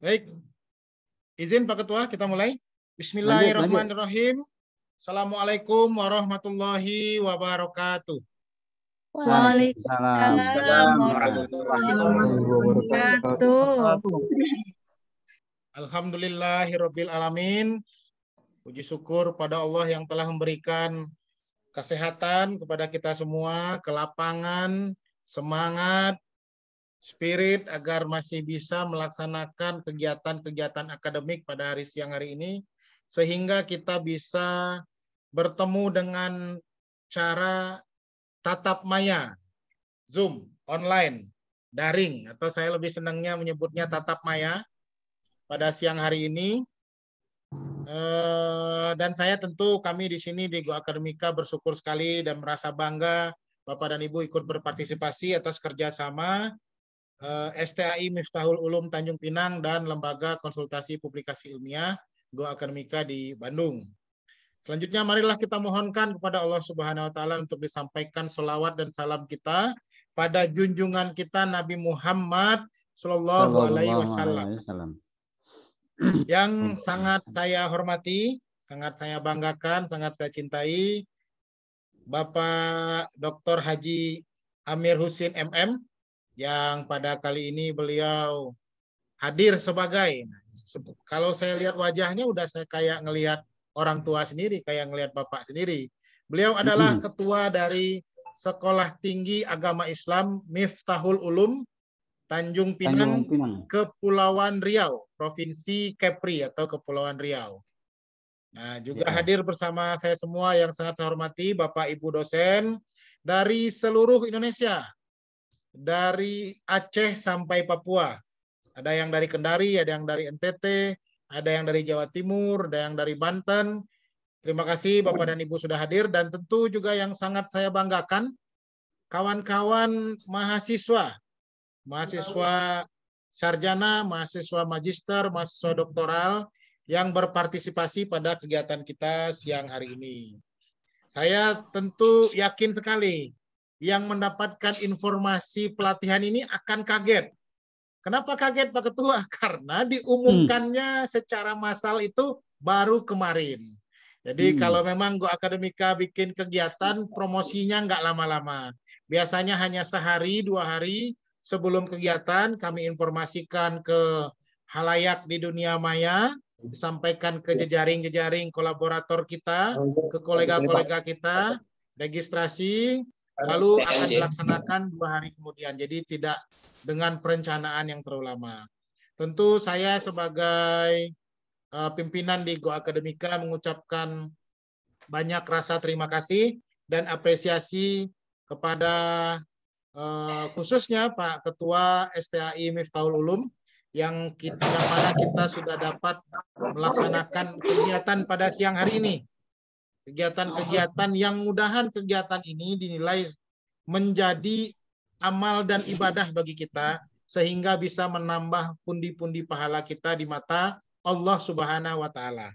Baik, izin Pak Ketua, kita mulai. Bismillahirrahmanirrahim. Assalamualaikum warahmatullahi wabarakatuh. Waalaikumsalam warahmatullahi wabarakatuh. Alhamdulillahirabbil alamin. Puji syukur pada Allah yang telah memberikan kesehatan kepada kita semua, kelapangan, semangat, spirit agar masih bisa melaksanakan kegiatan-kegiatan akademik pada siang hari ini, sehingga kita bisa bertemu dengan cara tatap maya, Zoom, online, daring, atau saya lebih senangnya menyebutnya tatap maya pada siang hari ini. Dan saya tentu kami di sini di Go Akademika bersyukur sekali dan merasa bangga Bapak dan Ibu ikut berpartisipasi atas kerjasama STAI Miftahul Ulum Tanjung Pinang dan Lembaga Konsultasi Publikasi Ilmiah Go Akademika di Bandung. Selanjutnya marilah kita mohonkan kepada Allah Subhanahu wa taala untuk disampaikan sholawat dan salam kita pada junjungan kita Nabi Muhammad Sallallahu Alaihi Wasallam. Yang sangat saya hormati, sangat saya banggakan, sangat saya cintai, Bapak Dr. Haji Amir Husin MM, yang pada kali ini beliau hadir sebagai, kalau saya lihat wajahnya udah saya kayak ngelihat orang tua sendiri, kayak ngelihat Bapak sendiri. Beliau adalah ketua dari Sekolah Tinggi Agama Islam Miftahul Ulum Tanjung Pinang, Kepulauan Riau, Provinsi Kepri atau Kepulauan Riau. Nah, juga hadir bersama saya semua yang sangat saya hormati, Bapak Ibu dosen dari seluruh Indonesia, dari Aceh sampai Papua. Ada yang dari Kendari, ada yang dari NTT, ada yang dari Jawa Timur, ada yang dari Banten. Terima kasih Bapak dan Ibu sudah hadir, dan tentu juga yang sangat saya banggakan, kawan-kawan mahasiswa sarjana, mahasiswa magister, mahasiswa doktoral yang berpartisipasi pada kegiatan kita siang hari ini. Saya tentu yakin sekali yang mendapatkan informasi pelatihan ini akan kaget. Kenapa kaget Pak Ketua? Karena diumumkannya secara massal itu baru kemarin. Jadi kalau memang Go Akademika bikin kegiatan, promosinya nggak lama-lama. Biasanya hanya sehari, 2 hari, sebelum kegiatan kami informasikan ke halayak di dunia maya, disampaikan ke jejaring-jejaring kolaborator kita, ke kolega-kolega kita, registrasi, lalu akan dilaksanakan 2 hari kemudian. Jadi tidak dengan perencanaan yang terlalu lama. Tentu saya sebagai pimpinan di Go Akademika mengucapkan banyak rasa terima kasih dan apresiasi kepada khususnya Pak Ketua STAI Miftahul Ulum yang kita sudah dapat melaksanakan kegiatan pada siang hari ini. Kegiatan-kegiatan yang mudahan kegiatan ini dinilai menjadi amal dan ibadah bagi kita sehingga bisa menambah pundi-pundi pahala kita di mata Allah Subhanahu wa taala.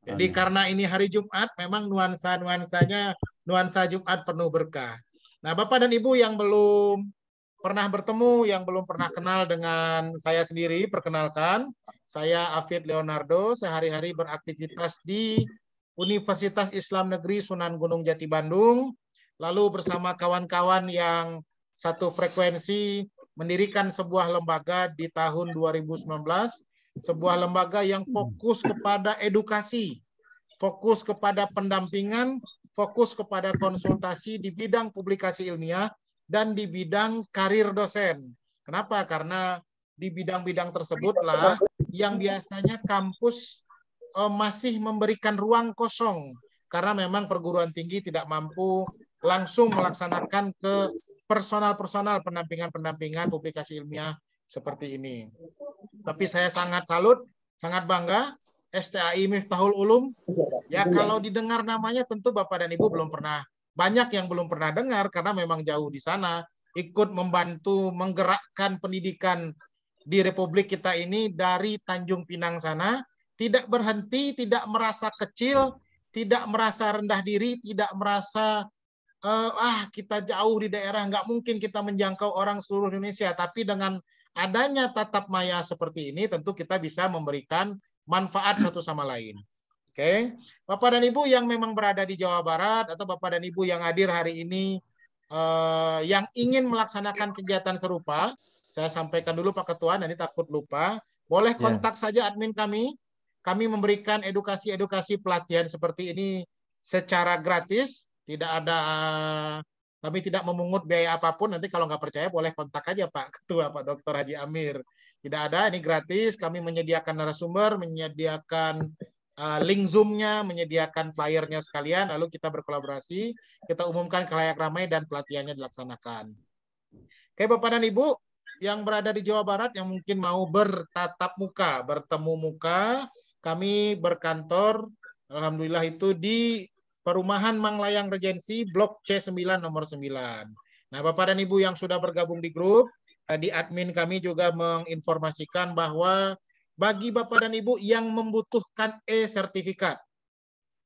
Jadi karena ini hari Jumat memang nuansanya nuansa Jumat penuh berkah. Nah, Bapak dan Ibu yang belum pernah bertemu, yang belum pernah kenal dengan saya sendiri, perkenalkan, saya Afid Leonardo, sehari-hari beraktivitas di Universitas Islam Negeri Sunan Gunung Jati Bandung, lalu bersama kawan-kawan yang satu frekuensi mendirikan sebuah lembaga di tahun 2019, sebuah lembaga yang fokus kepada edukasi, fokus kepada pendampingan, fokus kepada konsultasi di bidang publikasi ilmiah dan di bidang karir dosen. Kenapa? Karena di bidang-bidang tersebutlah yang biasanya kampus masih memberikan ruang kosong karena memang perguruan tinggi tidak mampu langsung melaksanakan ke personal-personal pendampingan-pendampingan publikasi ilmiah seperti ini. Tapi saya sangat salut, sangat bangga STAI Miftahul Ulum. Ya kalau didengar namanya tentu Bapak dan Ibu belum pernah, banyak yang belum pernah dengar karena memang jauh di sana, ikut membantu menggerakkan pendidikan di Republik kita ini dari Tanjung Pinang sana, tidak berhenti, tidak merasa kecil, tidak merasa rendah diri, tidak merasa kita jauh di daerah, nggak mungkin kita menjangkau orang seluruh Indonesia. Tapi dengan adanya tatap maya seperti ini, tentu kita bisa memberikan manfaat satu sama lain. Oke, Bapak dan Ibu yang memang berada di Jawa Barat atau Bapak dan Ibu yang hadir hari ini yang ingin melaksanakan kegiatan serupa, saya sampaikan dulu Pak Ketua, nanti takut lupa, boleh kontak saja admin kami. Kami memberikan edukasi-edukasi pelatihan seperti ini secara gratis, tidak ada, kami tidak memungut biaya apapun. Nanti kalau nggak percaya boleh kontak aja Pak Ketua, Pak Dr. Haji Amir. Tidak ada, ini gratis. Kami menyediakan narasumber, menyediakan link Zoom-nya, menyediakan flyer-nya sekalian, lalu kita berkolaborasi, kita umumkan ke layak ramai dan pelatihannya dilaksanakan. Oke Bapak dan Ibu yang berada di Jawa Barat yang mungkin mau bertatap muka, bertemu muka, kami berkantor, alhamdulillah itu di Perumahan Manglayang Regensi, Blok C9 nomor 9. Nah Bapak dan Ibu yang sudah bergabung di grup, tadi admin kami juga menginformasikan bahwa bagi Bapak dan Ibu yang membutuhkan e-sertifikat,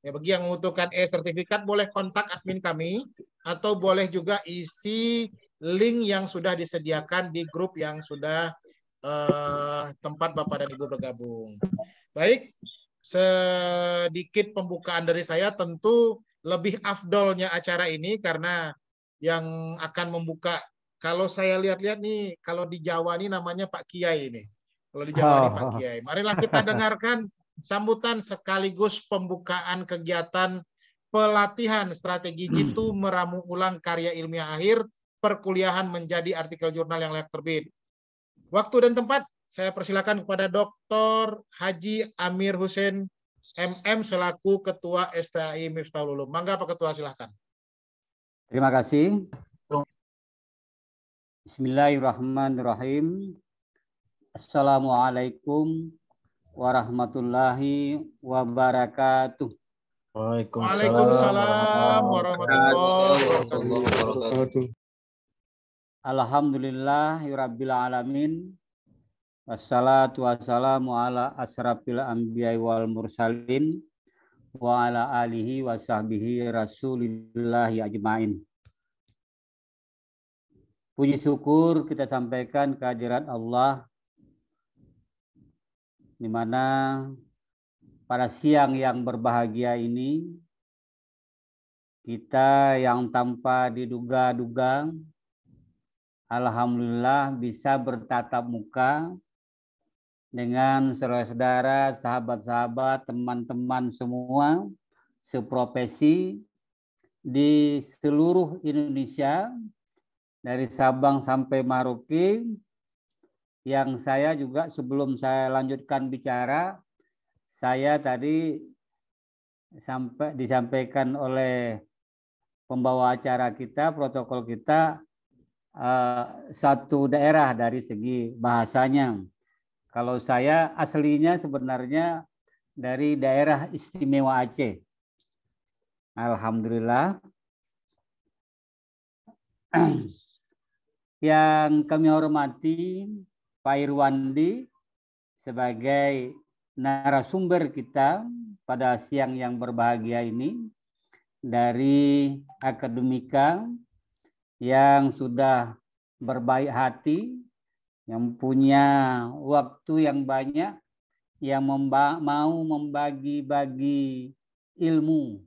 ya, bagi yang membutuhkan e-sertifikat boleh kontak admin kami atau boleh juga isi link yang sudah disediakan di grup yang sudah tempat Bapak dan Ibu bergabung. Baik, sedikit pembukaan dari saya. Tentu lebih afdolnya acara ini karena yang akan membuka, kalau saya lihat-lihat nih, kalau di Jawa ini namanya Pak Kiai ini. Kalau di Jawa ini Pak Kiai. Marilah kita dengarkan sambutan sekaligus pembukaan kegiatan pelatihan strategi Jitu meramu ulang karya ilmiah akhir perkuliahan menjadi artikel jurnal yang layak terbit. Waktu dan tempat saya persilakan kepada Dr. Haji Amir Hussein MM selaku Ketua STAI Miftahul Ulum. Mangga Pak Ketua, silahkan. Terima kasih. Bismillahirrahmanirrahim. Assalamualaikum warahmatullahi wabarakatuh. Waalaikumsalam warahmatullahi wabarakatuh. Alhamdulillahirabbil alamin. Wassalatu wassalamu ala asrafil anbiya'i wal mursalin wa ala alihi wa sahbihi rasulillahi ajmain. Puji syukur kita sampaikan kehadirat Allah, di mana pada siang yang berbahagia ini kita yang tanpa diduga-duga alhamdulillah bisa bertatap muka dengan saudara-saudara, sahabat-sahabat, teman-teman semua seprofesi di seluruh Indonesia dari Sabang sampai Merauke. Yang saya juga sebelum saya lanjutkan bicara, saya tadi disampaikan oleh pembawa acara kita, protokol kita, satu daerah dari segi bahasanya. Kalau saya aslinya sebenarnya dari daerah istimewa Aceh. Alhamdulillah. Yang kami hormati Pak Irwandi sebagai narasumber kita pada siang yang berbahagia ini dari akademika yang sudah berbaik hati, yang punya waktu yang banyak, yang mau membagi-bagi ilmu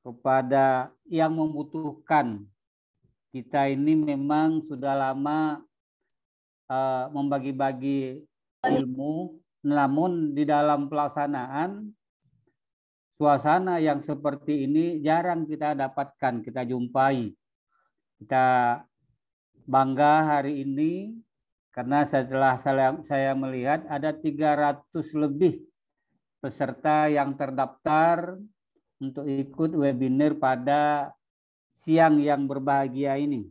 kepada yang membutuhkan. Kita ini memang sudah lama membagi-bagi ilmu, namun di dalam pelaksanaan suasana yang seperti ini jarang kita dapatkan, kita jumpai. Kita bangga hari ini karena setelah saya melihat ada 300 lebih peserta yang terdaftar untuk ikut webinar pada siang yang berbahagia ini.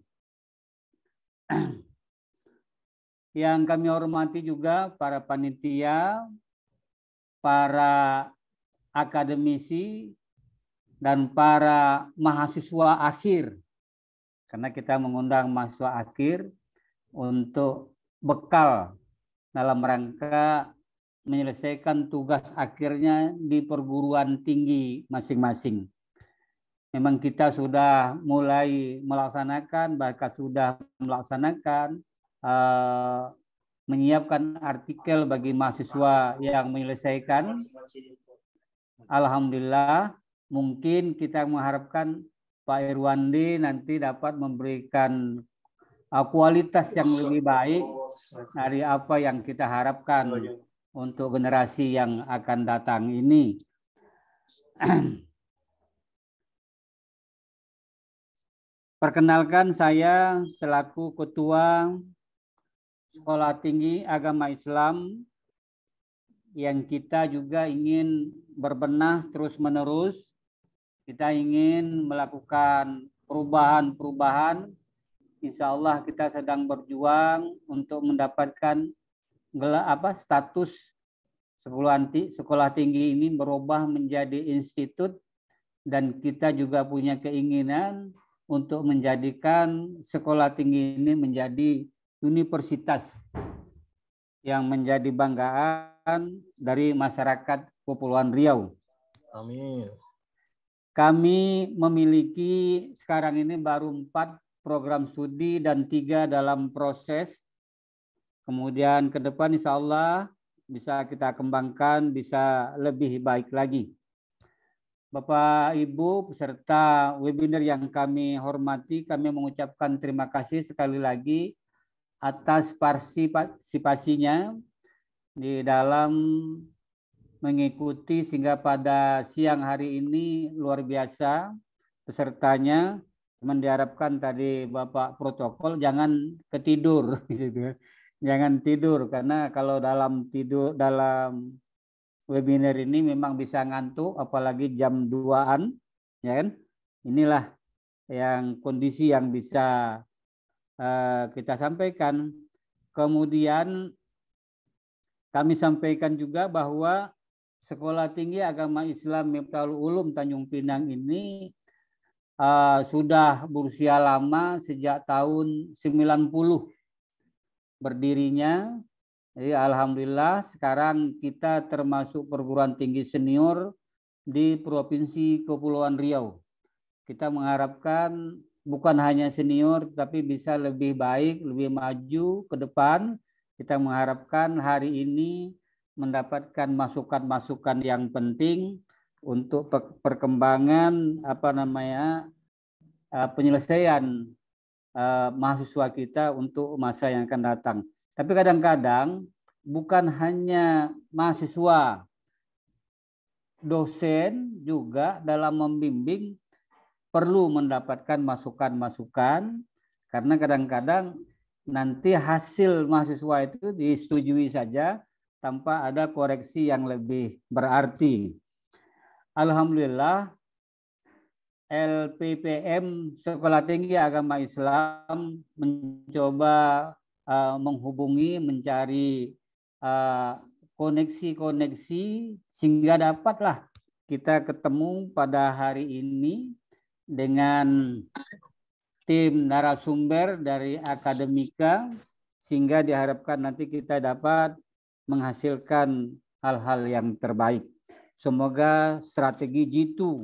Yang kami hormati juga para panitia, para akademisi, dan para mahasiswa akhir. Karena kita mengundang mahasiswa akhir untuk bekal dalam rangka menyelesaikan tugas akhirnya di perguruan tinggi masing-masing. memang kita sudah mulai melaksanakan, bahkan sudah melaksanakan menyiapkan artikel bagi mahasiswa yang menyelesaikan. Alhamdulillah, mungkin kita mengharapkan Pak Irwandi nanti dapat memberikan kualitas yang lebih baik dari apa yang kita harapkan untuk generasi yang akan datang ini. Perkenalkan, saya selaku Ketua Sekolah Tinggi Agama Islam yang kita juga ingin berbenah terus-menerus. Kita ingin melakukan perubahan-perubahan. Insya Allah kita sedang berjuang untuk mendapatkan status sekolah tinggi ini berubah menjadi institut, dan kita juga punya keinginan untuk menjadikan sekolah tinggi ini menjadi universitas yang menjadi banggaan dari masyarakat Kepulauan Riau. Amin. Kami memiliki sekarang ini baru 4 program studi dan 3 dalam proses. Kemudian ke depan insya Allah bisa kita kembangkan, bisa lebih baik lagi. Bapak, Ibu, peserta webinar yang kami hormati, kami mengucapkan terima kasih sekali lagi atas partisipasinya di dalam mengikuti, sehingga pada siang hari ini luar biasa pesertanya. Cuman diharapkan tadi Bapak protokol jangan ketidur gitu. Jangan tidur, karena kalau dalam webinar ini memang bisa ngantuk, apalagi jam 2-an, ya kan? Inilah yang kondisi yang bisa kita sampaikan. Kemudian kami sampaikan juga bahwa Sekolah Tinggi Agama Islam Miftahul Ulum Tanjung Pinang ini sudah berusia lama, sejak tahun 90 berdirinya. Jadi alhamdulillah sekarang kita termasuk perguruan tinggi senior di Provinsi Kepulauan Riau. Kita mengharapkan bukan hanya senior, tapi bisa lebih baik, lebih maju ke depan. Kita mengharapkan hari ini mendapatkan masukan-masukan yang penting untuk perkembangan penyelesaian mahasiswa kita untuk masa yang akan datang. Tapi kadang-kadang bukan hanya mahasiswa, dosen juga dalam membimbing perlu mendapatkan masukan-masukan, karena kadang-kadang nanti hasil mahasiswa itu disetujui saja tanpa ada koreksi yang lebih berarti. Alhamdulillah, LPPM Sekolah Tinggi Agama Islam mencoba menghubungi, mencari koneksi-koneksi sehingga dapatlah kita ketemu pada hari ini dengan tim narasumber dari akademika, sehingga diharapkan nanti kita dapat menghasilkan hal-hal yang terbaik. Semoga strategi Jitu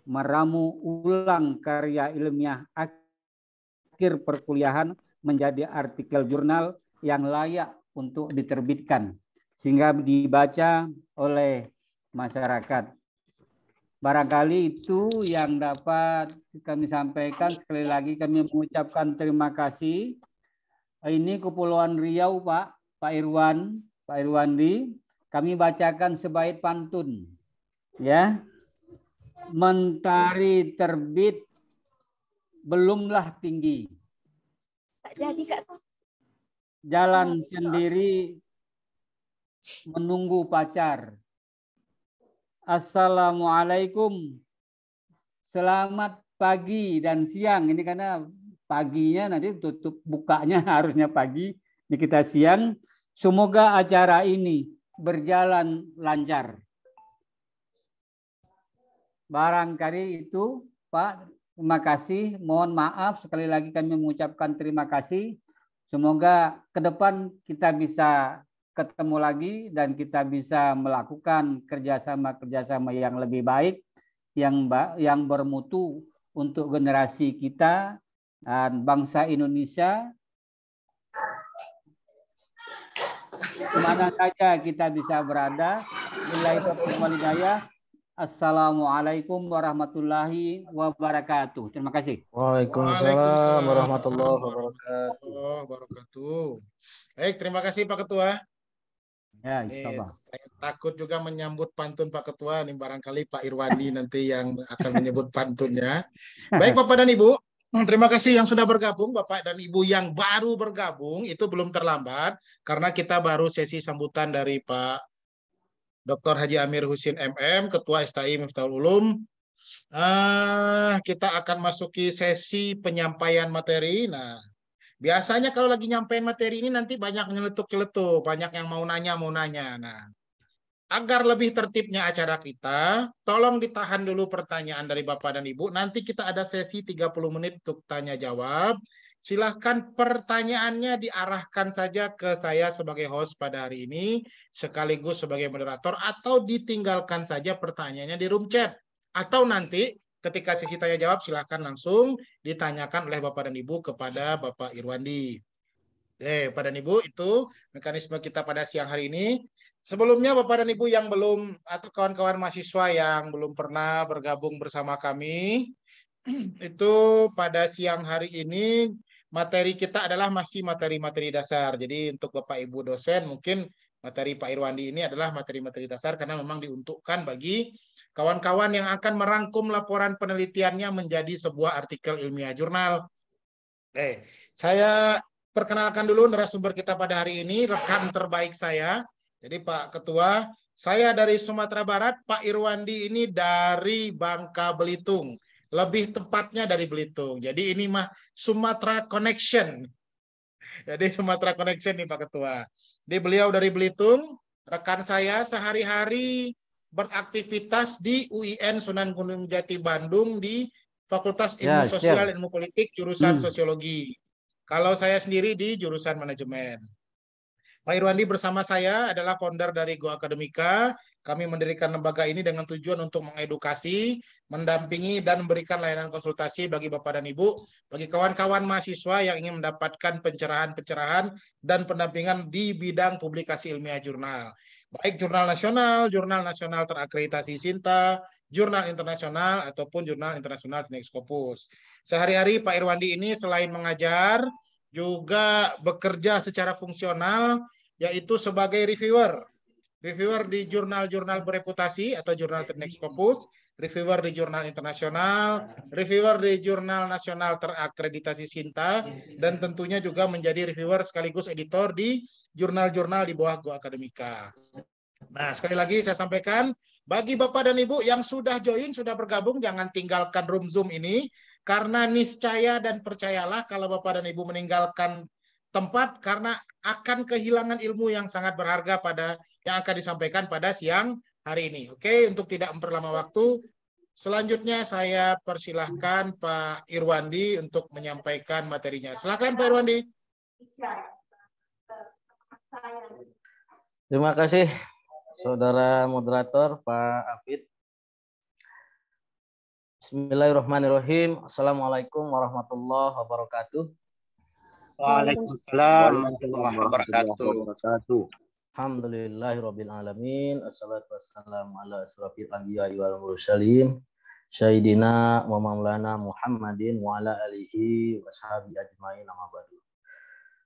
meramu ulang karya ilmiah akhir perkuliahan menjadi artikel jurnal yang layak untuk diterbitkan, sehingga dibaca oleh masyarakat. Barangkali itu yang dapat kami sampaikan. Sekali lagi kami mengucapkan terima kasih. Ini Kepulauan Riau, Pak Irwandi. Kami bacakan sebaik pantun. Ya. Mentari terbit belumlah tinggi. Jalan sendiri menunggu pacar. Assalamualaikum. Selamat pagi dan siang. Ini karena paginya nanti tutup, bukanya harusnya pagi. Ini kita siang. Semoga acara ini berjalan lancar. Barangkali itu, Pak. Terima kasih. Mohon maaf sekali lagi kami mengucapkan terima kasih. Semoga ke depan kita bisa ketemu lagi dan kita bisa melakukan kerjasama yang lebih baik. yang bermutu untuk generasi kita dan bangsa Indonesia. Kemana saja kita bisa berada. Billahi taufiq wal hidayah. Assalamualaikum warahmatullahi wabarakatuh. Terima kasih. Waalaikumsalam warahmatullahi wabarakatuh. Baik, terima kasih Pak Ketua. Ya, insyaallah. Saya takut juga menyambut pantun Pak Ketua. Ini barangkali Pak Irwandi nanti yang akan menyebut pantunnya. Baik Bapak dan Ibu, terima kasih yang sudah bergabung. Bapak dan Ibu yang baru bergabung, itu belum terlambat. Karena kita baru sesi sambutan dari Pak Dr. Haji Amir Husin MM, Ketua STI Miftahul Ulum. Kita akan masuki sesi penyampaian materi. Nah, biasanya kalau lagi nyampein materi ini nanti banyak nyeletuk-nyeletuk, banyak yang mau nanya. Nah, agar lebih tertibnya acara kita, tolong ditahan dulu pertanyaan dari Bapak dan Ibu. Nanti kita ada sesi 30 menit untuk tanya jawab. Silahkan pertanyaannya diarahkan saja ke saya sebagai host pada hari ini, sekaligus sebagai moderator, atau ditinggalkan saja pertanyaannya di room chat. Atau nanti ketika sesi tanya jawab silahkan langsung ditanyakan oleh Bapak dan Ibu kepada Bapak Irwandi. Bapak dan Ibu, itu mekanisme kita pada siang hari ini. Sebelumnya Bapak dan Ibu yang belum, atau kawan-kawan mahasiswa yang belum pernah bergabung bersama kami, itu pada siang hari ini materi kita adalah masih materi-materi dasar. Jadi untuk Bapak Ibu dosen mungkin materi Pak Irwandi ini adalah materi-materi dasar karena memang diuntukkan bagi kawan-kawan yang akan merangkum laporan penelitiannya menjadi sebuah artikel ilmiah jurnal. Saya perkenalkan dulu narasumber kita pada hari ini, rekan terbaik saya. Jadi Pak Ketua, saya dari Sumatera Barat, Pak Irwandi ini dari Bangka Belitung. Lebih tepatnya dari Belitung. Jadi ini mah Sumatera Connection. Jadi Sumatera Connection nih Pak Ketua. Jadi beliau dari Belitung, rekan saya sehari-hari beraktivitas di UIN Sunan Gunung Jati Bandung di Fakultas Ilmu Sosial dan Ilmu Politik jurusan Sosiologi. Kalau saya sendiri di jurusan Manajemen. Pak Irwandi bersama saya adalah founder dari Go Akademika. Kami mendirikan lembaga ini dengan tujuan untuk mengedukasi, mendampingi, dan memberikan layanan konsultasi bagi Bapak dan Ibu, bagi kawan-kawan mahasiswa yang ingin mendapatkan pencerahan-pencerahan dan pendampingan di bidang publikasi ilmiah jurnal. Baik jurnal nasional terakreditasi SINTA, jurnal internasional, ataupun jurnal internasional Finex Scopus. Sehari-hari Pak Irwandi ini selain mengajar, juga bekerja secara fungsional, yaitu sebagai reviewer di jurnal-jurnal bereputasi atau jurnal Finex Scopus, reviewer di jurnal internasional, reviewer di jurnal nasional terakreditasi SINTA, dan tentunya juga menjadi reviewer sekaligus editor di jurnal-jurnal di bawah Go Akademika. Nah, sekali lagi saya sampaikan, bagi Bapak dan Ibu yang sudah join, sudah bergabung, jangan tinggalkan room Zoom ini, karena niscaya dan percayalah kalau Bapak dan Ibu meninggalkan tempat, karena akan kehilangan ilmu yang sangat berharga yang akan disampaikan pada siang hari ini. Oke, untuk tidak memperlama waktu, selanjutnya saya persilahkan Pak Irwandi untuk menyampaikan materinya. Silakan Pak Irwandi. Terima kasih Saudara Moderator Pak Afid. Bismillahirrahmanirrahim. Assalamualaikum warahmatullahi wabarakatuh. Waalaikumsalam warahmatullahi wabarakatuh. Alhamdulillahirabbil alamin. Assalatu wassalamu ala asrofil anbiya'i wal mursalin. Sayyidina wa maulana Muhammadin wa ala alihi wa sahbihi ajmain, amma ba'du.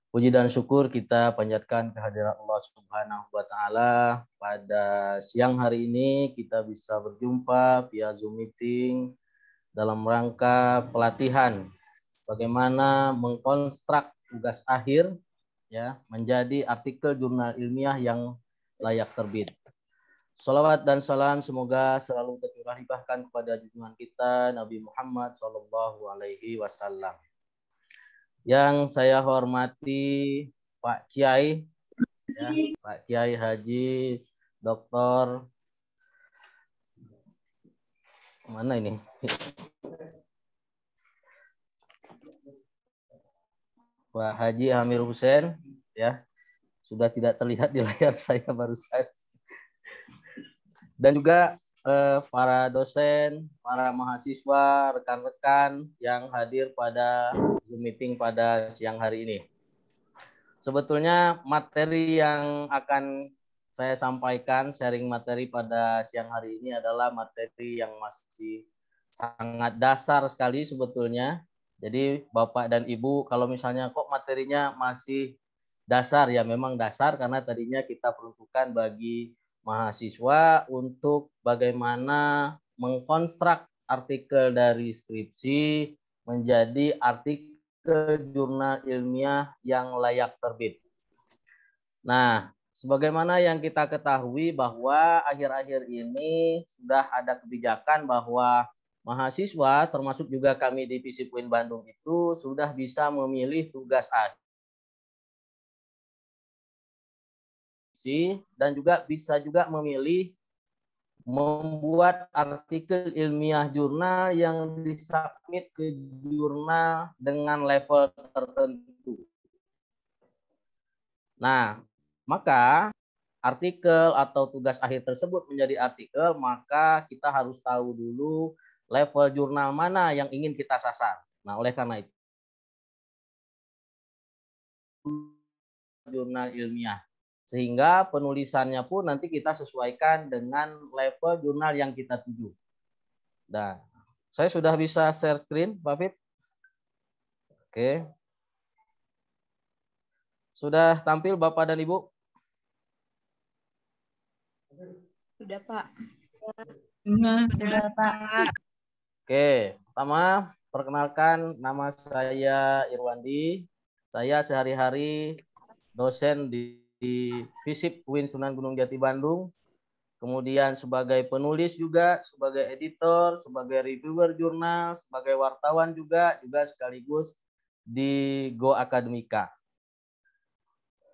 Puji dan syukur kita panjatkan kehadirat Allah Subhanahu wa taala. Pada siang hari ini kita bisa berjumpa via Zoom meeting dalam rangka pelatihan bagaimana mengkonstruk tugas akhir ya menjadi artikel jurnal ilmiah yang layak terbit. Salawat dan salam semoga selalu tercurah limpahkan kepada junjungan kita Nabi Muhammad SAW. Yang saya hormati Pak Kiai, ya, Pak Kiai Haji Dr. Mana ini? Pak Haji Amir Husin, ya, sudah tidak terlihat di layar saya barusan. Dan juga para dosen, para mahasiswa, rekan-rekan yang hadir pada Zoom meeting pada siang hari ini. Sebetulnya materi yang akan saya sampaikan, sharing materi pada siang hari ini adalah materi yang masih sangat dasar sekali sebetulnya. Jadi Bapak dan Ibu, kalau misalnya kok materinya masih dasar, ya memang dasar karena tadinya kita peruntukkan bagi mahasiswa untuk bagaimana mengkonstruk artikel dari skripsi menjadi artikel jurnal ilmiah yang layak terbit. Nah, sebagaimana yang kita ketahui bahwa akhir-akhir ini sudah ada kebijakan bahwa mahasiswa, termasuk juga kami di FISIP UIN Bandung itu sudah bisa memilih tugas akhir dan juga bisa juga memilih membuat artikel ilmiah jurnal yang disubmit ke jurnal dengan level tertentu. Nah, maka artikel atau tugas akhir tersebut menjadi artikel, maka kita harus tahu dulu level jurnal mana yang ingin kita sasar. Nah, oleh karena itu, jurnal ilmiah. Sehingga penulisannya pun nanti kita sesuaikan dengan level jurnal yang kita tuju. Nah, saya sudah bisa share screen, Pak Fit? Oke. Sudah tampil Bapak dan Ibu? Sudah, Pak. Sudah, Pak. Oke, pertama perkenalkan nama saya Irwandi. Saya sehari-hari dosen di FISIP UIN Sunan Gunung Jati Bandung. Kemudian sebagai penulis juga, sebagai editor, sebagai reviewer jurnal, sebagai wartawan juga sekaligus di Go Akademika.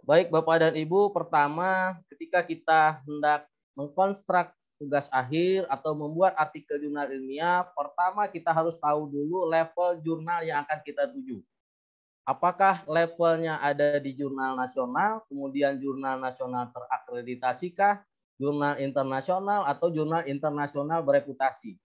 Baik Bapak dan Ibu, pertama ketika kita hendak mengkonstruk tugas akhir atau membuat artikel jurnal ilmiah, pertama kita harus tahu dulu level jurnal yang akan kita tuju. Apakah levelnya ada di jurnal nasional, kemudian jurnal nasional terakreditasikah, jurnal internasional, atau jurnal internasional bereputasi.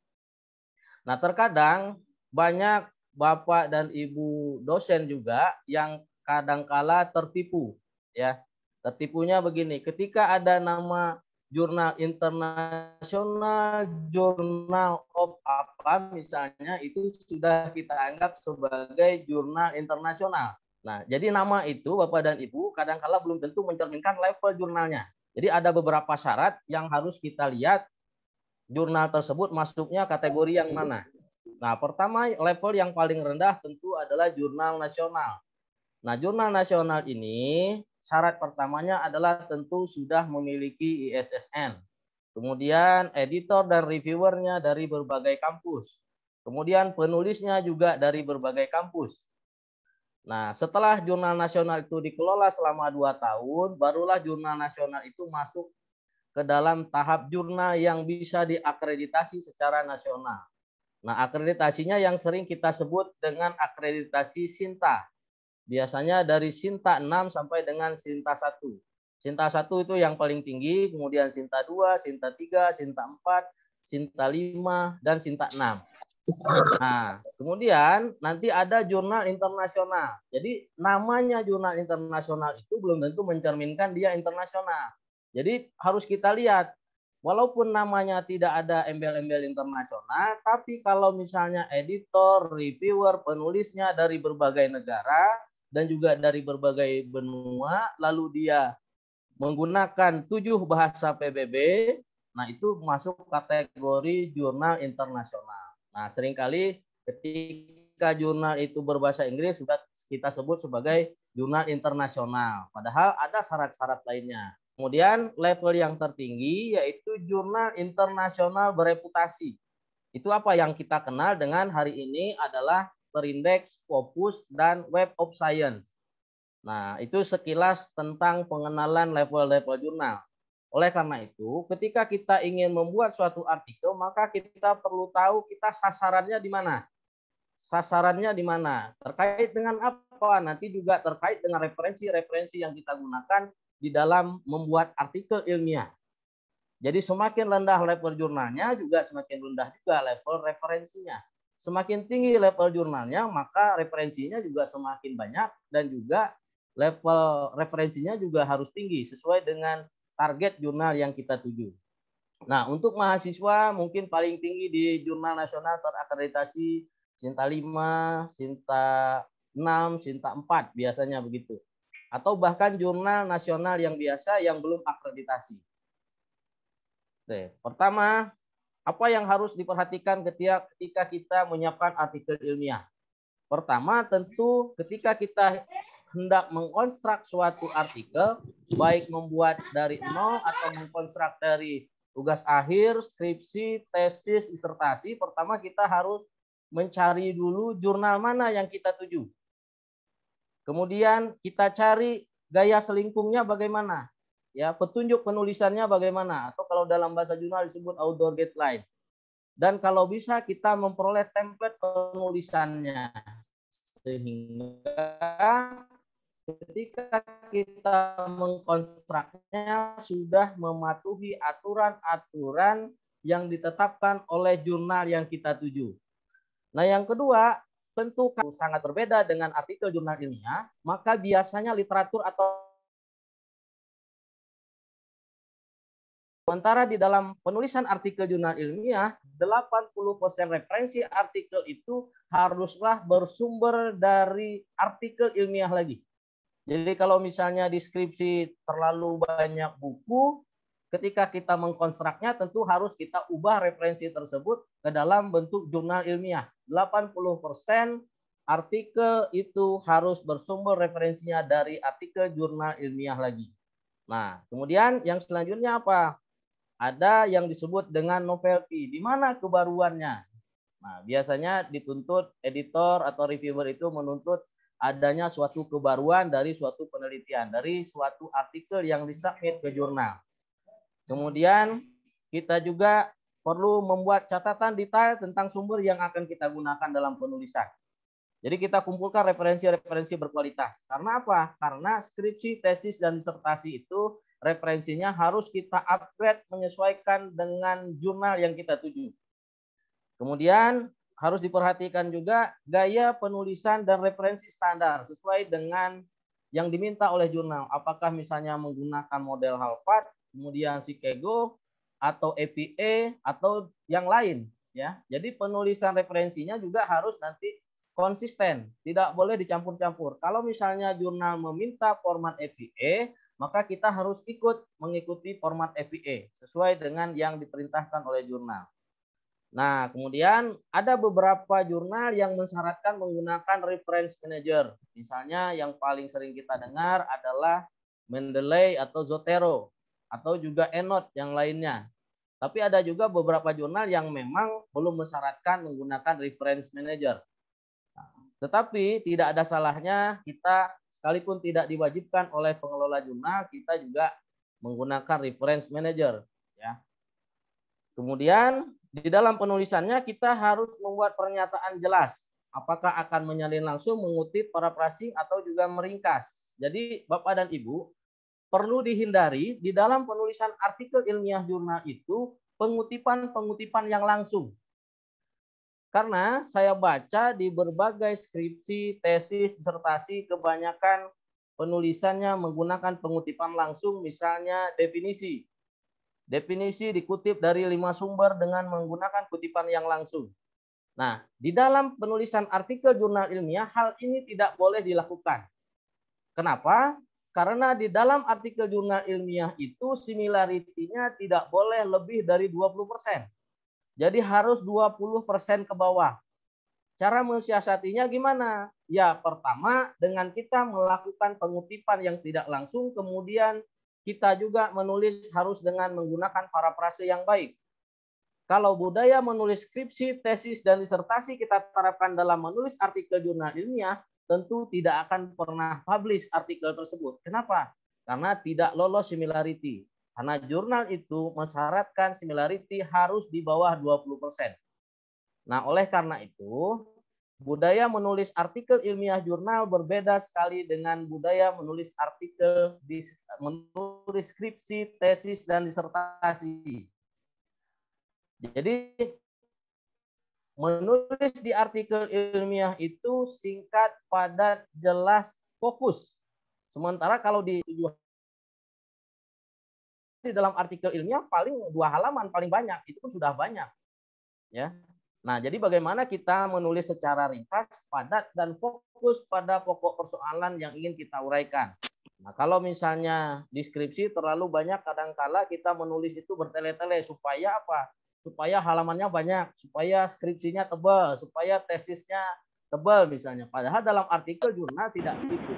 Nah, terkadang banyak Bapak dan Ibu dosen juga yang kadangkala tertipu. Ya, tertipunya begini, ketika ada nama jurnal internasional, jurnal of apa misalnya, itu sudah kita anggap sebagai jurnal internasional. Nah, jadi nama itu Bapak dan Ibu kadang-kala belum tentu mencerminkan level jurnalnya. Jadi ada beberapa syarat yang harus kita lihat jurnal tersebut masuknya kategori yang mana. Nah, pertama level yang paling rendah tentu adalah jurnal nasional. Nah, jurnal nasional ini syarat pertamanya adalah tentu sudah memiliki ISSN. Kemudian editor dan reviewernya dari berbagai kampus. Kemudian penulisnya juga dari berbagai kampus. Nah, setelah jurnal nasional itu dikelola selama 2 tahun, barulah jurnal nasional itu masuk ke dalam tahap jurnal yang bisa diakreditasi secara nasional. Nah, akreditasinya yang sering kita sebut dengan akreditasi SINTA. Biasanya dari SINTA 6 sampai dengan SINTA 1. SINTA 1 itu yang paling tinggi, kemudian SINTA 2, SINTA 3, SINTA 4, SINTA 5, dan SINTA 6. Nah, kemudian nanti ada jurnal internasional. Jadi namanya jurnal internasional itu belum tentu mencerminkan dia internasional. Jadi harus kita lihat, walaupun namanya tidak ada embel-embel internasional, tapi kalau misalnya editor, reviewer, penulisnya dari berbagai negara, dan juga dari berbagai benua, lalu dia menggunakan 7 bahasa PBB, nah itu masuk kategori jurnal internasional. Nah, seringkali ketika jurnal itu berbahasa Inggris sudah kita sebut sebagai jurnal internasional, padahal ada syarat-syarat lainnya. Kemudian level yang tertinggi yaitu jurnal internasional bereputasi. Itu apa yang kita kenal dengan hari ini adalah Perindeks, Scopus, dan Web of Science. Nah, itu sekilas tentang pengenalan level-level jurnal. Oleh karena itu, ketika kita ingin membuat suatu artikel, maka kita perlu tahu kita sasarannya di mana. Sasarannya di mana? Terkait dengan apa? Nanti juga terkait dengan referensi-referensi yang kita gunakan di dalam membuat artikel ilmiah. Jadi semakin rendah level jurnalnya juga semakin rendah juga level referensinya. Semakin tinggi level jurnalnya, maka referensinya juga semakin banyak dan juga level referensinya juga harus tinggi sesuai dengan target jurnal yang kita tuju. Nah, untuk mahasiswa mungkin paling tinggi di jurnal nasional terakreditasi Sinta 5, Sinta 6, Sinta 4 biasanya begitu. Atau bahkan jurnal nasional yang biasa yang belum akreditasi. Oke, pertama, apa yang harus diperhatikan ketika kita menyiapkan artikel ilmiah? Pertama, tentu ketika kita hendak mengkonstruk suatu artikel, baik membuat dari nol atau mengkonstruk dari tugas akhir, skripsi, tesis, disertasi, pertama kita harus mencari dulu jurnal mana yang kita tuju. Kemudian kita cari gaya selingkungnya bagaimana. Ya, petunjuk penulisannya bagaimana, atau kalau dalam bahasa jurnal disebut author guideline. Dan kalau bisa kita memperoleh template penulisannya, sehingga ketika kita mengkonstruknya sudah mematuhi aturan-aturan yang ditetapkan oleh jurnal yang kita tuju. Nah, yang kedua, tentu sangat berbeda dengan artikel jurnal ilmiah, maka biasanya literatur atau sementara di dalam penulisan artikel jurnal ilmiah, 80% referensi artikel itu haruslah bersumber dari artikel ilmiah lagi. Jadi kalau misalnya di skripsi terlalu banyak buku, ketika kita mengkonstruknya tentu harus kita ubah referensi tersebut ke dalam bentuk jurnal ilmiah. 80% artikel itu harus bersumber referensinya dari artikel jurnal ilmiah lagi. Nah, kemudian yang selanjutnya apa? Ada yang disebut dengan novelty. Di mana kebaruannya? Nah, biasanya dituntut editor atau reviewer itu menuntut adanya suatu kebaruan dari suatu penelitian, dari suatu artikel yang disubmit ke jurnal. Kemudian kita juga perlu membuat catatan detail tentang sumber yang akan kita gunakan dalam penulisan. Jadi kita kumpulkan referensi-referensi berkualitas. Karena apa? Karena skripsi, tesis, dan disertasi itu referensinya harus kita upgrade menyesuaikan dengan jurnal yang kita tuju. Kemudian harus diperhatikan juga gaya penulisan dan referensi standar sesuai dengan yang diminta oleh jurnal. Apakah misalnya menggunakan model Harvard, kemudian Chicago, atau APA, atau yang lain. Ya, jadi penulisan referensinya juga harus nanti konsisten, tidak boleh dicampur-campur. Kalau misalnya jurnal meminta format APA, maka kita harus mengikuti format APA sesuai dengan yang diperintahkan oleh jurnal. Nah, kemudian ada beberapa jurnal yang mensyaratkan menggunakan reference manager. Misalnya yang paling sering kita dengar adalah Mendeley atau Zotero, atau juga EndNote yang lainnya. Tapi ada juga beberapa jurnal yang memang belum mensyaratkan menggunakan reference manager. Tetapi tidak ada salahnya kita sekalipun tidak diwajibkan oleh pengelola jurnal, kita juga menggunakan reference manager. Ya. Kemudian di dalam penulisannya kita harus membuat pernyataan jelas. Apakah akan menyalin langsung, mengutip, paraphrasing, atau juga meringkas. Jadi Bapak dan Ibu, perlu dihindari di dalam penulisan artikel ilmiah jurnal itu pengutipan-pengutipan yang langsung. Karena saya baca di berbagai skripsi, tesis, disertasi, kebanyakan penulisannya menggunakan pengutipan langsung, misalnya definisi. Definisi dikutip dari 5 sumber dengan menggunakan kutipan yang langsung. Nah, di dalam penulisan artikel jurnal ilmiah, hal ini tidak boleh dilakukan. Kenapa? Karena di dalam artikel jurnal ilmiah itu similarity-nya tidak boleh lebih dari 20%. Jadi harus 20% ke bawah. Cara mensiasatinya gimana? Ya, pertama dengan kita melakukan pengutipan yang tidak langsung, kemudian kita juga menulis harus dengan menggunakan parafrase yang baik. Kalau budaya menulis skripsi, tesis, dan disertasi kita terapkan dalam menulis artikel jurnal ilmiah, tentu tidak akan pernah publish artikel tersebut. Kenapa? Karena tidak lolos similarity. Karena jurnal itu mensyaratkan similarity harus di bawah 20%. Nah, oleh karena itu, budaya menulis artikel ilmiah jurnal berbeda sekali dengan budaya menulis menulis skripsi, tesis, dan disertasi. Jadi menulis di artikel ilmiah itu singkat, padat, jelas, fokus. Sementara kalau di dalam artikel ilmiah paling 2 halaman paling banyak, itu pun sudah banyak. Ya. Nah, jadi bagaimana kita menulis secara ringkas, padat, dan fokus pada pokok persoalan yang ingin kita uraikan. Nah, kalau misalnya deskripsi terlalu banyak, kadangkala kita menulis itu bertele-tele supaya apa? Supaya halamannya banyak, supaya skripsinya tebal, supaya tesisnya tebal misalnya. Padahal dalam artikel jurnal tidak begitu.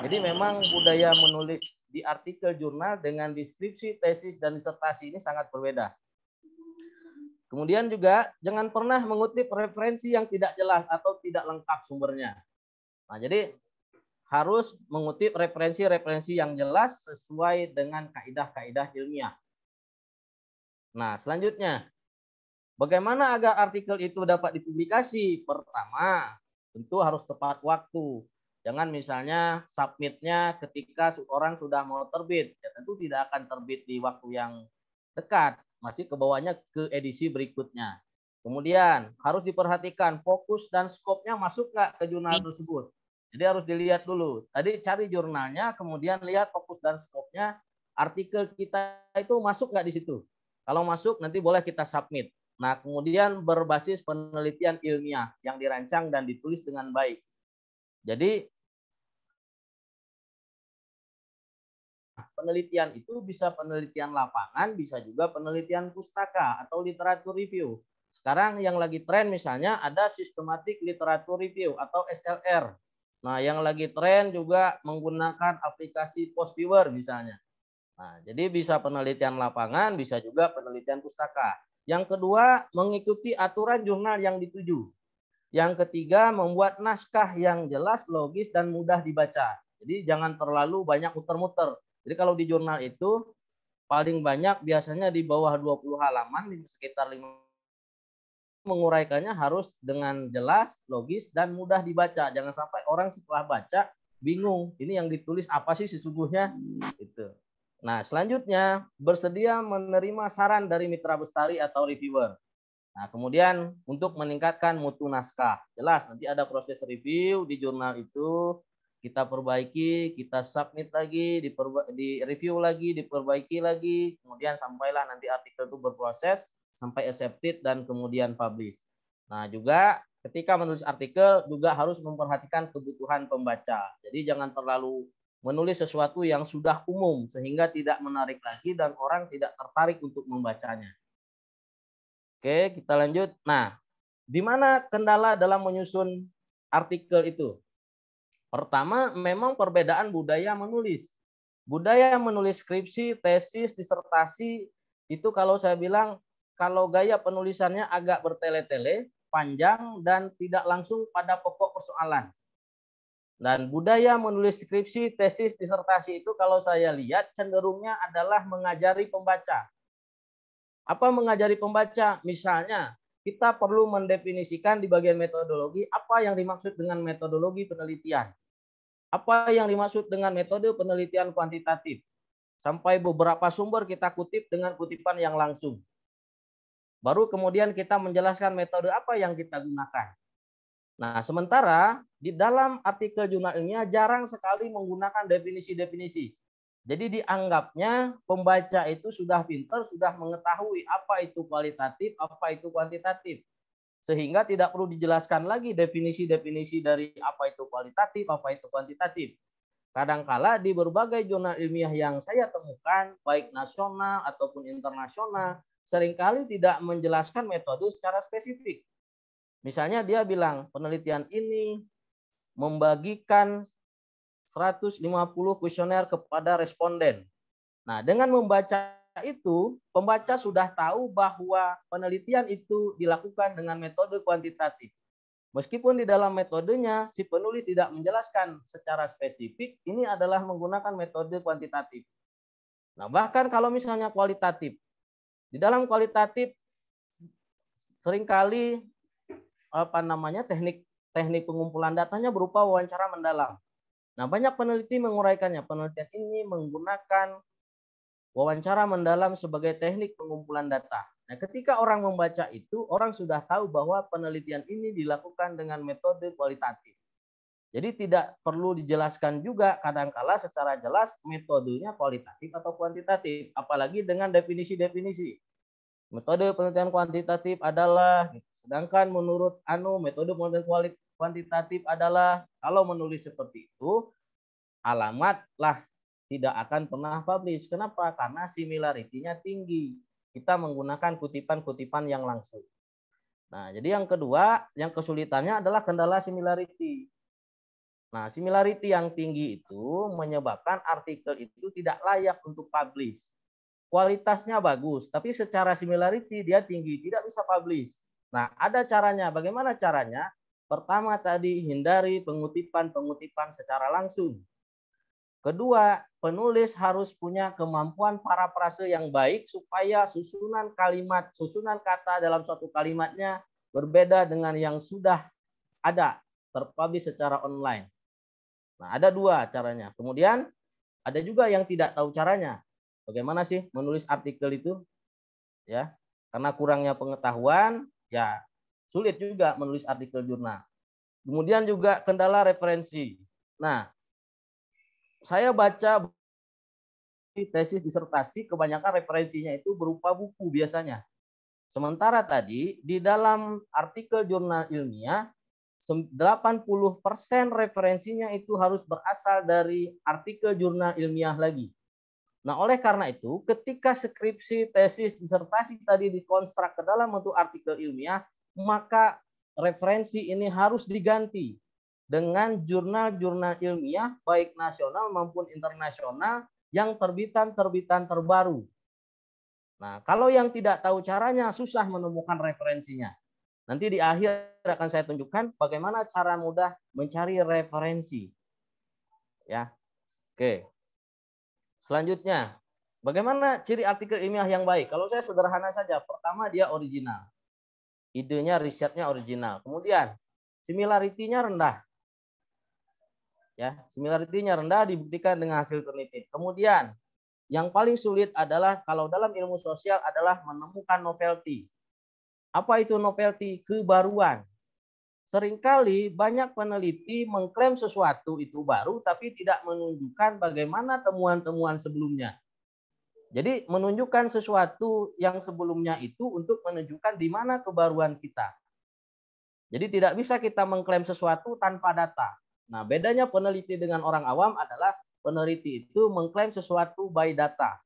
Jadi memang budaya menulis di artikel jurnal dengan deskripsi, tesis, dan disertasi ini sangat berbeda. Kemudian juga jangan pernah mengutip referensi yang tidak jelas atau tidak lengkap sumbernya. Nah, jadi harus mengutip referensi-referensi yang jelas sesuai dengan kaidah-kaidah ilmiah. Nah, selanjutnya, bagaimana agar artikel itu dapat dipublikasi? Pertama, tentu harus tepat waktu. Jangan misalnya submitnya ketika orang sudah mau terbit. Ya, tentu tidak akan terbit di waktu yang dekat. Masih kebawahnya ke edisi berikutnya. Kemudian harus diperhatikan fokus dan skopnya masuk nggak ke jurnal tersebut. Jadi harus dilihat dulu. Tadi cari jurnalnya, kemudian lihat fokus dan skopnya. Artikel kita itu masuk nggak di situ. Kalau masuk nanti boleh kita submit. Nah, kemudian berbasis penelitian ilmiah yang dirancang dan ditulis dengan baik. Jadi penelitian itu bisa penelitian lapangan, bisa juga penelitian pustaka atau literatur review. Sekarang yang lagi tren misalnya ada systematic literature review atau SLR. Nah, yang lagi tren juga menggunakan aplikasi post viewer misalnya. Nah, jadi bisa penelitian lapangan, bisa juga penelitian pustaka. Yang kedua, mengikuti aturan jurnal yang dituju. Yang ketiga, membuat naskah yang jelas, logis, dan mudah dibaca. Jadi jangan terlalu banyak muter-muter. Jadi kalau di jurnal itu paling banyak biasanya di bawah 20 halaman, sekitar 5. Menguraikannya harus dengan jelas, logis, dan mudah dibaca. Jangan sampai orang setelah baca bingung, ini yang ditulis apa sih sesungguhnya? Gitu. Nah, selanjutnya bersedia menerima saran dari mitra bestari atau reviewer. Nah, kemudian untuk meningkatkan mutu naskah. Jelas nanti ada proses review di jurnal itu, kita perbaiki, kita submit lagi, di review lagi, diperbaiki lagi, kemudian sampailah nanti artikel itu berproses sampai accepted dan kemudian publish. Nah, juga ketika menulis artikel juga harus memperhatikan kebutuhan pembaca. Jadi jangan terlalu menulis sesuatu yang sudah umum sehingga tidak menarik lagi dan orang tidak tertarik untuk membacanya. Oke, kita lanjut. Nah, di mana kendala dalam menyusun artikel itu? Pertama, memang perbedaan budaya menulis. Budaya menulis skripsi, tesis, disertasi, itu kalau saya bilang, kalau gaya penulisannya agak bertele-tele, panjang, dan tidak langsung pada pokok persoalan. Dan budaya menulis skripsi, tesis, disertasi itu kalau saya lihat cenderungnya adalah mengajari pembaca. Apa mengajari pembaca? Misalnya, kita perlu mendefinisikan di bagian metodologi apa yang dimaksud dengan metodologi penelitian. Apa yang dimaksud dengan metode penelitian kuantitatif? Sampai beberapa sumber kita kutip dengan kutipan yang langsung. Baru kemudian kita menjelaskan metode apa yang kita gunakan. Nah, sementara di dalam artikel jurnal ilmiah jarang sekali menggunakan definisi-definisi. Jadi dianggapnya pembaca itu sudah pintar, sudah mengetahui apa itu kualitatif, apa itu kuantitatif. Sehingga tidak perlu dijelaskan lagi definisi-definisi dari apa itu kualitatif, apa itu kuantitatif. Kadangkala di berbagai jurnal ilmiah yang saya temukan, baik nasional ataupun internasional, seringkali tidak menjelaskan metode secara spesifik. Misalnya dia bilang, penelitian ini membagikan 150 kuesioner kepada responden. Nah, dengan membaca itu, pembaca sudah tahu bahwa penelitian itu dilakukan dengan metode kuantitatif. Meskipun di dalam metodenya, si penulis tidak menjelaskan secara spesifik, ini adalah menggunakan metode kuantitatif. Nah, bahkan kalau misalnya kualitatif, di dalam kualitatif seringkali teknik teknik pengumpulan datanya berupa wawancara mendalam. Nah, banyak peneliti menguraikannya. Penelitian ini menggunakan wawancara mendalam sebagai teknik pengumpulan data. Nah, ketika orang membaca itu, orang sudah tahu bahwa penelitian ini dilakukan dengan metode kualitatif. Jadi tidak perlu dijelaskan juga kadangkala secara jelas metodenya kualitatif atau kuantitatif, apalagi dengan definisi-definisi. Metode penelitian kuantitatif adalah, sedangkan menurut metode penelitian kuantitatif adalah, kalau menulis seperti itu, alamatlah tidak akan pernah publish. Kenapa? Karena similarity-nya tinggi. Kita menggunakan kutipan-kutipan yang langsung. Nah, jadi yang kedua, yang kesulitannya adalah kendala similarity. Nah, similarity yang tinggi itu menyebabkan artikel itu tidak layak untuk publish. Kualitasnya bagus, tapi secara similarity dia tinggi, tidak bisa publish. Nah, ada caranya. Bagaimana caranya? Pertama tadi, hindari pengutipan-pengutipan secara langsung. Kedua, penulis harus punya kemampuan parafrase yang baik supaya susunan kalimat, susunan kata dalam suatu kalimatnya berbeda dengan yang sudah ada terpublish secara online. Nah, ada dua caranya. Kemudian ada juga yang tidak tahu caranya. Bagaimana sih menulis artikel itu? Ya, karena kurangnya pengetahuan, ya sulit juga menulis artikel jurnal. Kemudian juga kendala referensi. Nah, saya baca tesis disertasi, kebanyakan referensinya itu berupa buku biasanya. Sementara tadi di dalam artikel jurnal ilmiah 80% referensinya itu harus berasal dari artikel jurnal ilmiah lagi. Nah, oleh karena itu, ketika skripsi, tesis, disertasi tadi dikonstruk ke dalam bentuk artikel ilmiah, maka referensi ini harus diganti dengan jurnal-jurnal ilmiah, baik nasional maupun internasional, yang terbitan-terbitan terbaru. Nah, kalau yang tidak tahu caranya, susah menemukan referensinya. Nanti di akhir akan saya tunjukkan bagaimana cara mudah mencari referensi. Ya. Oke. Selanjutnya, bagaimana ciri artikel ilmiah yang baik? Kalau saya sederhana saja. Pertama, dia original. Idenya, risetnya original. Kemudian, similarity-nya rendah. Ya, similarity-nya rendah dibuktikan dengan hasil penelitian. Kemudian, yang paling sulit adalah kalau dalam ilmu sosial adalah menemukan novelty. Apa itu novelty? Kebaruan. Seringkali banyak peneliti mengklaim sesuatu itu baru tapi tidak menunjukkan bagaimana temuan-temuan sebelumnya. Jadi menunjukkan sesuatu yang sebelumnya itu untuk menunjukkan di mana kebaruan kita. Jadi tidak bisa kita mengklaim sesuatu tanpa data. Nah, bedanya peneliti dengan orang awam adalah peneliti itu mengklaim sesuatu by data.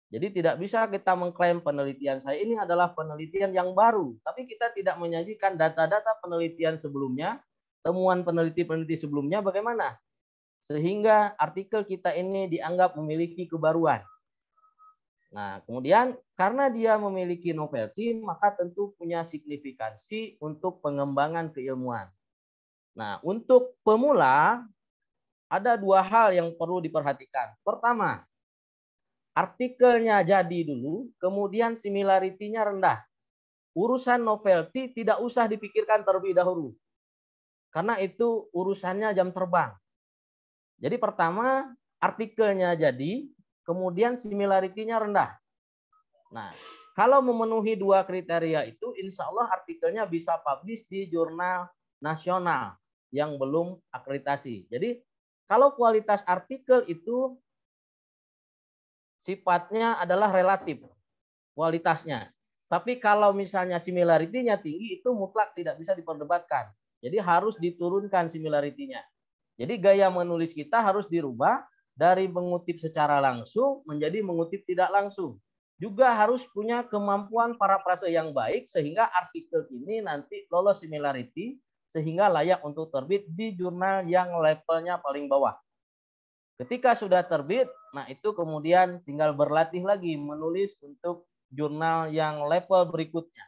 Jadi tidak bisa kita mengklaim penelitian saya ini adalah penelitian yang baru, tapi kita tidak menyajikan data-data penelitian sebelumnya, temuan peneliti-peneliti sebelumnya bagaimana? Sehingga artikel kita ini dianggap memiliki kebaruan. Nah, kemudian karena dia memiliki novelty, maka tentu punya signifikansi untuk pengembangan keilmuan. Nah, untuk pemula, ada dua hal yang perlu diperhatikan. Pertama, artikelnya jadi dulu, kemudian similarity-nya rendah. Urusan novelty tidak usah dipikirkan terlebih dahulu. Karena itu urusannya jam terbang. Jadi pertama, artikelnya jadi, kemudian similarity-nya rendah. Nah, kalau memenuhi dua kriteria itu, insya Allah artikelnya bisa publish di jurnal nasional yang belum akreditasi. Jadi, kalau kualitas artikel itu sifatnya adalah relatif kualitasnya. Tapi kalau misalnya similarity-nya tinggi, itu mutlak tidak bisa diperdebatkan. Jadi harus diturunkan similarity-nya. Jadi gaya menulis kita harus dirubah dari mengutip secara langsung menjadi mengutip tidak langsung. Juga harus punya kemampuan parafrase yang baik sehingga artikel ini nanti lolos similarity sehingga layak untuk terbit di jurnal yang levelnya paling bawah. Ketika sudah terbit, nah itu kemudian tinggal berlatih lagi menulis untuk jurnal yang level berikutnya.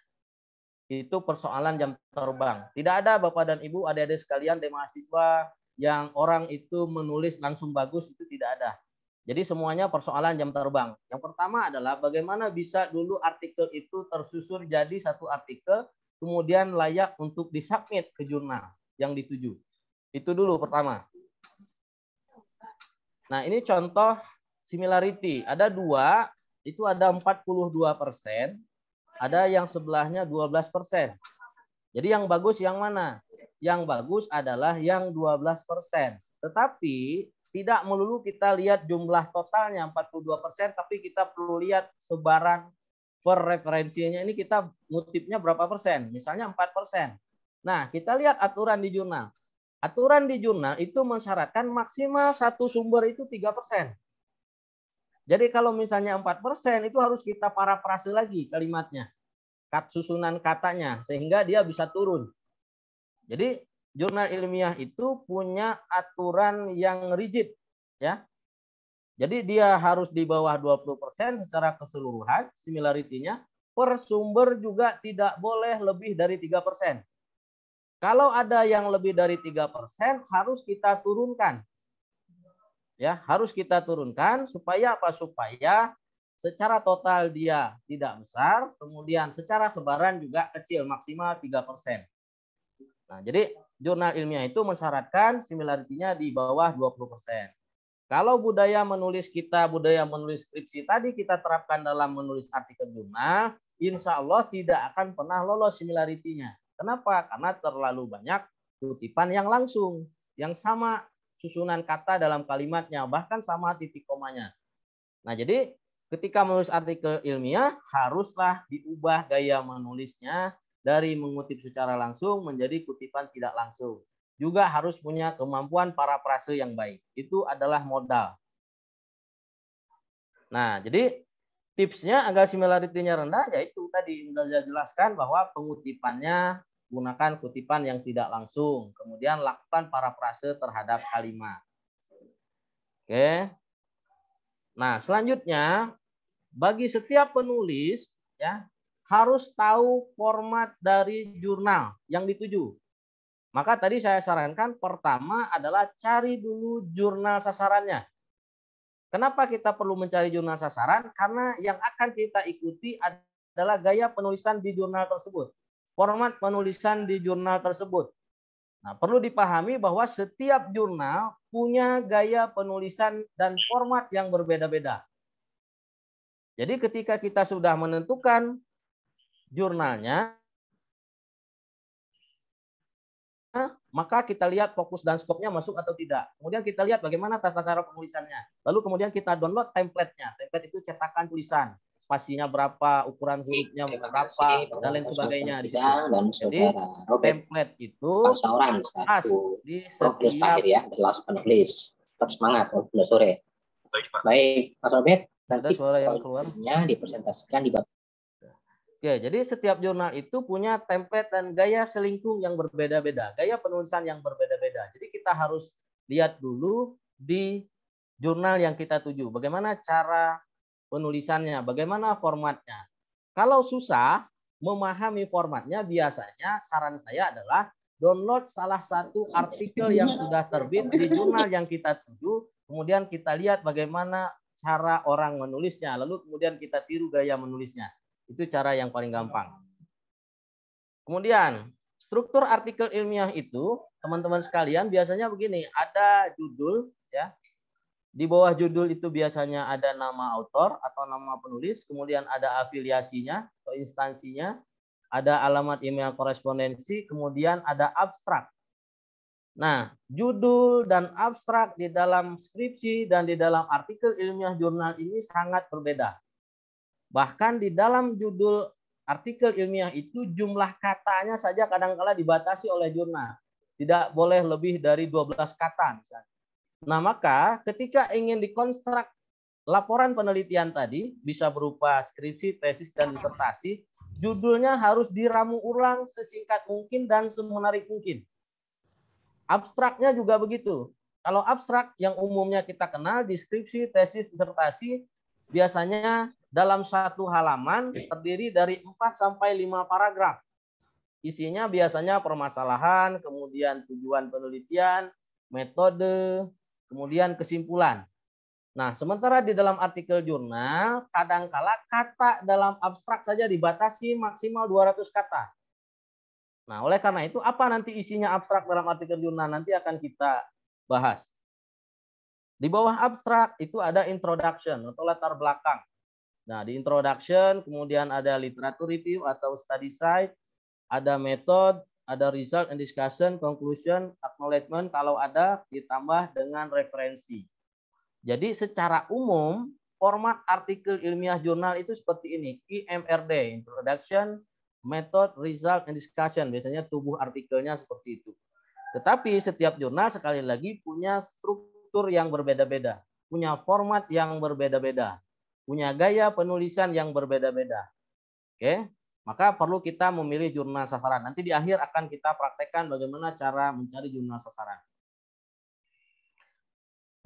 Itu persoalan jam terbang. Tidak ada Bapak dan Ibu, adik-adik sekalian, mahasiswa yang orang itu menulis langsung bagus, itu tidak ada. Jadi semuanya persoalan jam terbang. Yang pertama adalah bagaimana bisa dulu artikel itu tersusun jadi satu artikel, kemudian layak untuk disubmit ke jurnal. yang dituju. Itu dulu pertama. Nah, ini contoh similarity. Ada 2, itu ada 42%, ada yang sebelahnya 12%. Jadi yang bagus yang mana? Yang bagus adalah yang 12%. Tetapi tidak melulu kita lihat jumlah totalnya 42%, tapi kita perlu lihat sebaran per referensinya ini kita ngutipnya berapa persen. Misalnya 4%. Nah, kita lihat aturan di jurnal. Aturan di jurnal itu mensyaratkan maksimal satu sumber itu 3%. Jadi kalau misalnya 4%, itu harus kita parafrase lagi kalimatnya. Susunan katanya, sehingga dia bisa turun. Jadi jurnal ilmiah itu punya aturan yang rigid, ya. Jadi dia harus di bawah 20% secara keseluruhan, similarity-nya. Per sumber juga tidak boleh lebih dari 3%. Kalau ada yang lebih dari 3%, harus kita turunkan. Ya, harus kita turunkan supaya apa? Supaya secara total dia tidak besar, kemudian secara sebaran juga kecil, maksimal 3%. Nah, jadi jurnal ilmiah itu mensyaratkan similarity-nya di bawah 20%. Kalau budaya menulis skripsi tadi kita terapkan dalam menulis artikel jurnal, insya Allah tidak akan pernah lolos similarity-nya. Kenapa? Karena terlalu banyak kutipan yang langsung, yang sama susunan kata dalam kalimatnya, bahkan sama titik komanya. Nah, jadi ketika menulis artikel ilmiah, haruslah diubah gaya menulisnya dari mengutip secara langsung menjadi kutipan tidak langsung. Juga harus punya kemampuan parafrase yang baik. Itu adalah modal. Nah, jadi tipsnya agar similarity-nya rendah, yaitu tadi sudah saya jelaskan bahwa pengutipannya gunakan kutipan yang tidak langsung. Kemudian lakukan parafrase terhadap kalimat. Oke. Nah, selanjutnya bagi setiap penulis ya harus tahu format dari jurnal yang dituju. Maka tadi saya sarankan pertama adalah cari dulu jurnal sasarannya. Kenapa kita perlu mencari jurnal sasaran? Karena yang akan kita ikuti adalah gaya penulisan di jurnal tersebut. Format penulisan di jurnal tersebut. Nah, perlu dipahami bahwa setiap jurnal punya gaya penulisan dan format yang berbeda-beda. Jadi ketika kita sudah menentukan jurnalnya, maka kita lihat fokus dan skopnya masuk atau tidak. Kemudian kita lihat bagaimana tata cara penulisannya. Lalu kemudian kita download template-nya. Template itu cetakan tulisan. Spasinya berapa, ukuran hurufnya berapa, dan lain sebagainya di situ. Jadi template itu khas di setiap ya, the last one please. Tetap semangat, sore. Baik, Mas Robert, nanti suara yang keluar dipresentasikan di bab. Oke, jadi setiap jurnal itu punya template dan gaya selingkung yang berbeda-beda, gaya penulisan yang berbeda-beda. Jadi kita harus lihat dulu di jurnal yang kita tuju, bagaimana cara penulisannya, bagaimana formatnya. Kalau susah memahami formatnya, biasanya saran saya adalah download salah satu artikel yang sudah terbit di jurnal yang kita tuju, kemudian kita lihat bagaimana cara orang menulisnya, lalu kemudian kita tiru gaya menulisnya. Itu cara yang paling gampang. Kemudian, struktur artikel ilmiah itu, teman-teman sekalian, biasanya begini, ada judul, ya. Di bawah judul itu biasanya ada nama autor atau nama penulis, kemudian ada afiliasinya atau instansinya, ada alamat email korespondensi, kemudian ada abstrak. Nah, judul dan abstrak di dalam skripsi dan di dalam artikel ilmiah jurnal ini sangat berbeda. Bahkan di dalam judul artikel ilmiah itu jumlah katanya saja kadang-kala dibatasi oleh jurnal. Tidak boleh lebih dari 12 kata misalnya. Nah, maka ketika ingin dikonstruk laporan penelitian tadi, bisa berupa skripsi, tesis, dan disertasi, judulnya harus diramu ulang sesingkat mungkin dan semenarik mungkin. Abstraknya juga begitu. Kalau abstrak yang umumnya kita kenal, deskripsi, tesis, disertasi, biasanya dalam satu halaman terdiri dari 4 sampai 5 paragraf. Isinya biasanya permasalahan, kemudian tujuan penelitian, metode, kemudian kesimpulan. Nah, sementara di dalam artikel jurnal, kadangkala kata dalam abstrak saja dibatasi maksimal 200 kata. Nah, oleh karena itu apa nanti isinya abstrak dalam artikel jurnal nanti akan kita bahas. Di bawah abstrak itu ada introduction atau latar belakang. Nah, di introduction kemudian ada literature review atau study site, ada method, ada result and discussion, conclusion, acknowledgement kalau ada ditambah dengan referensi. Jadi secara umum format artikel ilmiah jurnal itu seperti ini, IMRD, introduction, method, result, and discussion. Biasanya tubuh artikelnya seperti itu. Tetapi setiap jurnal sekali lagi punya struktur yang berbeda-beda, punya format yang berbeda-beda, punya gaya penulisan yang berbeda-beda. Oke, maka perlu kita memilih jurnal sasaran. Nanti di akhir akan kita praktekkan bagaimana cara mencari jurnal sasaran.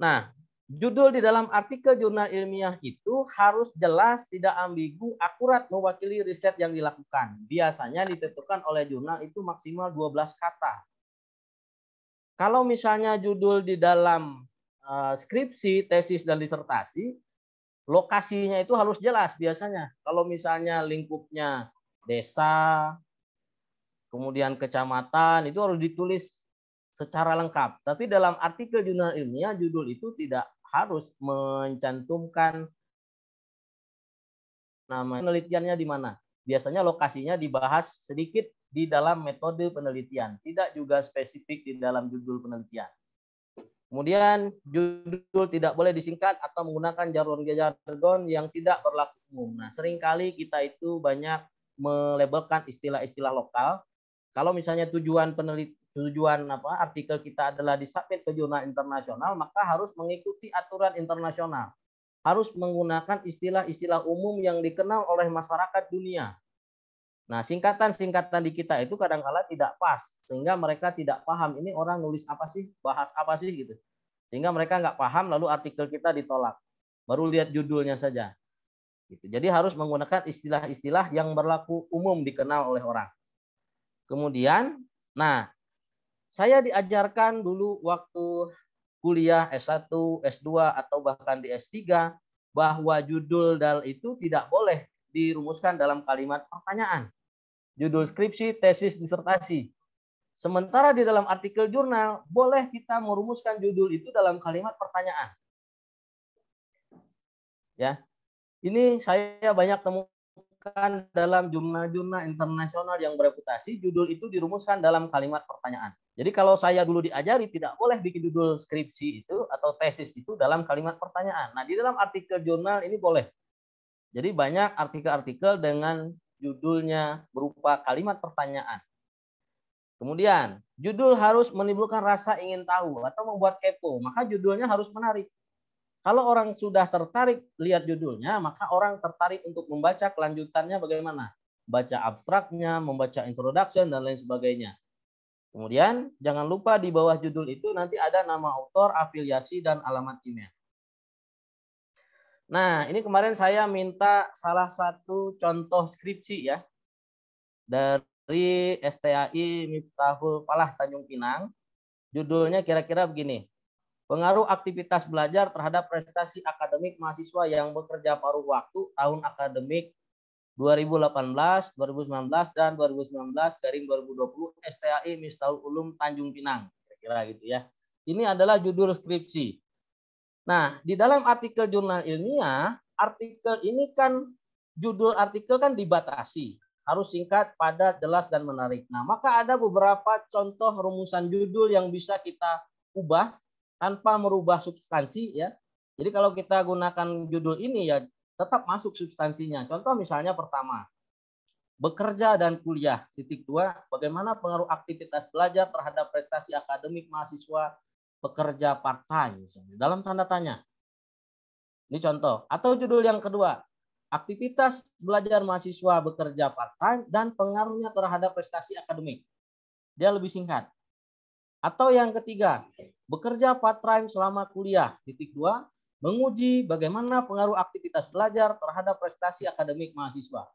Nah, judul di dalam artikel jurnal ilmiah itu harus jelas, tidak ambigu, akurat mewakili riset yang dilakukan. Biasanya ditentukan oleh jurnal itu maksimal 12 kata. Kalau misalnya judul di dalam skripsi, tesis, dan disertasi, lokasinya itu harus jelas biasanya. Kalau misalnya lingkupnya desa, kemudian kecamatan, itu harus ditulis secara lengkap. Tapi dalam artikel jurnal ilmiah, judul itu tidak harus mencantumkan nama penelitiannya di mana. Biasanya lokasinya dibahas sedikit di dalam metode penelitian, tidak juga spesifik di dalam judul penelitian. Kemudian judul tidak boleh disingkat atau menggunakan jargon yang tidak berlaku umum. Nah, seringkali kita itu banyak melabelkan istilah-istilah lokal. Kalau misalnya tujuan artikel kita adalah disubmit ke jurnal internasional, maka harus mengikuti aturan internasional. Harus menggunakan istilah-istilah umum yang dikenal oleh masyarakat dunia. Nah, singkatan-singkatan di kita itu kadang-kala tidak pas, sehingga mereka tidak paham ini orang nulis apa sih, bahas apa sih gitu. Sehingga mereka nggak paham, lalu artikel kita ditolak. Baru lihat judulnya saja. Gitu. Jadi harus menggunakan istilah-istilah yang berlaku umum dikenal oleh orang. Kemudian, nah, saya diajarkan dulu waktu kuliah S1, S2, atau bahkan di S3, bahwa judul itu tidak boleh dirumuskan dalam kalimat pertanyaan. Judul skripsi, tesis, disertasi. Sementara di dalam artikel jurnal, boleh kita merumuskan judul itu dalam kalimat pertanyaan. Ya, ini saya banyak temukan dalam jurnal-jurnal internasional yang bereputasi, judul itu dirumuskan dalam kalimat pertanyaan. Jadi kalau saya dulu diajari tidak boleh bikin judul skripsi itu atau tesis itu dalam kalimat pertanyaan. Nah, di dalam artikel jurnal ini boleh. Jadi banyak artikel-artikel dengan judulnya berupa kalimat pertanyaan. Kemudian, judul harus menimbulkan rasa ingin tahu atau membuat kepo, maka judulnya harus menarik. Kalau orang sudah tertarik lihat judulnya, maka orang tertarik untuk membaca kelanjutannya bagaimana. Baca abstraknya, membaca introduction, dan lain sebagainya. Kemudian, jangan lupa di bawah judul itu nanti ada nama autor, afiliasi, dan alamat email. Nah, ini kemarin saya minta salah satu contoh skripsi ya dari STAI Miftahul Falah Tanjung Pinang. Judulnya kira-kira begini. Pengaruh aktivitas belajar terhadap prestasi akademik mahasiswa yang bekerja paruh waktu tahun akademik 2018, 2019 dan 2019/2020 STAI Miftahul Ulum Tanjung Pinang. Kira-kira gitu ya. Ini adalah judul skripsi. Nah, di dalam artikel jurnal ilmiah, artikel ini kan, judul artikel kan dibatasi. Harus singkat, padat, jelas, dan menarik. Nah, maka ada beberapa contoh rumusan judul yang bisa kita ubah tanpa merubah substansi ya. Jadi kalau kita gunakan judul ini ya tetap masuk substansinya. Contoh misalnya pertama, bekerja dan kuliah. Titik 2, bagaimana pengaruh aktivitas belajar terhadap prestasi akademik mahasiswa pekerja part-time misalnya, dalam tanda tanya. Ini contoh. Atau judul yang kedua, aktivitas belajar mahasiswa bekerja part-time dan pengaruhnya terhadap prestasi akademik. Dia lebih singkat. Atau yang ketiga, bekerja part-time selama kuliah. Titik 2, menguji bagaimana pengaruh aktivitas belajar terhadap prestasi akademik mahasiswa.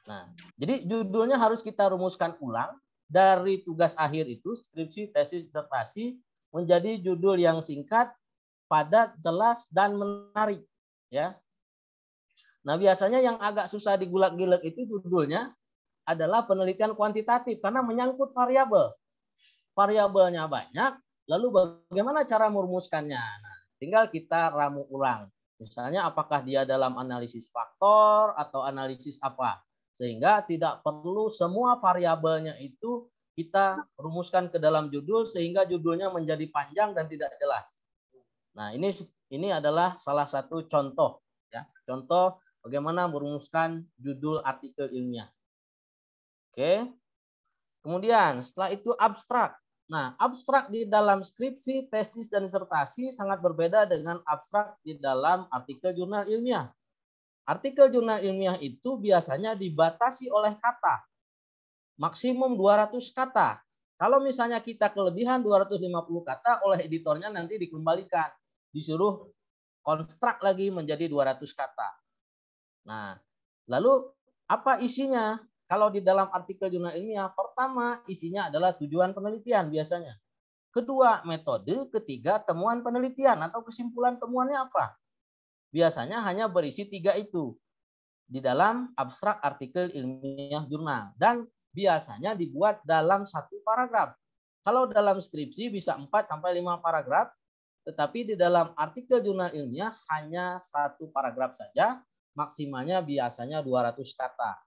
Nah, jadi judulnya harus kita rumuskan ulang. Dari tugas akhir itu, skripsi, tesis, disertasi, menjadi judul yang singkat, padat, jelas, dan menarik. Ya. Nah, biasanya yang agak susah digulak-gilek itu judulnya adalah penelitian kuantitatif karena menyangkut variabel. Variabelnya banyak, lalu bagaimana cara merumuskannya? Nah, tinggal kita ramu ulang. Misalnya apakah dia dalam analisis faktor atau analisis apa. Sehingga tidak perlu semua variabelnya itu kita rumuskan ke dalam judul sehingga judulnya menjadi panjang dan tidak jelas. Nah, ini adalah salah satu contoh ya. Contoh bagaimana merumuskan judul artikel ilmiah. Oke. Kemudian setelah itu abstrak. Nah, abstrak di dalam skripsi, tesis, dan disertasi sangat berbeda dengan abstrak di dalam artikel jurnal ilmiah. Artikel jurnal ilmiah itu biasanya dibatasi oleh kata. Maksimum 200 kata. Kalau misalnya kita kelebihan 250 kata, oleh editornya nanti dikembalikan. Disuruh konstruk lagi menjadi 200 kata. Nah, lalu apa isinya? Kalau di dalam artikel jurnal ilmiah, pertama isinya adalah tujuan penelitian biasanya. Kedua, metode. Ketiga, temuan penelitian atau kesimpulan temuannya apa. Biasanya hanya berisi 3 itu di dalam abstrak artikel ilmiah jurnal. Dan biasanya dibuat dalam 1 paragraf. Kalau dalam skripsi bisa 4-5 paragraf, tetapi di dalam artikel jurnal ilmiah hanya 1 paragraf saja, maksimalnya biasanya 200 kata.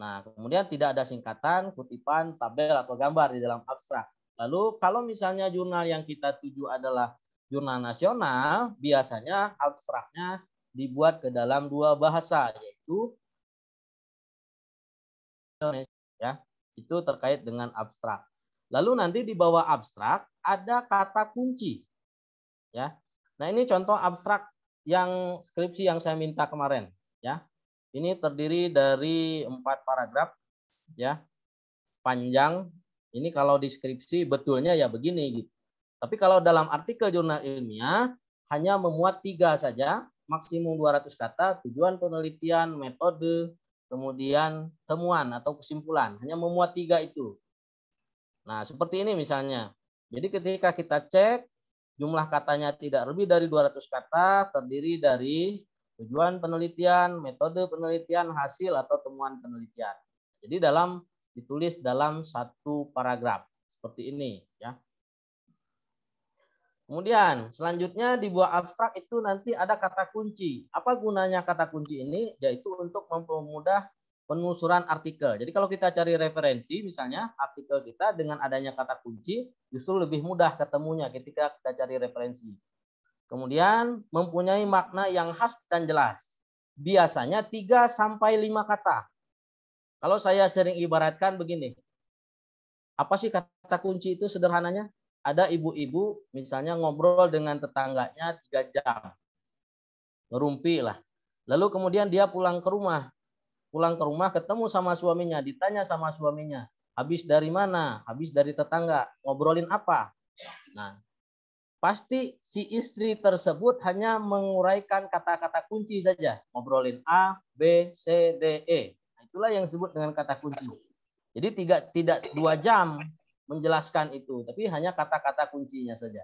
Nah, kemudian tidak ada singkatan, kutipan, tabel, atau gambar di dalam abstrak. Lalu kalau misalnya jurnal yang kita tuju adalah jurnal nasional, biasanya abstraknya dibuat ke dalam 2 bahasa, yaitu ya, itu terkait dengan abstrak. Lalu nanti di bawah abstrak ada kata kunci. Ya. Nah, ini contoh abstrak yang skripsi yang saya minta kemarin, ya. Ini terdiri dari 4 paragraf, ya, panjang. Ini kalau di skripsi betulnya ya begini gitu. Tapi kalau dalam artikel jurnal ilmiah hanya memuat 3 saja, maksimum 200 kata, tujuan penelitian, metode, kemudian temuan atau kesimpulan. Hanya memuat 3 itu. Nah, seperti ini misalnya. Jadi ketika kita cek, jumlah katanya tidak lebih dari 200 kata, terdiri dari tujuan penelitian, metode penelitian, hasil atau temuan penelitian. Jadi ditulis dalam 1 paragraf seperti ini, ya. Kemudian selanjutnya di bawah abstrak itu nanti ada kata kunci. Apa gunanya kata kunci ini? Yaitu untuk mempermudah penelusuran artikel. Jadi kalau kita cari referensi, misalnya artikel kita dengan adanya kata kunci, justru lebih mudah ketemunya ketika kita cari referensi. Kemudian mempunyai makna yang khas dan jelas. Biasanya 3-5 kata. Kalau saya sering ibaratkan begini. Apa sih kata kunci itu sederhananya? Ada ibu-ibu misalnya ngobrol dengan tetangganya 3 jam. Ngerumpi lah. Lalu kemudian dia pulang ke rumah. Pulang ke rumah ketemu sama suaminya. Ditanya sama suaminya. Habis dari mana? Habis dari tetangga. Ngobrolin apa? Nah, pasti si istri tersebut hanya menguraikan kata-kata kunci saja. Ngobrolin A, B, C, D, E. Nah, itulah yang disebut dengan kata kunci. Jadi tidak 2 jam menjelaskan itu, tapi hanya kata-kata kuncinya saja.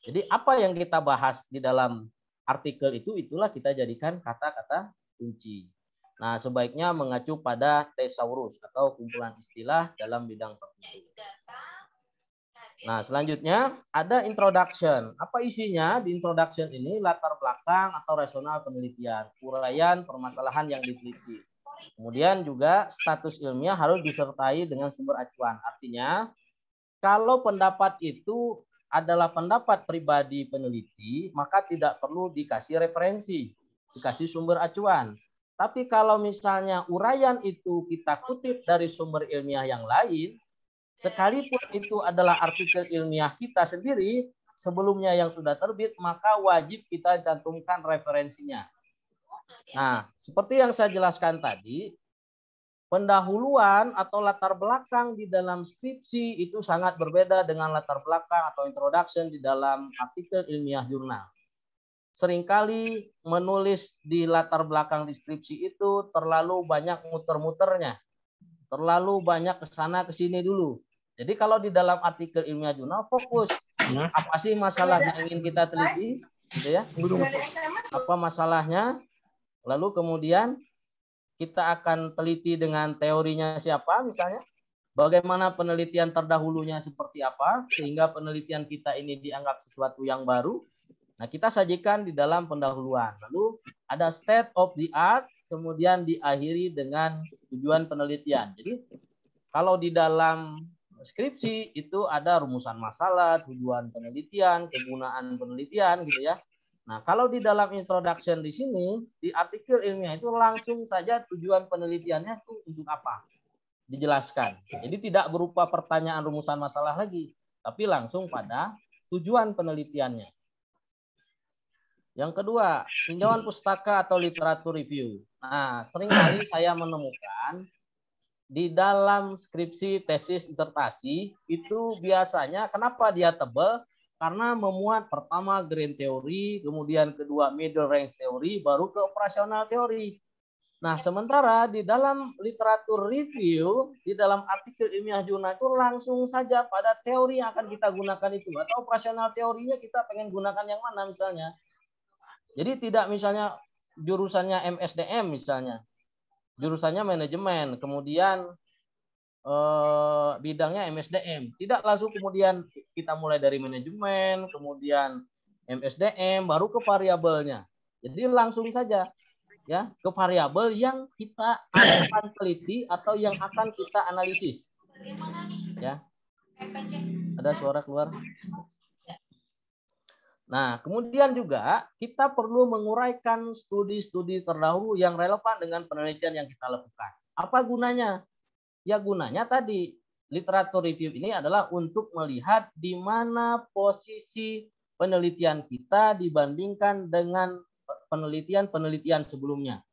Jadi apa yang kita bahas di dalam artikel itu, itulah kita jadikan kata-kata kunci. Nah, sebaiknya mengacu pada thesaurus atau kumpulan istilah dalam bidang tertentu. Nah, selanjutnya ada introduction. Apa isinya? Di introduction ini latar belakang atau rasional penelitian, uraian permasalahan yang diteliti. Kemudian juga status ilmiah harus disertai dengan sumber acuan. Artinya, kalau pendapat itu adalah pendapat pribadi peneliti, maka tidak perlu dikasih referensi, dikasih sumber acuan. Tapi kalau misalnya uraian itu kita kutip dari sumber ilmiah yang lain, sekalipun itu adalah artikel ilmiah kita sendiri, sebelumnya yang sudah terbit, maka wajib kita cantumkan referensinya. Nah, seperti yang saya jelaskan tadi, pendahuluan atau latar belakang di dalam skripsi itu sangat berbeda dengan latar belakang atau introduction di dalam artikel ilmiah jurnal. Seringkali menulis di latar belakang deskripsi itu terlalu banyak muter-muternya. Terlalu banyak kesana kesini dulu. Jadi kalau di dalam artikel ilmiah jurnal fokus apa sih masalah yang ingin kita teliti, gitu ya? Apa masalahnya? Lalu kemudian kita akan teliti dengan teorinya siapa misalnya, bagaimana penelitian terdahulunya seperti apa, sehingga penelitian kita ini dianggap sesuatu yang baru. Nah, kita sajikan di dalam pendahuluan. Lalu ada state of the art, kemudian diakhiri dengan tujuan penelitian. Jadi kalau di dalam skripsi itu ada rumusan masalah, tujuan penelitian, kegunaan penelitian gitu ya. Nah, kalau di dalam introduction di sini, di artikel ilmiah itu langsung saja tujuan penelitiannya itu untuk apa? Dijelaskan. Jadi tidak berupa pertanyaan rumusan masalah lagi, tapi langsung pada tujuan penelitiannya. Yang kedua, tinjauan pustaka atau literatur review. Nah, seringkali saya menemukan di dalam skripsi, tesis, disertasi itu biasanya kenapa dia tebal? Karena memuat pertama grand teori, kemudian kedua middle range teori, baru ke operasional teori. Nah, sementara di dalam literatur review, di dalam artikel ilmiah jurnal itu langsung saja pada teori yang akan kita gunakan itu. Atau operasional teorinya kita pengen gunakan yang mana misalnya. Jadi tidak misalnya jurusannya MSDM misalnya. Jurusannya manajemen, kemudian bidangnya MSDM. Tidak langsung kemudian kita mulai dari manajemen, kemudian MSDM, baru ke variabelnya. Jadi langsung saja ya ke variabel yang kita akan teliti atau yang akan kita analisis. Ya. Ada suara keluar. Nah, kemudian juga kita perlu menguraikan studi-studi terdahulu yang relevan dengan penelitian yang kita lakukan. Apa gunanya? Ya gunanya tadi, literatur review ini adalah untuk melihat di mana posisi penelitian kita dibandingkan dengan penelitian-penelitian sebelumnya.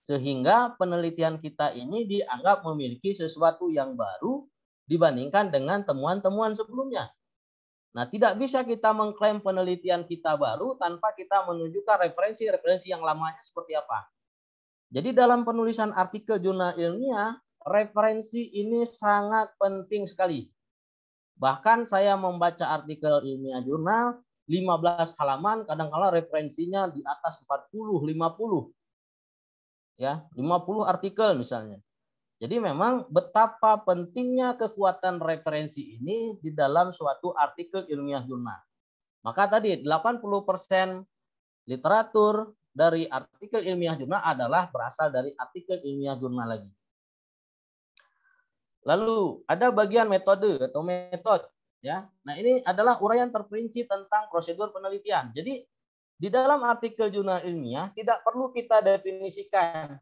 Sehingga penelitian kita ini dianggap memiliki sesuatu yang baru dibandingkan dengan temuan-temuan sebelumnya. Nah, tidak bisa kita mengklaim penelitian kita baru tanpa kita menunjukkan referensi-referensi yang lamanya seperti apa. Jadi dalam penulisan artikel jurnal ilmiah, referensi ini sangat penting sekali. Bahkan saya membaca artikel ilmiah jurnal 15 halaman, kadang-kala referensinya di atas 40, 50. Ya, 50 artikel misalnya. Jadi memang betapa pentingnya kekuatan referensi ini di dalam suatu artikel ilmiah jurnal. Maka tadi 80% literatur dari artikel ilmiah jurnal adalah berasal dari artikel ilmiah jurnal lagi. Lalu ada bagian metode atau metode ya. Nah, ini adalah uraian terperinci tentang prosedur penelitian. Jadi di dalam artikel jurnal ilmiah tidak perlu kita definisikan.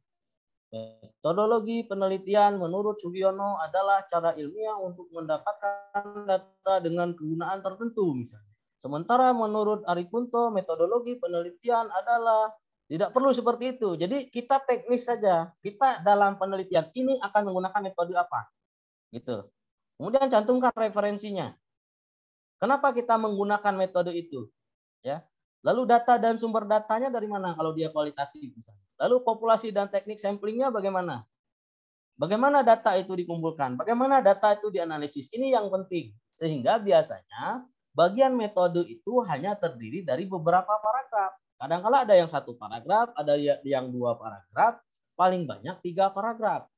Metodologi penelitian menurut Sugiono adalah cara ilmiah untuk mendapatkan data dengan kegunaan tertentu misalnya. Sementara menurut Arikunto metodologi penelitian adalah tidak perlu seperti itu. Jadi kita teknis saja. Kita dalam penelitian ini akan menggunakan metode apa? Gitu. Kemudian cantumkan referensinya. Kenapa kita menggunakan metode itu? Ya. Lalu data dan sumber datanya dari mana kalau dia kualitatif misalnya. Lalu populasi dan teknik samplingnya bagaimana? Bagaimana data itu dikumpulkan? Bagaimana data itu dianalisis? Ini yang penting. Sehingga biasanya bagian metode itu hanya terdiri dari beberapa paragraf. Kadang-kala ada yang 1 paragraf, ada yang 2 paragraf, paling banyak 3 paragraf.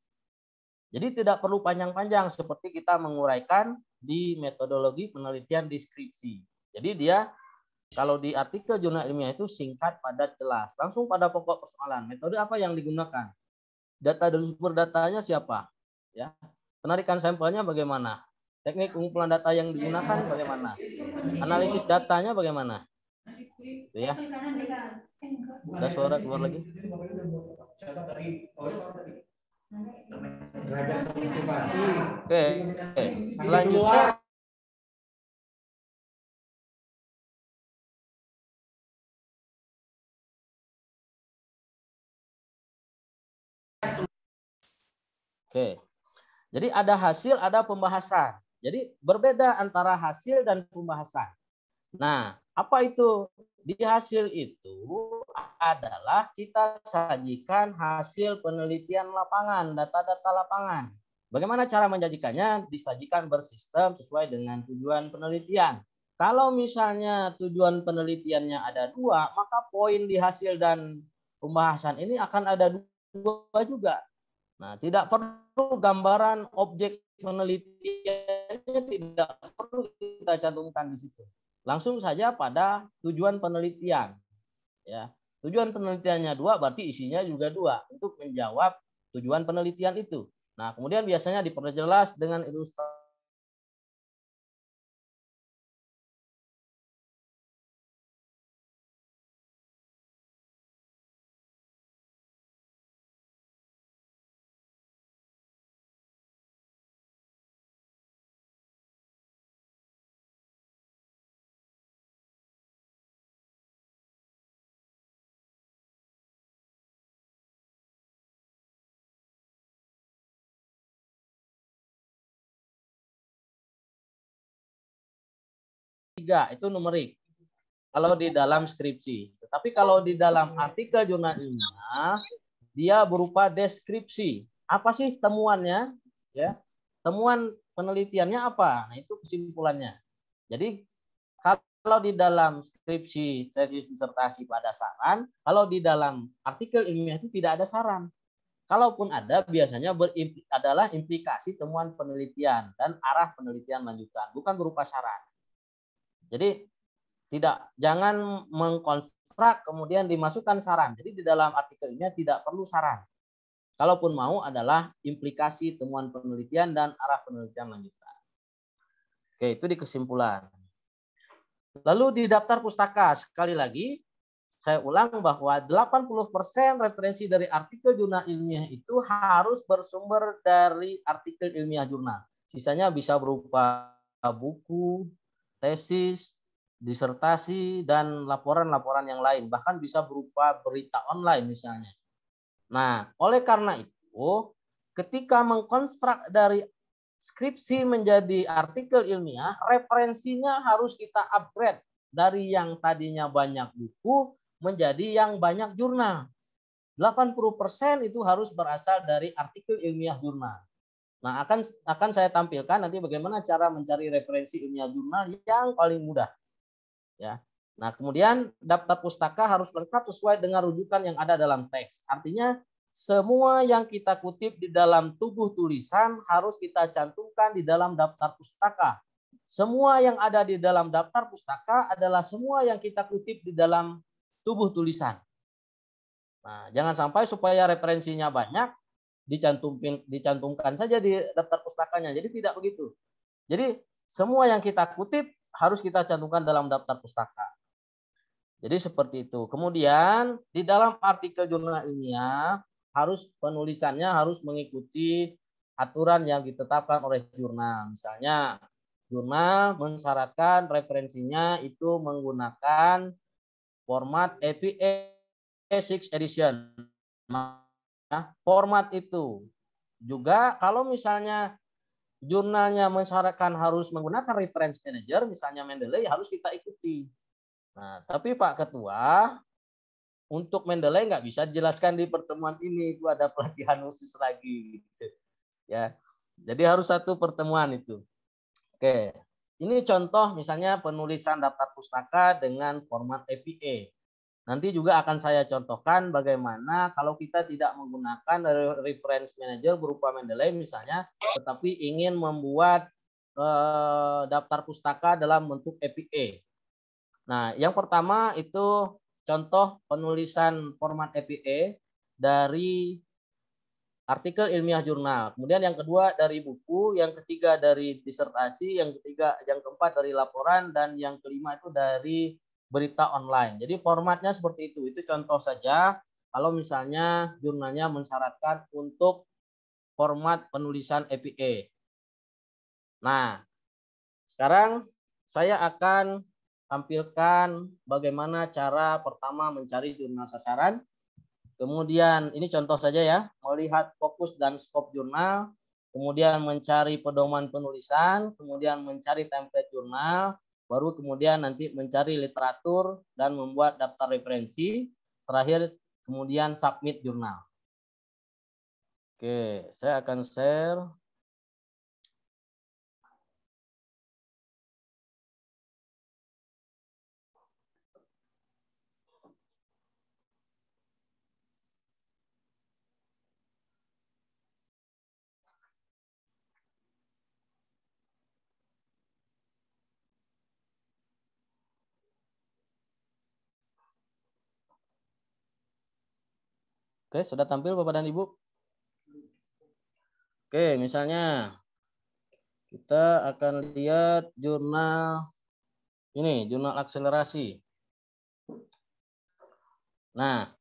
Jadi tidak perlu panjang-panjang seperti kita menguraikan di metodologi penelitian deskripsi. Jadi dia kalau di artikel jurnal ilmiah itu singkat, padat, jelas. Langsung pada pokok persoalan. Metode apa yang digunakan? Data dan sumber datanya siapa? Ya. Penarikan sampelnya bagaimana? Teknik pengumpulan data yang digunakan bagaimana? Analisis datanya bagaimana? Itu ya. Ada suara keluar lagi? Oke. Selanjutnya Oke. Jadi ada hasil, ada pembahasan. Jadi berbeda antara hasil dan pembahasan. Nah, apa itu? Di hasil itu adalah kita sajikan hasil penelitian lapangan, data-data lapangan. Bagaimana cara menyajikannya? Disajikan bersistem sesuai dengan tujuan penelitian. Kalau misalnya tujuan penelitiannya ada 2, maka poin di hasil dan pembahasan ini akan ada 2. dua juga. Nah, tidak perlu gambaran objek penelitiannya, tidak perlu kita cantumkan di situ. Langsung saja pada tujuan penelitian. Ya, tujuan penelitiannya dua, berarti isinya juga dua untuk menjawab tujuan penelitian itu. Nah, kemudian biasanya diperjelas dengan ilustrasi. Itu numerik kalau di dalam skripsi. Tetapi kalau di dalam artikel jurnal ilmiah, dia berupa deskripsi. Apa sih temuannya? Ya, temuan penelitiannya apa? Nah, itu kesimpulannya. Jadi kalau di dalam skripsi, tesis, disertasi ada saran, kalau di dalam artikel ilmiah itu tidak ada saran. Kalaupun ada, biasanya adalah implikasi temuan penelitian dan arah penelitian lanjutan, bukan berupa saran. Jadi jangan mengkonstruk kemudian dimasukkan saran. Jadi di dalam artikelnya tidak perlu saran. Kalaupun mau adalah implikasi temuan penelitian dan arah penelitian lanjutan. Oke, itu di kesimpulan. Lalu di daftar pustaka, sekali lagi saya ulang bahwa 80% referensi dari artikel jurnal ilmiah itu harus bersumber dari artikel ilmiah jurnal. Sisanya bisa berupa buku, tesis, disertasi, dan laporan-laporan yang lain. Bahkan bisa berupa berita online misalnya. Nah, oleh karena itu, ketika mengkonstruk dari skripsi menjadi artikel ilmiah, referensinya harus kita upgrade dari yang tadinya banyak buku menjadi yang banyak jurnal. 80% itu harus berasal dari artikel ilmiah jurnal. Nah, akan saya tampilkan nanti bagaimana cara mencari referensi ilmiah jurnal yang paling mudah. Ya. Nah, kemudian daftar pustaka harus lengkap sesuai dengan rujukan yang ada dalam teks. Artinya semua yang kita kutip di dalam tubuh tulisan harus kita cantumkan di dalam daftar pustaka. Semua yang ada di dalam daftar pustaka adalah semua yang kita kutip di dalam tubuh tulisan. Nah, jangan sampai supaya referensinya banyak dicantumkan saja di daftar pustakanya. Jadi tidak begitu. Jadi semua yang kita kutip harus kita cantumkan dalam daftar pustaka. Jadi seperti itu. Kemudian di dalam artikel jurnal ilmiah penulisannya harus mengikuti aturan yang ditetapkan oleh jurnal. Misalnya jurnal mensyaratkan referensinya itu menggunakan format APA 6 edition. Nah, format itu juga kalau misalnya jurnalnya mensyaratkan harus menggunakan reference manager, misalnya Mendeley, harus kita ikuti. Nah, tapi Pak Ketua, untuk Mendeley nggak bisa dijelaskan di pertemuan ini, itu ada pelatihan khusus lagi. Gitu. Ya, jadi harus satu pertemuan itu. Oke, ini contoh misalnya penulisan daftar pustaka dengan format APA. Nanti juga akan saya contohkan bagaimana kalau kita tidak menggunakan reference manager berupa Mendeley misalnya, tetapi ingin membuat daftar pustaka dalam bentuk APA. Nah, yang pertama itu contoh penulisan format APA dari artikel ilmiah jurnal. Kemudian yang kedua dari buku, yang ketiga dari disertasi, yang keempat dari laporan, dan yang kelima itu dari berita online. Jadi formatnya seperti itu. Itu contoh saja kalau misalnya jurnalnya mensyaratkan untuk format penulisan APA. Nah, sekarang saya akan tampilkan bagaimana cara pertama mencari jurnal sasaran. Kemudian ini contoh saja ya, melihat fokus dan skop jurnal, kemudian mencari pedoman penulisan, kemudian mencari template jurnal, baru kemudian nanti mencari literatur dan membuat daftar referensi, terakhir kemudian submit jurnal. Oke, saya akan share. Oke, sudah tampil Bapak dan Ibu? Oke, misalnya kita akan lihat jurnal ini, jurnal akselerasi. Nah,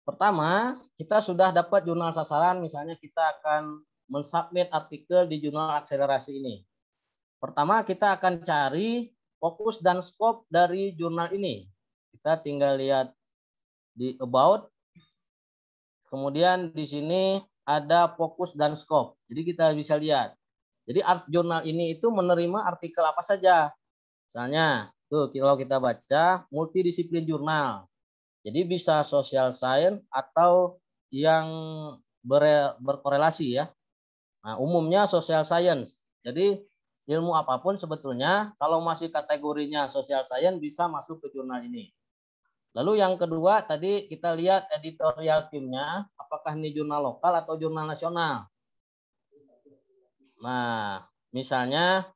pertama kita sudah dapat jurnal sasaran, misalnya kita akan mensubmit artikel di jurnal akselerasi ini. Pertama kita akan cari fokus dan scope dari jurnal ini. Kita tinggal lihat di about. Kemudian di sini ada fokus dan scope. Jadi kita bisa lihat. Jadi jurnal ini itu menerima artikel apa saja. Misalnya, tuh kalau kita baca multidisiplin jurnal. Jadi bisa social science atau yang berkorelasi ya. Nah, umumnya social science. Jadi ilmu apapun sebetulnya kalau masih kategorinya social science bisa masuk ke jurnal ini. Lalu yang kedua tadi kita lihat editorial timnya, apakah ini jurnal lokal atau jurnal nasional. Nah, misalnya,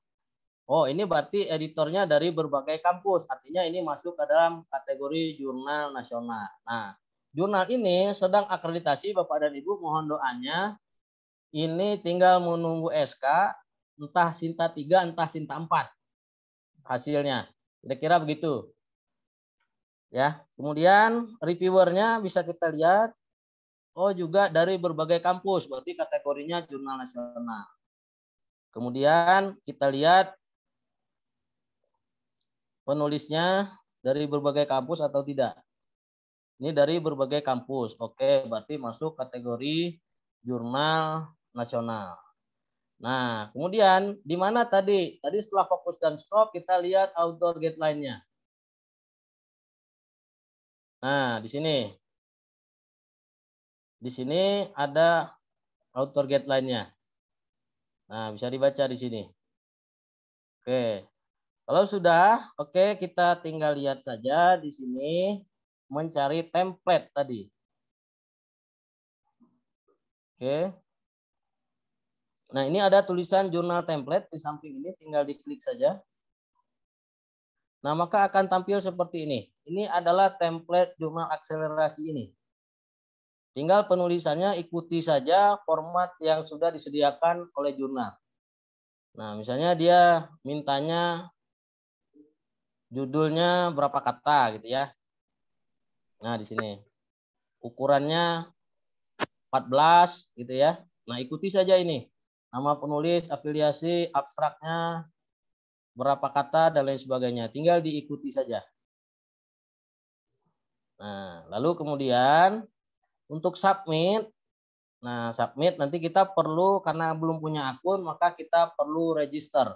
oh ini berarti editornya dari berbagai kampus, artinya ini masuk ke dalam kategori jurnal nasional. Nah, jurnal ini sedang akreditasi Bapak dan Ibu, mohon doanya. Ini tinggal menunggu SK, entah Sinta 3, entah Sinta 4 hasilnya. Kira-kira begitu. Ya, kemudian reviewernya bisa kita lihat. Oh, juga dari berbagai kampus, berarti kategorinya jurnal nasional. Kemudian kita lihat penulisnya dari berbagai kampus atau tidak. Ini dari berbagai kampus. Oke, berarti masuk kategori jurnal nasional. Nah, kemudian di mana tadi? Tadi setelah fokus dan scope kita lihat author guideline-nya. Nah, di sini. Di sini ada author guideline-nya. Nah, bisa dibaca di sini. Oke. Kalau sudah, oke, kita tinggal lihat saja di sini mencari template tadi. Oke. Nah, ini ada tulisan jurnal template di samping ini, tinggal diklik saja. Nah, maka akan tampil seperti ini. Ini adalah template jurnal akselerasi ini. Tinggal penulisannya ikuti saja format yang sudah disediakan oleh jurnal. Nah, misalnya dia mintanya judulnya berapa kata gitu ya. Nah, di sini. Ukurannya 14 gitu ya. Nah, ikuti saja ini. Nama penulis, afiliasi, abstraknya, berapa kata, dan lain sebagainya. Tinggal diikuti saja. Nah, lalu kemudian untuk submit. Nah, submit nanti kita perlu, karena belum punya akun, maka kita perlu register.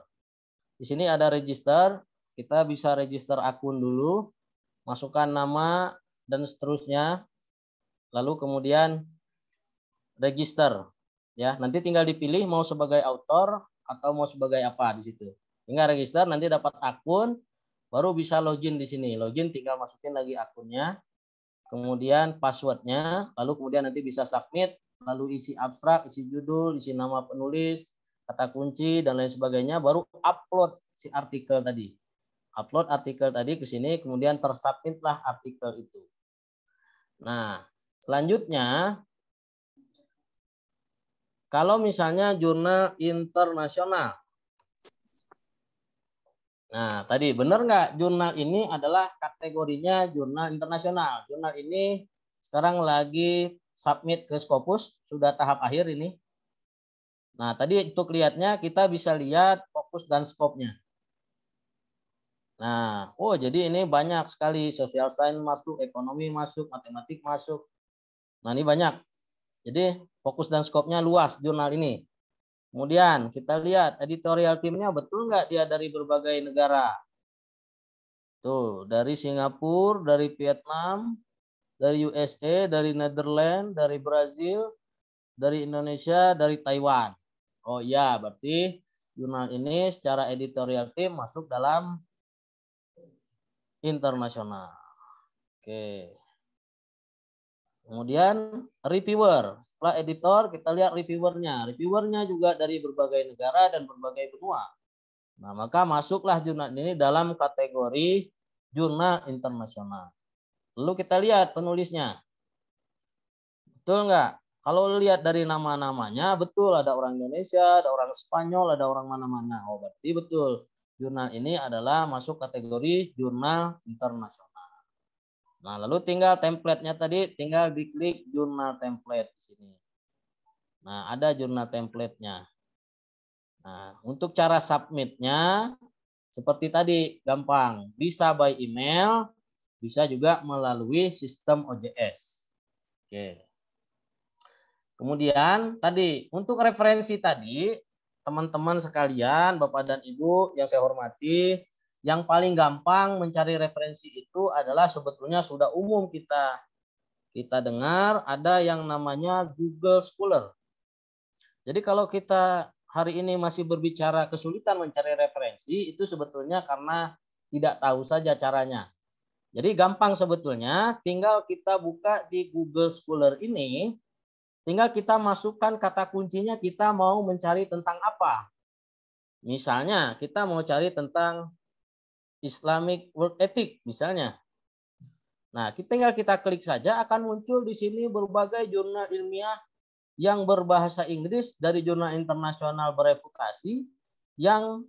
Di sini ada register. Kita bisa register akun dulu. Masukkan nama dan seterusnya. Lalu kemudian register. Ya, nanti tinggal dipilih mau sebagai author atau mau sebagai apa di situ. Tinggal register, nanti dapat akun, baru bisa login di sini. Login tinggal masukin lagi akunnya. Kemudian passwordnya, lalu kemudian nanti bisa submit, lalu isi abstrak, isi judul, isi nama penulis, kata kunci, dan lain sebagainya, baru upload si artikel tadi. Upload artikel tadi ke sini, kemudian tersubmitlah artikel itu. Nah, selanjutnya, kalau misalnya jurnal internasional. Nah, tadi benar nggak jurnal ini adalah kategorinya jurnal internasional. Jurnal ini sekarang lagi submit ke Scopus, sudah tahap akhir ini. Nah, tadi untuk lihatnya kita bisa lihat fokus dan scope-nya. Nah, oh jadi ini banyak sekali, social science masuk, ekonomi masuk, matematik masuk. Nah, ini banyak. Jadi fokus dan scope-nya luas jurnal ini. Kemudian kita lihat editorial timnya betul nggak dia dari berbagai negara. Tuh, dari Singapura, dari Vietnam, dari USA, dari Netherlands, dari Brazil, dari Indonesia, dari Taiwan. Oh iya, berarti jurnal ini secara editorial tim masuk dalam internasional. Oke. Kemudian reviewer. Setelah editor kita lihat reviewernya. Reviewernya juga dari berbagai negara dan berbagai benua. Nah, maka masuklah jurnal ini dalam kategori jurnal internasional. Lalu kita lihat penulisnya. Betul nggak? Kalau lihat dari nama-namanya, betul ada orang Indonesia, ada orang Spanyol, ada orang mana-mana. Oh, berarti betul. Jurnal ini adalah masuk kategori jurnal internasional. Nah, lalu tinggal template-nya tadi, tinggal diklik jurnal template di sini. Nah, ada jurnal template-nya. Nah, untuk cara submit-nya, seperti tadi, gampang. Bisa by email, bisa juga melalui sistem OJS. Oke. Kemudian tadi untuk referensi tadi, teman-teman sekalian, Bapak dan Ibu yang saya hormati, yang paling gampang mencari referensi itu adalah sebetulnya sudah umum kita dengar ada yang namanya Google Scholar. Jadi kalau kita hari ini masih berbicara kesulitan mencari referensi, itu sebetulnya karena tidak tahu saja caranya. Jadi gampang sebetulnya, tinggal kita buka di Google Scholar ini, tinggal kita masukkan kata kuncinya kita mau mencari tentang apa. Misalnya kita mau cari tentang Islamic Work Ethic misalnya. Nah, tinggal kita klik saja akan muncul di sini berbagai jurnal ilmiah yang berbahasa Inggris dari jurnal internasional bereputasi yang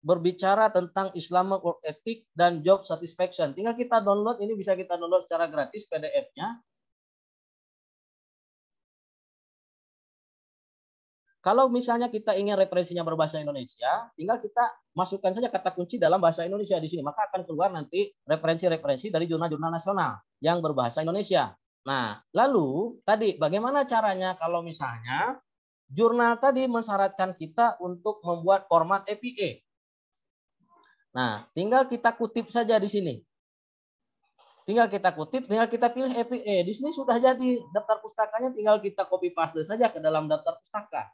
berbicara tentang Islamic Work Ethic dan Job Satisfaction. Tinggal kita download, ini bisa kita download secara gratis PDF-nya. Kalau misalnya kita ingin referensinya berbahasa Indonesia, tinggal kita masukkan saja kata kunci dalam bahasa Indonesia di sini. Maka akan keluar nanti referensi-referensi dari jurnal-jurnal nasional yang berbahasa Indonesia. Nah, lalu tadi bagaimana caranya kalau misalnya jurnal tadi mensyaratkan kita untuk membuat format APA. Nah, tinggal kita kutip saja di sini. Tinggal kita kutip, tinggal kita pilih APA. Di sini sudah jadi daftar pustakanya, tinggal kita copy paste saja ke dalam daftar pustaka.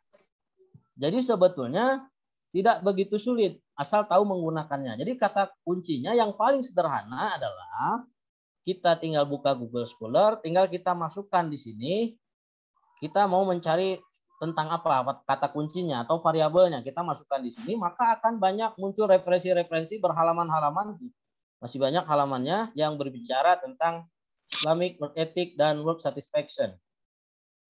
Jadi sebetulnya tidak begitu sulit asal tahu menggunakannya. Jadi kata kuncinya yang paling sederhana adalah kita tinggal buka Google Scholar, tinggal kita masukkan di sini. Kita mau mencari tentang apa kata kuncinya atau variabelnya, kita masukkan di sini, maka akan banyak muncul referensi-referensi berhalaman-halaman. Masih banyak halamannya yang berbicara tentang Islamic Work Ethic dan Work Satisfaction.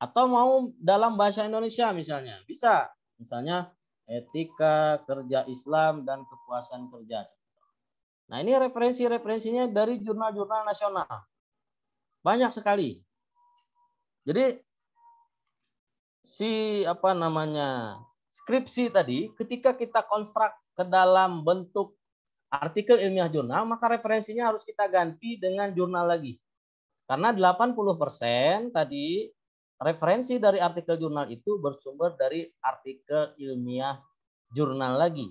Atau mau dalam bahasa Indonesia misalnya, bisa. Misalnya etika kerja Islam dan kepuasan kerja. Nah, ini referensi-referensinya dari jurnal-jurnal nasional. Banyak sekali. Jadi skripsi tadi ketika kita konstruk ke dalam bentuk artikel ilmiah jurnal, maka referensinya harus kita ganti dengan jurnal lagi. Karena 80% tadi referensi dari artikel jurnal itu bersumber dari artikel ilmiah jurnal lagi.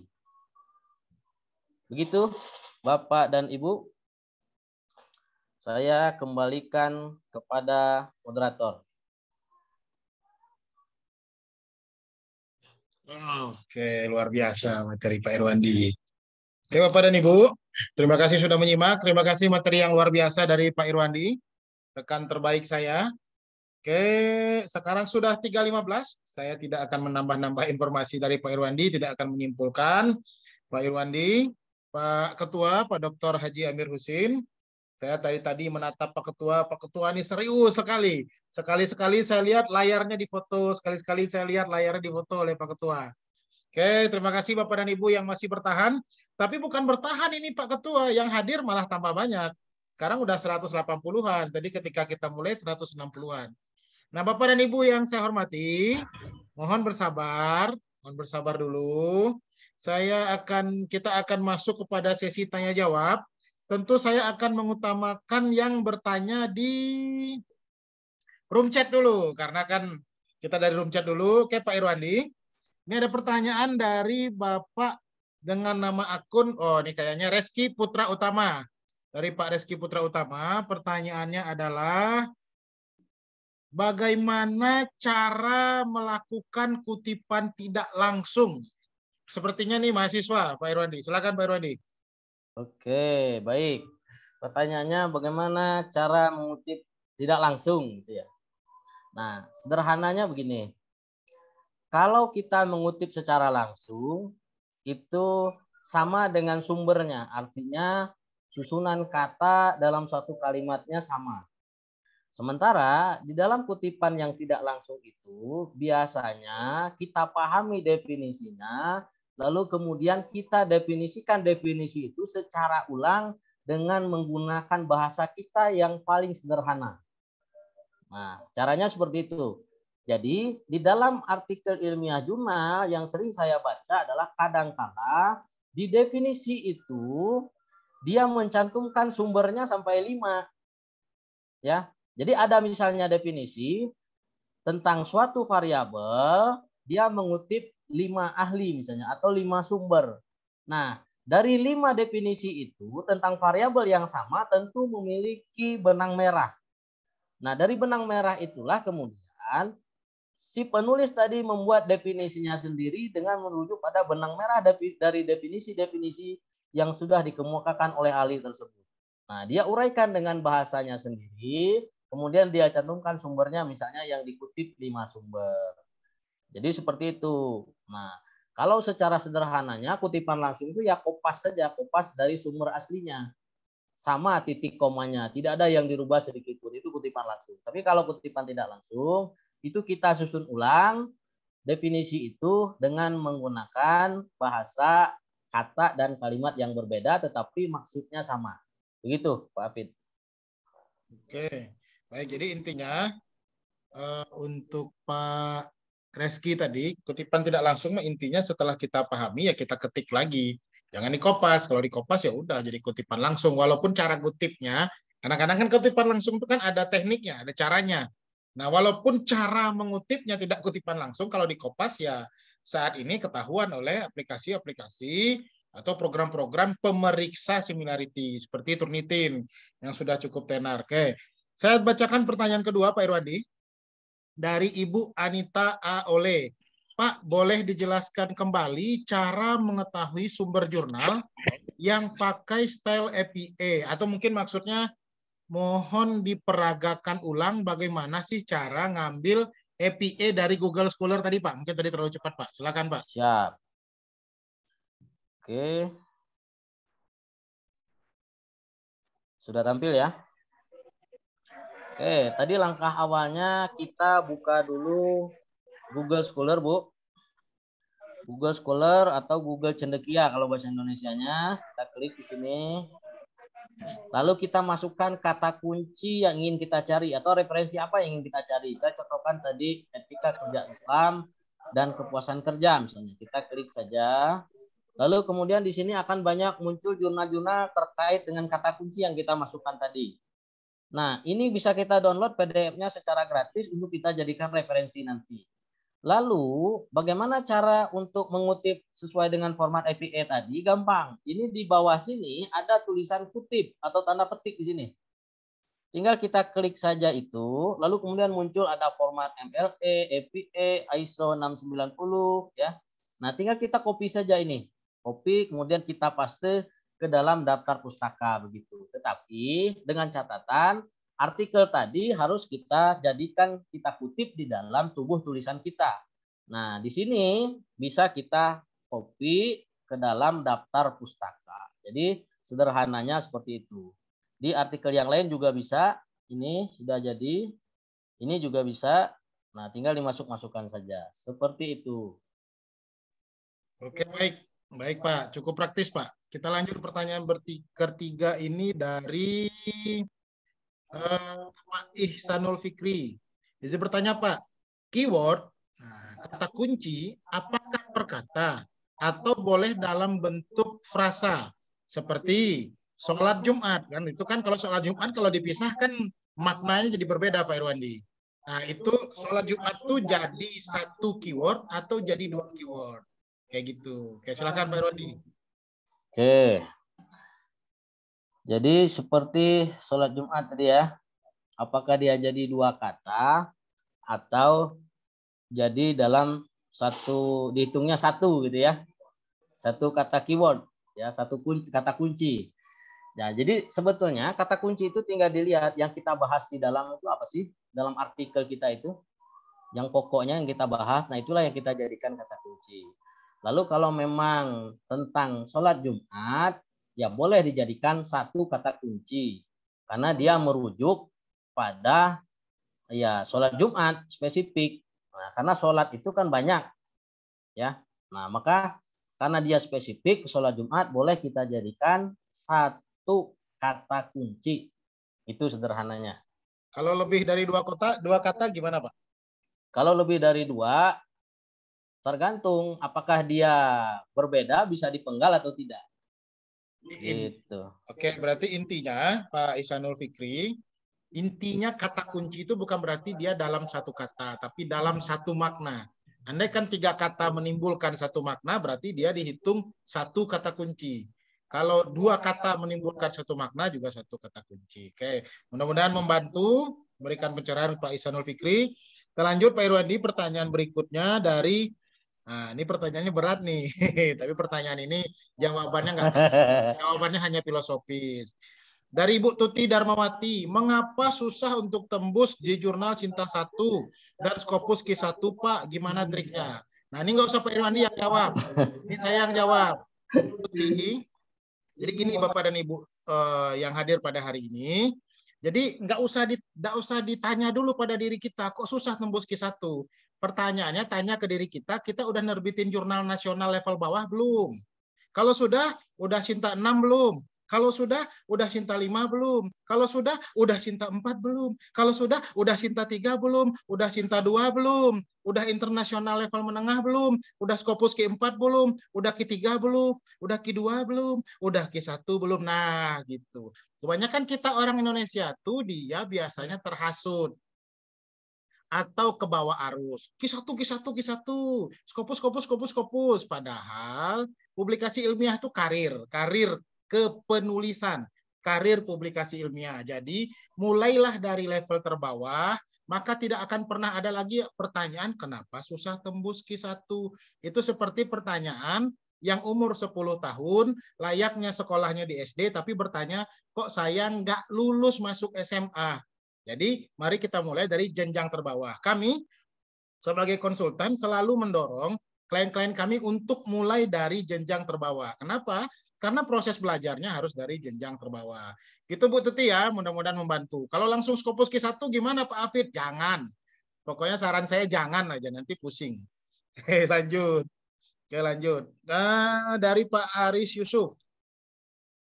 Begitu, Bapak dan Ibu. Saya kembalikan kepada moderator. Oke, luar biasa materi Pak Irwandi. Oke, Bapak dan Ibu, terima kasih sudah menyimak. Terima kasih materi yang luar biasa dari Pak Irwandi, rekan terbaik saya. Oke, sekarang sudah 3.15. Saya tidak akan menambah-nambah informasi dari Pak Irwandi, tidak akan menyimpulkan. Pak Irwandi, Pak Ketua, Pak Dr. Haji Amir Husin. Saya tadi menatap Pak Ketua ini serius sekali. Sekali-sekali saya lihat layarnya difoto, sekali-sekali saya lihat layarnya difoto oleh Pak Ketua. Oke, terima kasih Bapak dan Ibu yang masih bertahan. Tapi bukan bertahan ini Pak Ketua, yang hadir malah tambah banyak. Sekarang udah 180-an, tadi ketika kita mulai 160-an. Nah, Bapak dan Ibu yang saya hormati, mohon bersabar dulu. Kita akan masuk kepada sesi tanya jawab. Tentu saya akan mengutamakan yang bertanya di room chat dulu, karena kan kita dari room chat dulu. Oke, Pak Irwandi. Ini ada pertanyaan dari Bapak dengan nama akun, ini kayaknya Reski Putra Utama. Dari Pak Reski Putra Utama, pertanyaannya adalah bagaimana cara melakukan kutipan tidak langsung? Sepertinya nih mahasiswa, Pak Irwandi. Silakan Pak Irwandi. Oke, baik. Pertanyaannya bagaimana cara mengutip tidak langsung gitu ya. Nah, sederhananya begini. Kalau kita mengutip secara langsung itu sama dengan sumbernya, artinya susunan kata dalam satu kalimatnya sama. Sementara di dalam kutipan yang tidak langsung itu biasanya kita pahami definisinya, lalu kemudian kita definisikan definisi itu secara ulang dengan menggunakan bahasa kita yang paling sederhana. Nah, caranya seperti itu. Jadi di dalam artikel ilmiah jurnal yang sering saya baca adalah kadang-kala di definisi itu dia mencantumkan sumbernya sampai 5. Ya. Jadi ada misalnya definisi tentang suatu variabel, dia mengutip 5 ahli misalnya atau 5 sumber. Nah, dari 5 definisi itu tentang variabel yang sama tentu memiliki benang merah. Nah, dari benang merah itulah kemudian si penulis tadi membuat definisinya sendiri dengan merujuk pada benang merah dari definisi-definisi yang sudah dikemukakan oleh ahli tersebut. Nah, dia uraikan dengan bahasanya sendiri, kemudian dia cantumkan sumbernya misalnya yang dikutip 5 sumber. Jadi seperti itu. Nah, kalau secara sederhananya kutipan langsung itu ya kopas saja, kopas dari sumber aslinya. Sama titik komanya, tidak ada yang dirubah sedikit pun, itu kutipan langsung. Tapi kalau kutipan tidak langsung, itu kita susun ulang definisi itu dengan menggunakan bahasa, kata, dan kalimat yang berbeda, tetapi maksudnya sama. Begitu, Pak Afid. Oke, baik. Jadi intinya untuk Pak Reski tadi, kutipan tidak langsung, intinya setelah kita pahami ya kita ketik lagi. Jangan dikopas. Kalau dikopas ya udah jadi kutipan langsung. Walaupun cara kutipnya, kadang-kadang kan kutipan langsung itu kan ada tekniknya, ada caranya. Nah, walaupun cara mengutipnya tidak kutipan langsung, kalau dikopas ya saat ini ketahuan oleh aplikasi-aplikasi atau program-program pemeriksa similarity seperti Turnitin yang sudah cukup tenar. Oke, saya bacakan pertanyaan kedua Pak Irwadi dari Ibu Anita Aole. Pak, boleh dijelaskan kembali cara mengetahui sumber jurnal yang pakai style APA atau mungkin maksudnya mohon diperagakan ulang bagaimana sih cara ngambil APA dari Google Scholar tadi Pak. Mungkin tadi terlalu cepat Pak. Silakan Pak. Siap. Oke. Sudah tampil ya? Oke, tadi langkah awalnya kita buka dulu Google Scholar, Bu. Google Scholar atau Google Cendekia kalau bahasa Indonesianya. Kita klik di sini. Lalu kita masukkan kata kunci yang ingin kita cari atau referensi apa yang ingin kita cari. Saya contohkan tadi etika kerja Islam dan kepuasan kerja misalnya. Kita klik saja. Lalu kemudian di sini akan banyak muncul jurnal-jurnal terkait dengan kata kunci yang kita masukkan tadi. Nah, ini bisa kita download PDF-nya secara gratis untuk kita jadikan referensi nanti. Lalu, bagaimana cara untuk mengutip sesuai dengan format APA tadi? Gampang. Ini di bawah sini ada tulisan kutip atau tanda petik di sini. Tinggal kita klik saja itu, lalu kemudian muncul ada format MLA, APA, ISO 690 ya. Nah, tinggal kita copy saja ini. Copy kemudian kita paste ke dalam daftar pustaka begitu. Tetapi dengan catatan artikel tadi harus kita jadikan, kita kutip di dalam tubuh tulisan kita. Nah, di sini bisa kita copy ke dalam daftar pustaka. Jadi sederhananya seperti itu. Di artikel yang lain juga bisa. Ini sudah jadi. Ini juga bisa. Nah, tinggal dimasuk-masukkan saja. Seperti itu. Oke, baik. Baik Pak, cukup praktis Pak. Kita lanjut pertanyaan ketiga ini dari Pak Ihsanul Fikri. Jadi bertanya Pak, keyword, kata kunci, apakah per kata atau boleh dalam bentuk frasa seperti sholat Jumat kan? Itu kan kalau sholat Jumat kalau dipisahkan maknanya jadi berbeda Pak Irwandi. Nah itu sholat Jumat tuh jadi satu keyword atau jadi 2 keyword. Kayak gitu. Oke, silakan Pak Irwandi. Oke. Jadi seperti sholat Jumat tadi ya. Apakah dia jadi 2 kata atau jadi dalam satu, dihitungnya 1 gitu ya. 1 kata keyword ya, 1 kata kunci. Nah, jadi sebetulnya kata kunci itu tinggal dilihat yang kita bahas di dalam itu apa sih? Dalam artikel kita itu. Yang pokoknya yang kita bahas, nah itulah yang kita jadikan kata kunci. Lalu kalau memang tentang sholat Jumat, ya boleh dijadikan 1 kata kunci. Karena dia merujuk pada Ya, sholat Jumat spesifik. Nah, karena sholat itu kan banyak, ya. Nah, maka karena dia spesifik sholat Jumat, boleh kita jadikan satu kata kunci. Itu sederhananya. Kalau lebih dari dua kata gimana, Pak? Kalau lebih dari dua, tergantung apakah dia berbeda, bisa dipenggal atau tidak. Gitu. Oke, berarti intinya Pak Ihsanul Fikri, intinya kata kunci itu bukan berarti dia dalam satu kata, tapi dalam satu makna. Andai kan 3 kata menimbulkan satu makna, berarti dia dihitung satu kata kunci. Kalau 2 kata menimbulkan satu makna, juga satu kata kunci. Oke, mudah-mudahan membantu memberikan pencerahan Pak Ihsanul Fikri. Kita lanjut Pak Irwandi, pertanyaan berikutnya dari, nah ini pertanyaannya berat nih, tapi pertanyaan ini jawabannya enggak, jawabannya hanya filosofis. Dari Ibu Tuti Darmawati, mengapa susah untuk tembus di jurnal Sinta 1 dan Scopus Q1, Pak? Gimana triknya? Nah, ini nggak usah Pak Irwandi yang jawab. Ini saya yang jawab. Tuti, jadi gini Bapak dan Ibu yang hadir pada hari ini. Jadi nggak usah ditanya dulu pada diri kita, kok susah tembus Q1? Pertanyaannya tanya ke diri kita udah nerbitin jurnal nasional level bawah belum? Kalau sudah Sinta 6 belum? Kalau sudah Sinta 5 belum? Kalau sudah Sinta 4 belum? Kalau sudah Sinta 3 belum? Udah Sinta 2 belum? Udah internasional level menengah belum? Udah Scopus Q4 belum? Udah Q3 belum? Udah Q2 belum? Udah Q1 belum? Nah, gitu. Kebanyakan kita orang Indonesia tuh dia biasanya terhasut atau ke bawah arus. Q1, Scopus. Padahal publikasi ilmiah itu karir kepenulisan, karir publikasi ilmiah. Jadi mulailah dari level terbawah, maka tidak akan pernah ada lagi pertanyaan kenapa susah tembus Q1. Itu seperti pertanyaan yang umur 10 tahun, layaknya sekolahnya di SD, tapi bertanya, kok saya nggak lulus masuk SMA? Jadi mari kita mulai dari jenjang terbawah. Kami sebagai konsultan selalu mendorong klien-klien kami untuk mulai dari jenjang terbawah. Kenapa? Karena proses belajarnya harus dari jenjang terbawah. Gitu Bu Tuti ya, mudah-mudahan membantu. Kalau langsung Scopus Q1 gimana Pak Afid? Jangan. Pokoknya saran saya jangan aja, nanti pusing. Oke, lanjut. Nah, dari Pak Aris Yusuf.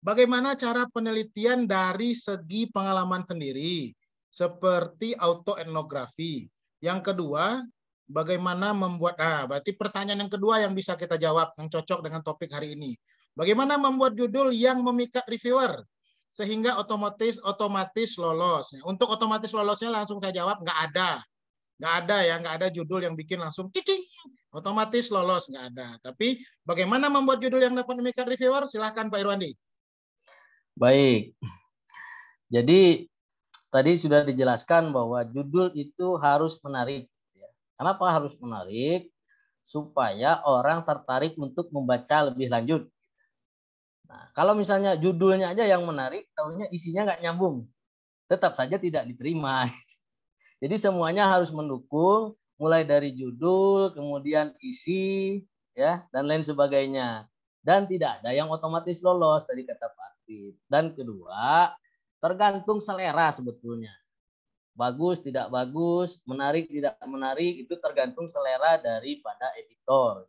Bagaimana cara penelitian dari segi pengalaman sendiri? Seperti autoetnografi. Yang kedua, bagaimana membuat, berarti pertanyaan yang kedua yang bisa kita jawab, yang cocok dengan topik hari ini. Bagaimana membuat judul yang memikat reviewer sehingga otomatis lolos. Untuk otomatis lolosnya langsung saya jawab, nggak ada judul yang bikin langsung cicing otomatis lolos, nggak ada. Tapi bagaimana membuat judul yang dapat memikat reviewer? Silahkan Pak Irwandi. Baik. Jadi tadi sudah dijelaskan bahwa judul itu harus menarik. Kenapa harus menarik? Supaya orang tertarik untuk membaca lebih lanjut. Nah, kalau misalnya judulnya aja yang menarik, tahunya isinya nggak nyambung, tetap saja tidak diterima. Jadi semuanya harus mendukung, mulai dari judul, kemudian isi, ya, dan lain sebagainya. Dan tidak ada yang otomatis lolos, tadi kata Pak Afid. Dan kedua, tergantung selera sebetulnya. Bagus, tidak bagus, menarik, tidak menarik, itu tergantung selera daripada editor.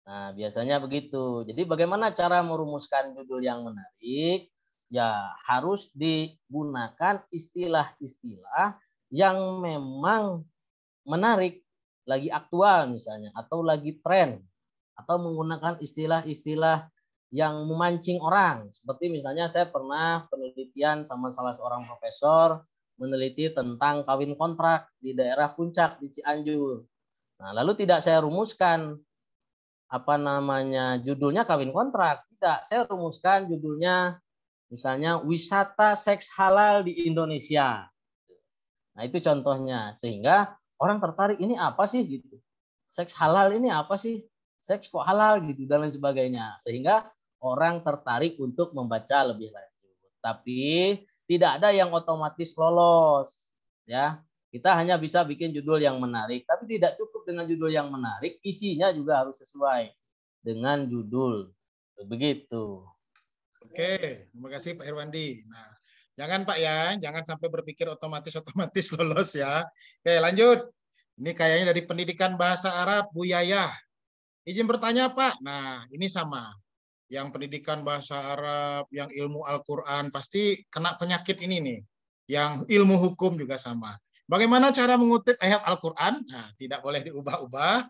Nah, biasanya begitu. Jadi bagaimana cara merumuskan judul yang menarik? Ya, harus digunakan istilah-istilah yang memang menarik, lagi aktual misalnya, atau lagi tren, atau menggunakan istilah-istilah yang memancing orang. Seperti misalnya saya pernah penelitian sama salah seorang profesor meneliti tentang kawin kontrak di daerah Puncak di Cianjur. Nah, lalu tidak saya rumuskan judulnya kawin kontrak. Tidak, saya rumuskan judulnya misalnya wisata seks halal di Indonesia. Nah, itu contohnya, sehingga orang tertarik, ini apa sih gitu. Seks halal ini apa sih? Seks kok halal gitu dan lain sebagainya. Sehingga orang tertarik untuk membaca lebih lanjut. Tapi tidak ada yang otomatis lolos, ya. Kita hanya bisa bikin judul yang menarik, tapi tidak cukup dengan judul yang menarik, isinya juga harus sesuai dengan judul. Begitu. Oke, terima kasih Pak Irwandi. Nah, Jangan Pak ya, jangan sampai berpikir otomatis lolos ya. Oke, lanjut. Ini kayaknya dari pendidikan bahasa Arab, Bu Yayah. Izin bertanya Pak. Nah, ini sama. Yang pendidikan bahasa Arab, yang ilmu Al-Quran, pasti kena penyakit ini nih. Yang ilmu hukum juga sama. Bagaimana cara mengutip ayat Al-Quran? Nah, tidak boleh diubah-ubah.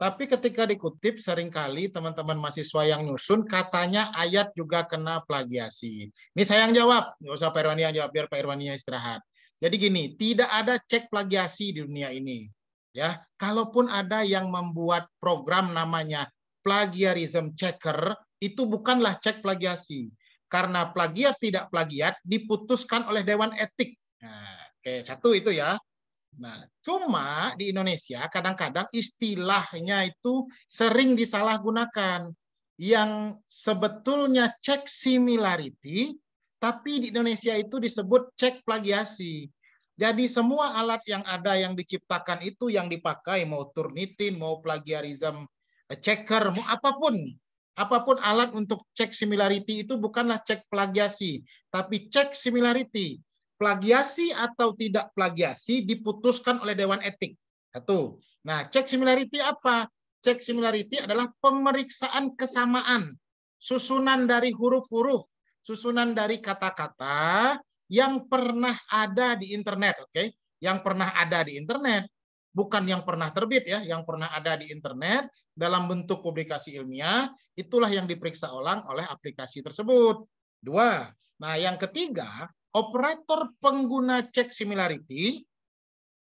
Tapi ketika dikutip, seringkali teman-teman mahasiswa yang nyusun katanya ayat juga kena plagiasi. Ini saya yang jawab, nggak usah Pak Irwani yang jawab, biar Pak Irwani istirahat. Jadi gini, tidak ada cek plagiasi di dunia ini. Ya, kalaupun ada yang membuat program namanya plagiarism checker, itu bukanlah cek plagiasi. Karena plagiat tidak plagiat diputuskan oleh Dewan Etik. Nah, oke, satu itu ya. Nah, cuma di Indonesia kadang-kadang istilahnya itu sering disalahgunakan. Yang sebetulnya cek similarity, tapi di Indonesia itu disebut cek plagiasi. Jadi semua alat yang ada yang diciptakan itu yang dipakai, mau Turnitin, mau plagiarism checker, mau apapun. Apapun alat untuk cek similarity itu bukanlah cek plagiasi, tapi cek similarity. Plagiasi atau tidak plagiasi diputuskan oleh Dewan Etik. Satu. Nah, cek similarity apa? Cek similarity adalah pemeriksaan kesamaan. Susunan dari huruf-huruf, susunan dari kata-kata yang pernah ada di internet. Oke? Yang pernah ada di internet. Bukan yang pernah terbit ya, yang pernah ada di internet dalam bentuk publikasi ilmiah, itulah yang diperiksa ulang oleh aplikasi tersebut. Dua. Nah, yang ketiga, operator pengguna cek similarity.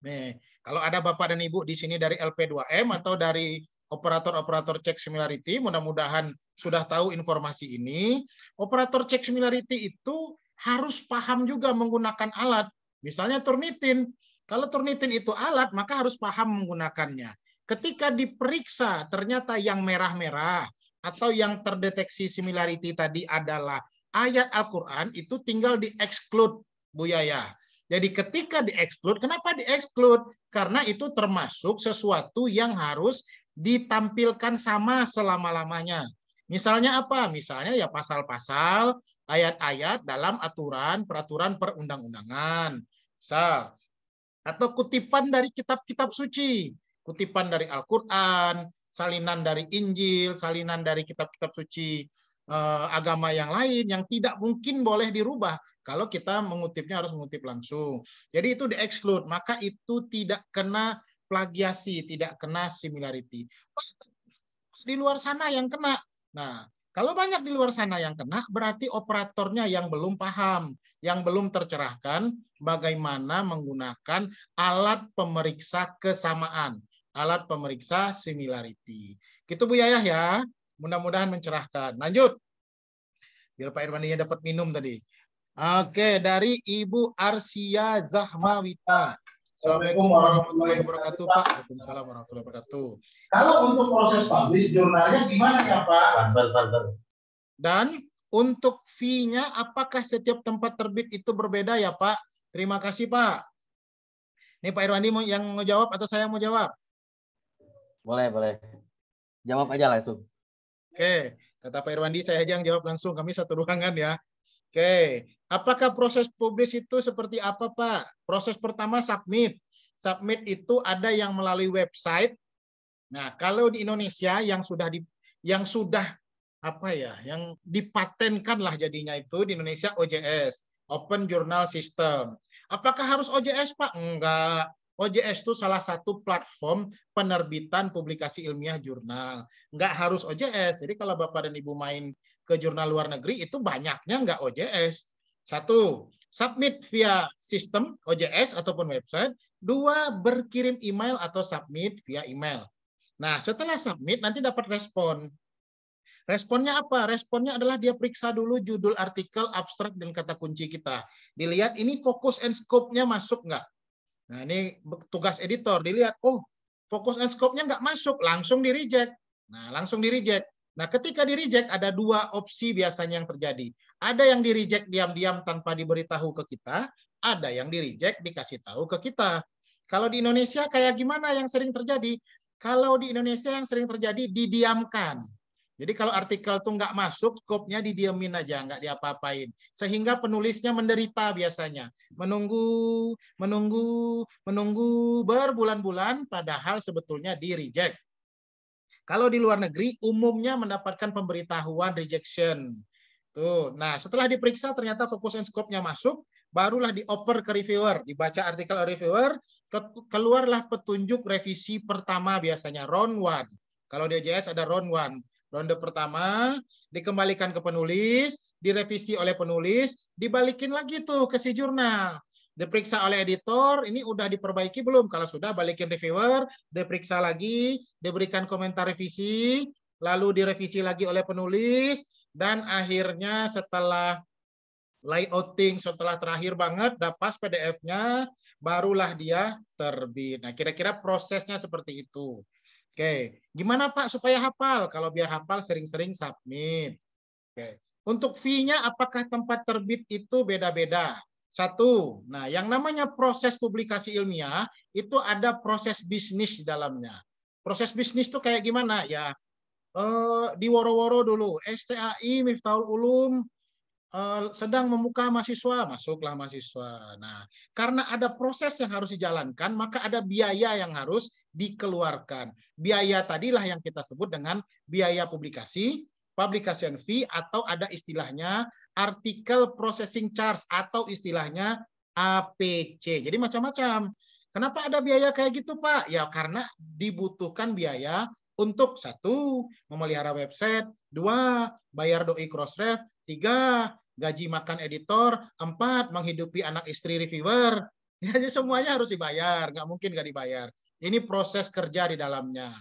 Nih, kalau ada Bapak dan Ibu di sini dari LP2M atau dari operator-operator cek similarity, mudah-mudahan sudah tahu informasi ini. Operator cek similarity itu harus paham juga menggunakan alat. Misalnya Turnitin. Kalau Turnitin itu alat, maka harus paham menggunakannya. Ketika diperiksa, ternyata yang merah-merah atau yang terdeteksi similarity tadi adalah ayat Al-Quran, itu tinggal di-exclude, Bu Yaya. Jadi ketika di-exclude, kenapa di-exclude? Karena itu termasuk sesuatu yang harus ditampilkan sama selama-lamanya. Misalnya apa? Misalnya ya pasal-pasal, ayat-ayat dalam aturan, peraturan perundang-undangan. Misal, atau kutipan dari kitab-kitab suci. Kutipan dari Al-Quran, salinan dari Injil, salinan dari kitab-kitab suci agama yang lain yang tidak mungkin boleh dirubah kalau kita mengutipnya harus mengutip langsung. Jadi itu di-exclude, maka itu tidak kena plagiasi, tidak kena similarity. Di luar sana yang kena. Nah, kalau banyak di luar sana yang kena, berarti operatornya yang belum paham, yang belum tercerahkan bagaimana menggunakan alat pemeriksa kesamaan, alat pemeriksa similarity. Gitu Bu Yayah ya. Mudah-mudahan mencerahkan. Lanjut. Biar Pak Irwaninya dapat minum tadi. Oke, dari Ibu Arsia Zahmawita. Assalamualaikum warahmatullahi wabarakatuh, Pak. Waalaikumsalam warahmatullahi wabarakatuh. Kalau untuk proses publish jurnalnya gimana ya, Pak? Dan untuk fee-nya apakah setiap tempat terbit itu berbeda ya, Pak? Terima kasih, Pak. Ini Pak Irwani yang mau jawab atau saya mau jawab? Boleh. Jawab aja langsung. Oke, kata Pak Irwandi, saya aja yang jawab langsung. Kami satu ruangan ya. Oke, apakah proses publish itu seperti apa, Pak? Proses pertama submit. Submit itu ada yang melalui website. Nah, kalau di Indonesia yang sudah yang dipatenkan lah jadinya itu di Indonesia OJS, Open Journal System. Apakah harus OJS, Pak? Enggak. OJS itu salah satu platform penerbitan publikasi ilmiah jurnal. Nggak harus OJS. Jadi kalau Bapak dan Ibu main ke jurnal luar negeri, itu banyaknya nggak OJS. Satu, submit via sistem OJS ataupun website. Dua, berkirim email atau submit via email. Nah, setelah submit, nanti dapat respon. Responnya apa? Responnya adalah dia periksa dulu judul artikel, abstrak, dan kata kunci kita. Dilihat ini fokus and scope-nya masuk nggak? Nah, ini tugas editor, dilihat, oh, fokus and scope-nya nggak masuk, langsung di-reject. Nah, langsung di-reject. Nah, ketika di-reject, ada dua opsi biasanya yang terjadi. Ada yang di-reject diam-diam tanpa diberitahu ke kita, ada yang di-reject dikasih tahu ke kita. Kalau di Indonesia, kayak gimana yang sering terjadi? Kalau di Indonesia yang sering terjadi, didiamkan. Jadi kalau artikel tuh nggak masuk, skopnya didiemin aja, nggak diapa-apain. Sehingga penulisnya menderita biasanya. Menunggu berbulan-bulan, padahal sebetulnya di-reject. Kalau di luar negeri, umumnya mendapatkan pemberitahuan rejection. Tuh. Nah, setelah diperiksa, ternyata fokus and scope-nya masuk, barulah dioper ke reviewer. Dibaca artikel reviewer, keluarlah petunjuk revisi pertama biasanya, round 1. Kalau di OJS ada round 1. Ronde pertama, dikembalikan ke penulis, direvisi oleh penulis, dibalikin lagi tuh ke si jurnal. Diperiksa oleh editor, ini udah diperbaiki belum? Kalau sudah, balikin reviewer, diperiksa lagi, diberikan komentar revisi, lalu direvisi lagi oleh penulis, dan akhirnya setelah layouting, setelah terakhir banget, dapat PDF-nya, barulah dia terbit. Nah, kira-kira prosesnya seperti itu. Oke, gimana Pak supaya hafal? Kalau biar hafal sering-sering submit. Oke. Untuk fee-nya apakah tempat terbit itu beda-beda? Satu, nah yang namanya proses publikasi ilmiah itu ada proses bisnis di dalamnya. Proses bisnis itu kayak gimana? Ya, di woro-woro dulu, STAI Miftahul Ulum sedang membuka mahasiswa, masuklah mahasiswa. Nah, karena ada proses yang harus dijalankan, maka ada biaya yang harus dikeluarkan. Biaya tadilah yang kita sebut dengan biaya publikasi, publication fee, atau ada istilahnya article processing charge, atau istilahnya APC. Jadi macam-macam. Kenapa ada biaya kayak gitu, Pak? Ya karena dibutuhkan biaya untuk 1, memelihara website, 2, bayar doi crossref, 3, gaji makan editor, 4, menghidupi anak istri reviewer. Jadi semuanya harus dibayar, nggak mungkin nggak dibayar. Ini proses kerja di dalamnya.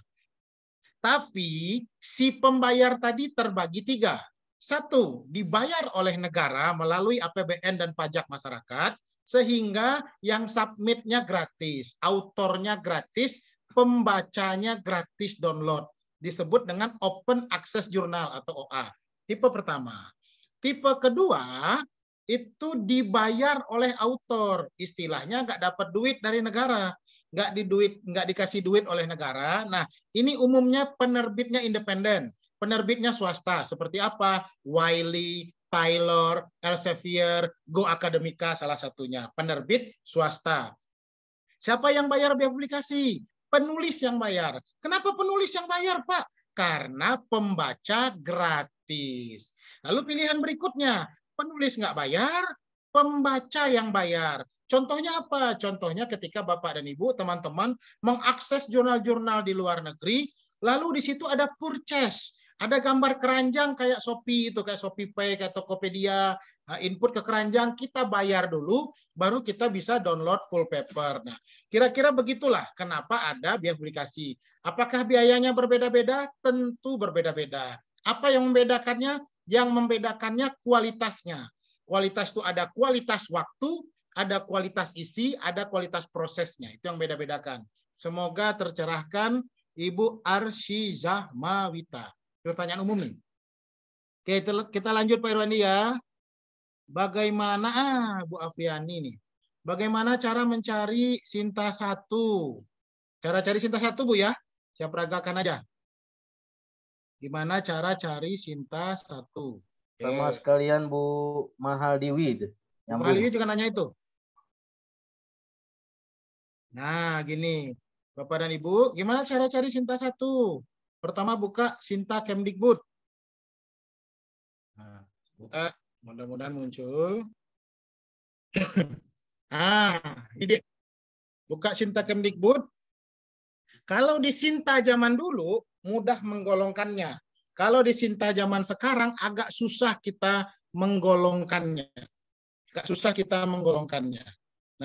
Tapi si pembayar tadi terbagi 3. 1, dibayar oleh negara melalui APBN dan pajak masyarakat, sehingga yang submitnya gratis, autornya gratis, pembacanya gratis download. Disebut dengan Open Access Journal atau OA. Tipe pertama. Tipe kedua, itu dibayar oleh autor. Istilahnya nggak dapat duit dari negara. Nggak dikasih duit oleh negara. Nah, ini umumnya penerbitnya independen. Penerbitnya swasta. Seperti apa? Wiley, Taylor, Elsevier, Go Academica salah satunya. Penerbit swasta. Siapa yang bayar biaya publikasi? Penulis yang bayar. Kenapa penulis yang bayar, Pak? Karena pembaca gratis. Lalu pilihan berikutnya, penulis nggak bayar, pembaca yang bayar. Contohnya apa? Contohnya ketika Bapak dan Ibu, teman-teman, mengakses jurnal-jurnal di luar negeri, lalu di situ ada purchase. Ada gambar keranjang kayak Shopee, itu kayak Shopee Pay, kayak Tokopedia, input ke keranjang, kita bayar dulu, baru kita bisa download full paper. Nah, kira-kira begitulah kenapa ada biaya publikasi. Apakah biayanya berbeda-beda? Tentu berbeda-beda. Apa yang membedakannya? Yang membedakannya kualitasnya. Kualitas itu ada kualitas waktu, ada kualitas isi, ada kualitas prosesnya. Itu yang beda-bedakan. Semoga tercerahkan Ibu Arsyizah Mawita. Pertanyaan umum nih. Oke, kita lanjut Pak Irwandi ya. Bagaimana Bu Afriani nih? Bagaimana cara mencari Sinta 1? Cara cari Sinta 1 Bu ya. Saya peragakan aja. Gimana cara cari Sinta 1? Sama sekalian Bu Mahaldiwi. Bu Mahaldiwi juga nanya itu. Nah, gini. Bapak dan Ibu, gimana cara cari Sinta 1? Pertama buka Sinta Kemdikbud. Nah, buka, mudah-mudahan muncul. Ini buka Sinta Kemdikbud. Kalau di Sinta zaman dulu mudah menggolongkannya. Kalau di Sinta zaman sekarang agak susah kita menggolongkannya. Agak susah kita menggolongkannya.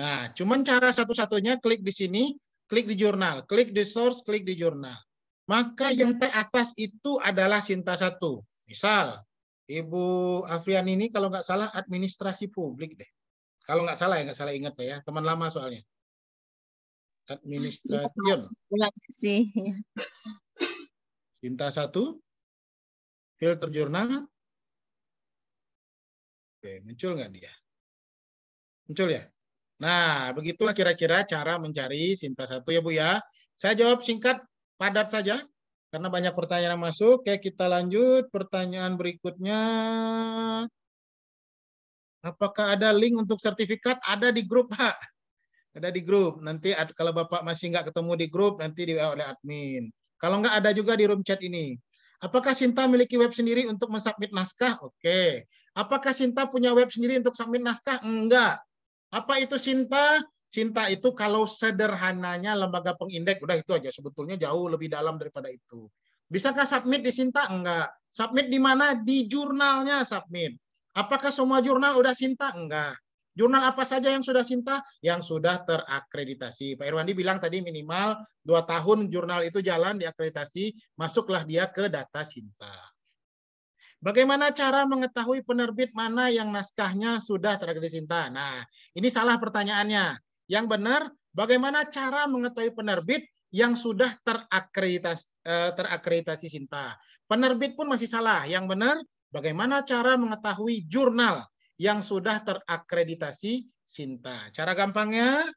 Nah, cuman cara satu-satunya klik di sini, klik di jurnal, klik di source, klik di jurnal. Maka yang teratas itu adalah Sinta 1. Misal, Ibu Afriani ini kalau nggak salah administrasi publik deh. Kalau nggak salah ya, nggak salah ingat saya. Teman lama soalnya. Administration. Sinta 1. Filter jurnal. Oke, muncul nggak dia? Muncul ya? Nah, begitulah kira-kira cara mencari Sinta 1 ya Bu ya. Saya jawab singkat, padat saja. Karena banyak pertanyaan yang masuk, oke kita lanjut. Pertanyaan berikutnya. Apakah ada link untuk sertifikat? Ada di grup, Pak. Ada di grup. Nanti kalau Bapak masih nggak ketemu di grup, nanti oleh admin. Kalau nggak ada juga di room chat ini. Apakah Sinta memiliki web sendiri untuk mensubmit naskah? Oke. Apakah Sinta punya web sendiri untuk submit naskah? Enggak. Apa itu Sinta? Sinta itu kalau sederhananya lembaga pengindeks, udah itu aja. Sebetulnya jauh lebih dalam daripada itu. Bisakah submit di Sinta? Enggak. Submit di mana? Di jurnalnya submit. Apakah semua jurnal udah Sinta? Enggak. Jurnal apa saja yang sudah Sinta? Yang sudah terakreditasi. Pak Irwandi bilang tadi minimal 2 tahun jurnal itu jalan diakreditasi, masuklah dia ke data Sinta. Bagaimana cara mengetahui penerbit mana yang naskahnya sudah terakreditasi Sinta? Nah, ini salah pertanyaannya. Yang benar, bagaimana cara mengetahui penerbit yang sudah terakreditasi Sinta? Penerbit pun masih salah. Yang benar, bagaimana cara mengetahui jurnal yang sudah terakreditasi Sinta? Cara gampangnya,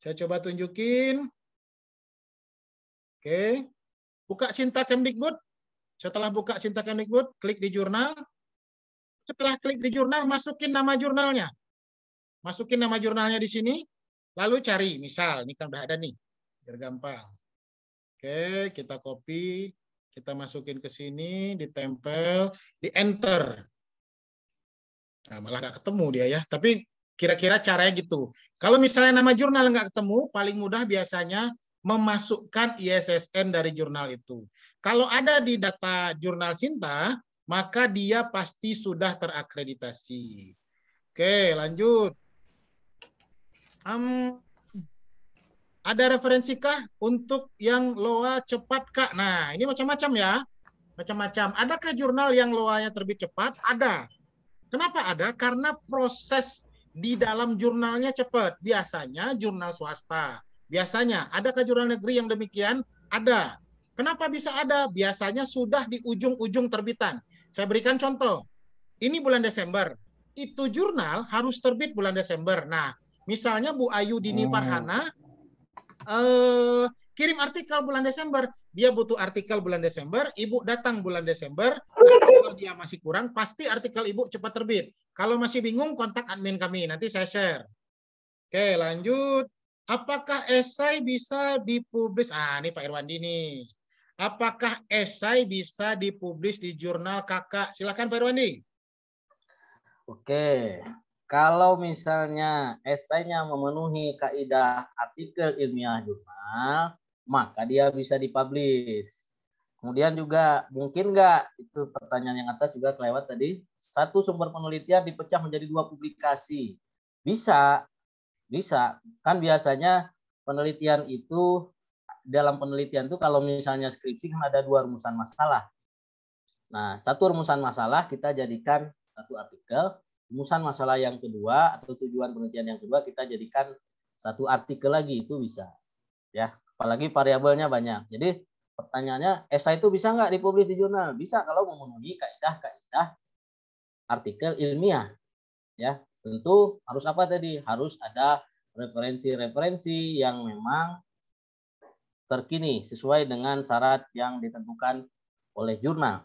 saya coba tunjukin. Oke, buka Sinta Kemdikbud. Setelah buka Sinta Kemdikbud, klik di jurnal. Setelah klik di jurnal, masukin nama jurnalnya. Masukin nama jurnalnya di sini, lalu cari. Misal, ini kan udah ada nih, biar gampang. Oke, kita copy, kita masukin ke sini, ditempel, di enter. Nah, malah nggak ketemu dia ya. Tapi kira-kira caranya gitu. Kalau misalnya nama jurnal nggak ketemu, paling mudah biasanya memasukkan ISSN dari jurnal itu. Kalau ada di data jurnal Sinta, maka dia pasti sudah terakreditasi. Oke, lanjut. Ada referensikah untuk yang LOA cepat, Kak? Nah, ini macam-macam ya. Macam-macam. Adakah jurnal yang LOA-nya terbit cepat? Ada. Kenapa ada? Karena proses di dalam jurnalnya cepat. Biasanya jurnal swasta. Biasanya. Adakah jurnal negeri yang demikian? Ada. Kenapa bisa ada? Biasanya sudah di ujung-ujung terbitan. Saya berikan contoh. Ini bulan Desember. Itu jurnal harus terbit bulan Desember. Nah, misalnya Bu Ayu Dini Farhana kirim artikel bulan Desember. Dia butuh artikel bulan Desember, Ibu datang bulan Desember, kalau dia masih kurang, pasti artikel Ibu cepat terbit. Kalau masih bingung, kontak admin kami, nanti saya share. Oke, lanjut. Apakah esai bisa dipublis? Ini Pak Irwandi nih. Apakah esai bisa dipublis di jurnal Kakak? Silakan Pak Irwandi. Oke, kalau misalnya esainya memenuhi kaidah artikel ilmiah jurnal, maka dia bisa dipublish. Kemudian juga mungkin nggak, itu pertanyaan yang atas juga kelewat tadi, satu sumber penelitian dipecah menjadi 2 publikasi. Bisa. Kan biasanya penelitian itu, dalam penelitian itu kalau misalnya skripsi kan ada 2 rumusan masalah. Nah, 1 rumusan masalah kita jadikan 1 artikel, rumusan masalah yang kedua atau tujuan penelitian yang kedua kita jadikan 1 artikel lagi, itu bisa. Ya, apalagi variabelnya banyak. Jadi pertanyaannya, esai itu bisa nggak dipublis di jurnal? Bisa kalau memenuhi kaidah-kaidah artikel ilmiah. Ya, tentu harus apa tadi? Harus ada referensi-referensi yang memang terkini sesuai dengan syarat yang ditentukan oleh jurnal.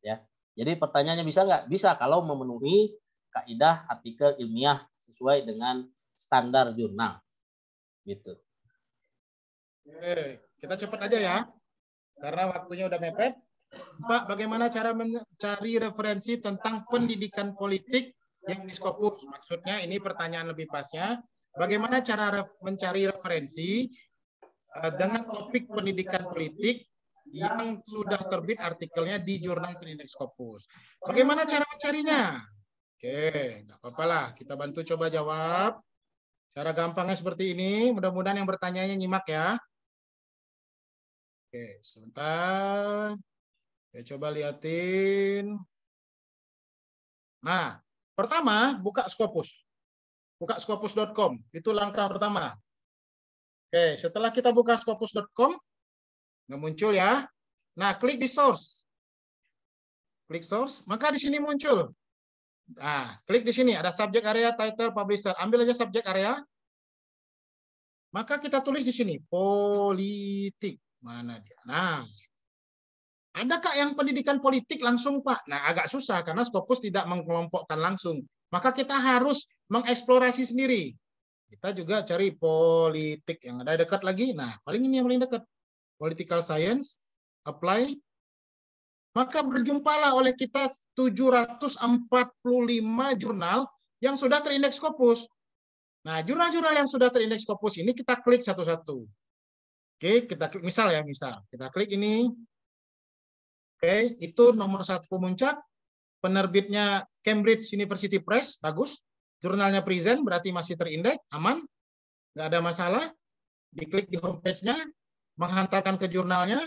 Ya, jadi pertanyaannya bisa nggak? Bisa kalau memenuhi kaidah artikel ilmiah sesuai dengan standar jurnal. Gitu. Oke, kita cepat aja ya, karena waktunya udah mepet. Pak, bagaimana cara mencari referensi tentang pendidikan politik yang di Scopus? Maksudnya ini pertanyaan lebih pasnya. Bagaimana cara mencari referensi dengan topik pendidikan politik yang sudah terbit artikelnya di jurnal pendidikan Scopus? Bagaimana cara mencarinya? Oke, nggak apa-apa lah. Kita bantu coba jawab. Cara gampangnya seperti ini. Mudah-mudahan yang bertanyanya nyimak ya. Oke, sebentar. Ya, coba liatin. Nah, pertama buka Scopus. Buka scopus.com. Itu langkah pertama. Oke, setelah kita buka scopus.com, nggak muncul ya. Nah, klik di source. Klik source, maka di sini muncul. Nah, klik di sini. Ada subject area, title, publisher. Ambil aja subject area. Maka kita tulis di sini. Politik. Mana dia? Nah, Adakah yang pendidikan politik langsung, Pak? Nah, agak susah karena Scopus tidak mengelompokkan langsung. Maka kita harus mengeksplorasi sendiri. Kita juga cari politik yang ada dekat lagi. Nah, paling ini yang paling dekat. Political Science, apply. Maka berjumpalah oleh kita 745 jurnal yang sudah terindeks Scopus. Nah, jurnal-jurnal yang sudah terindeks Scopus ini kita klik satu-satu. Oke, kita klik misal. Kita klik ini. Oke, itu nomor 1 pemuncak. Penerbitnya Cambridge University Press, bagus. Jurnalnya Present, berarti masih terindeks, aman. Nggak ada masalah. Diklik di homepage-nya, menghantarkan ke jurnalnya.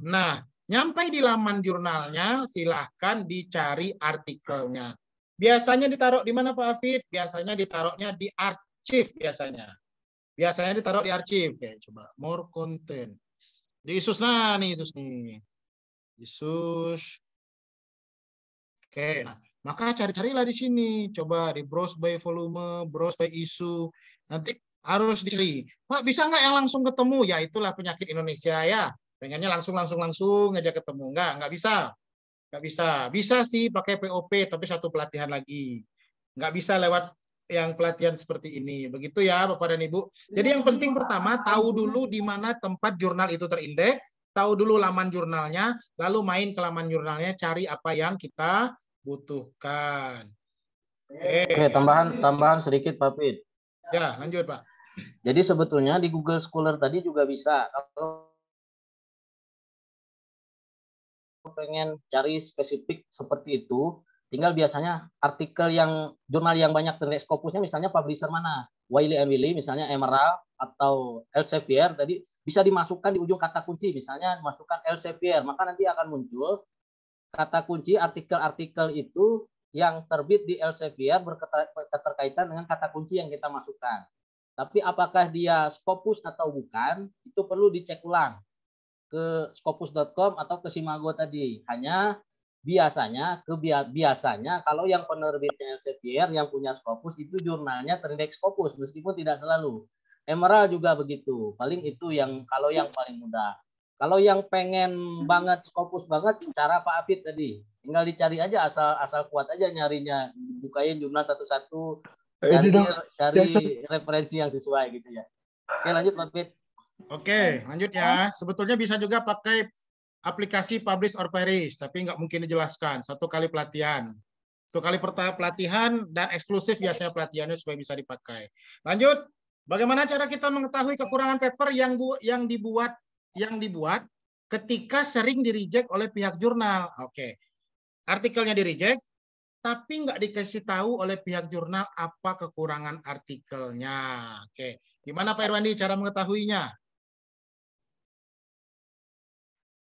Nah, nyampai di laman jurnalnya, silahkan dicari artikelnya. Biasanya ditaruh di mana, Pak Hafid? Biasanya ditaruhnya di archive biasanya. Biasanya ditaruh di archive. Oke, coba more content. Di ISUS, nah nih ISUS nih. ISUS. Oke, nah, maka cari-carilah di sini. Coba di browse by volume, browse by isu. Nanti harus dicari. Pak, bisa nggak yang langsung ketemu? Ya, itulah penyakit Indonesia ya. Pengennya langsung aja ketemu. Nggak bisa. Nggak bisa. Bisa sih pakai POP, tapi satu pelatihan lagi. Nggak bisa lewat yang pelatihan seperti ini. Begitu ya, Bapak dan Ibu. Jadi yang penting pertama, tahu dulu di mana tempat jurnal itu terindeks, tahu dulu laman jurnalnya, lalu main ke laman jurnalnya, cari apa yang kita butuhkan. Oke, tambahan sedikit Pak Pit. Ya, lanjut Pak. Jadi sebetulnya di Google Scholar tadi juga bisa. Kalau pengen cari spesifik seperti itu, tinggal biasanya artikel yang jurnal yang banyak terindeks Scopusnya, misalnya publisher mana, Wiley & Wiley, misalnya Emerald atau Elsevier, tadi bisa dimasukkan di ujung kata kunci, misalnya masukkan Elsevier, maka nanti akan muncul kata kunci artikel-artikel itu yang terbit di Elsevier berketerkaitan dengan kata kunci yang kita masukkan. Tapi apakah dia Scopus atau bukan, itu perlu dicek ulang ke scopus.com atau ke Simago tadi. Hanya biasanya kalau yang penerbitnya Elsevier yang punya Scopus itu jurnalnya terindeks Scopus, meskipun tidak selalu. Emerald juga begitu. Paling itu yang kalau yang paling mudah. Kalau yang pengen banget Scopus banget, cara Pak Afid tadi, tinggal dicari aja, asal kuat aja nyarinya, bukain jurnal satu-satu, cari referensi yang sesuai gitu ya. Oke, lanjut Pak Afid. Oke, lanjut ya. Sebetulnya bisa juga pakai aplikasi Publish or Perish, tapi nggak mungkin dijelaskan. 1 kali pelatihan. 1 kali pelatihan dan eksklusif biasanya pelatihannya supaya bisa dipakai. Lanjut. Bagaimana cara kita mengetahui kekurangan paper yang dibuat ketika sering di-reject oleh pihak jurnal? Oke. Artikelnya di-reject, tapi nggak dikasih tahu oleh pihak jurnal apa kekurangan artikelnya. Oke. Gimana Pak Irwandi cara mengetahuinya?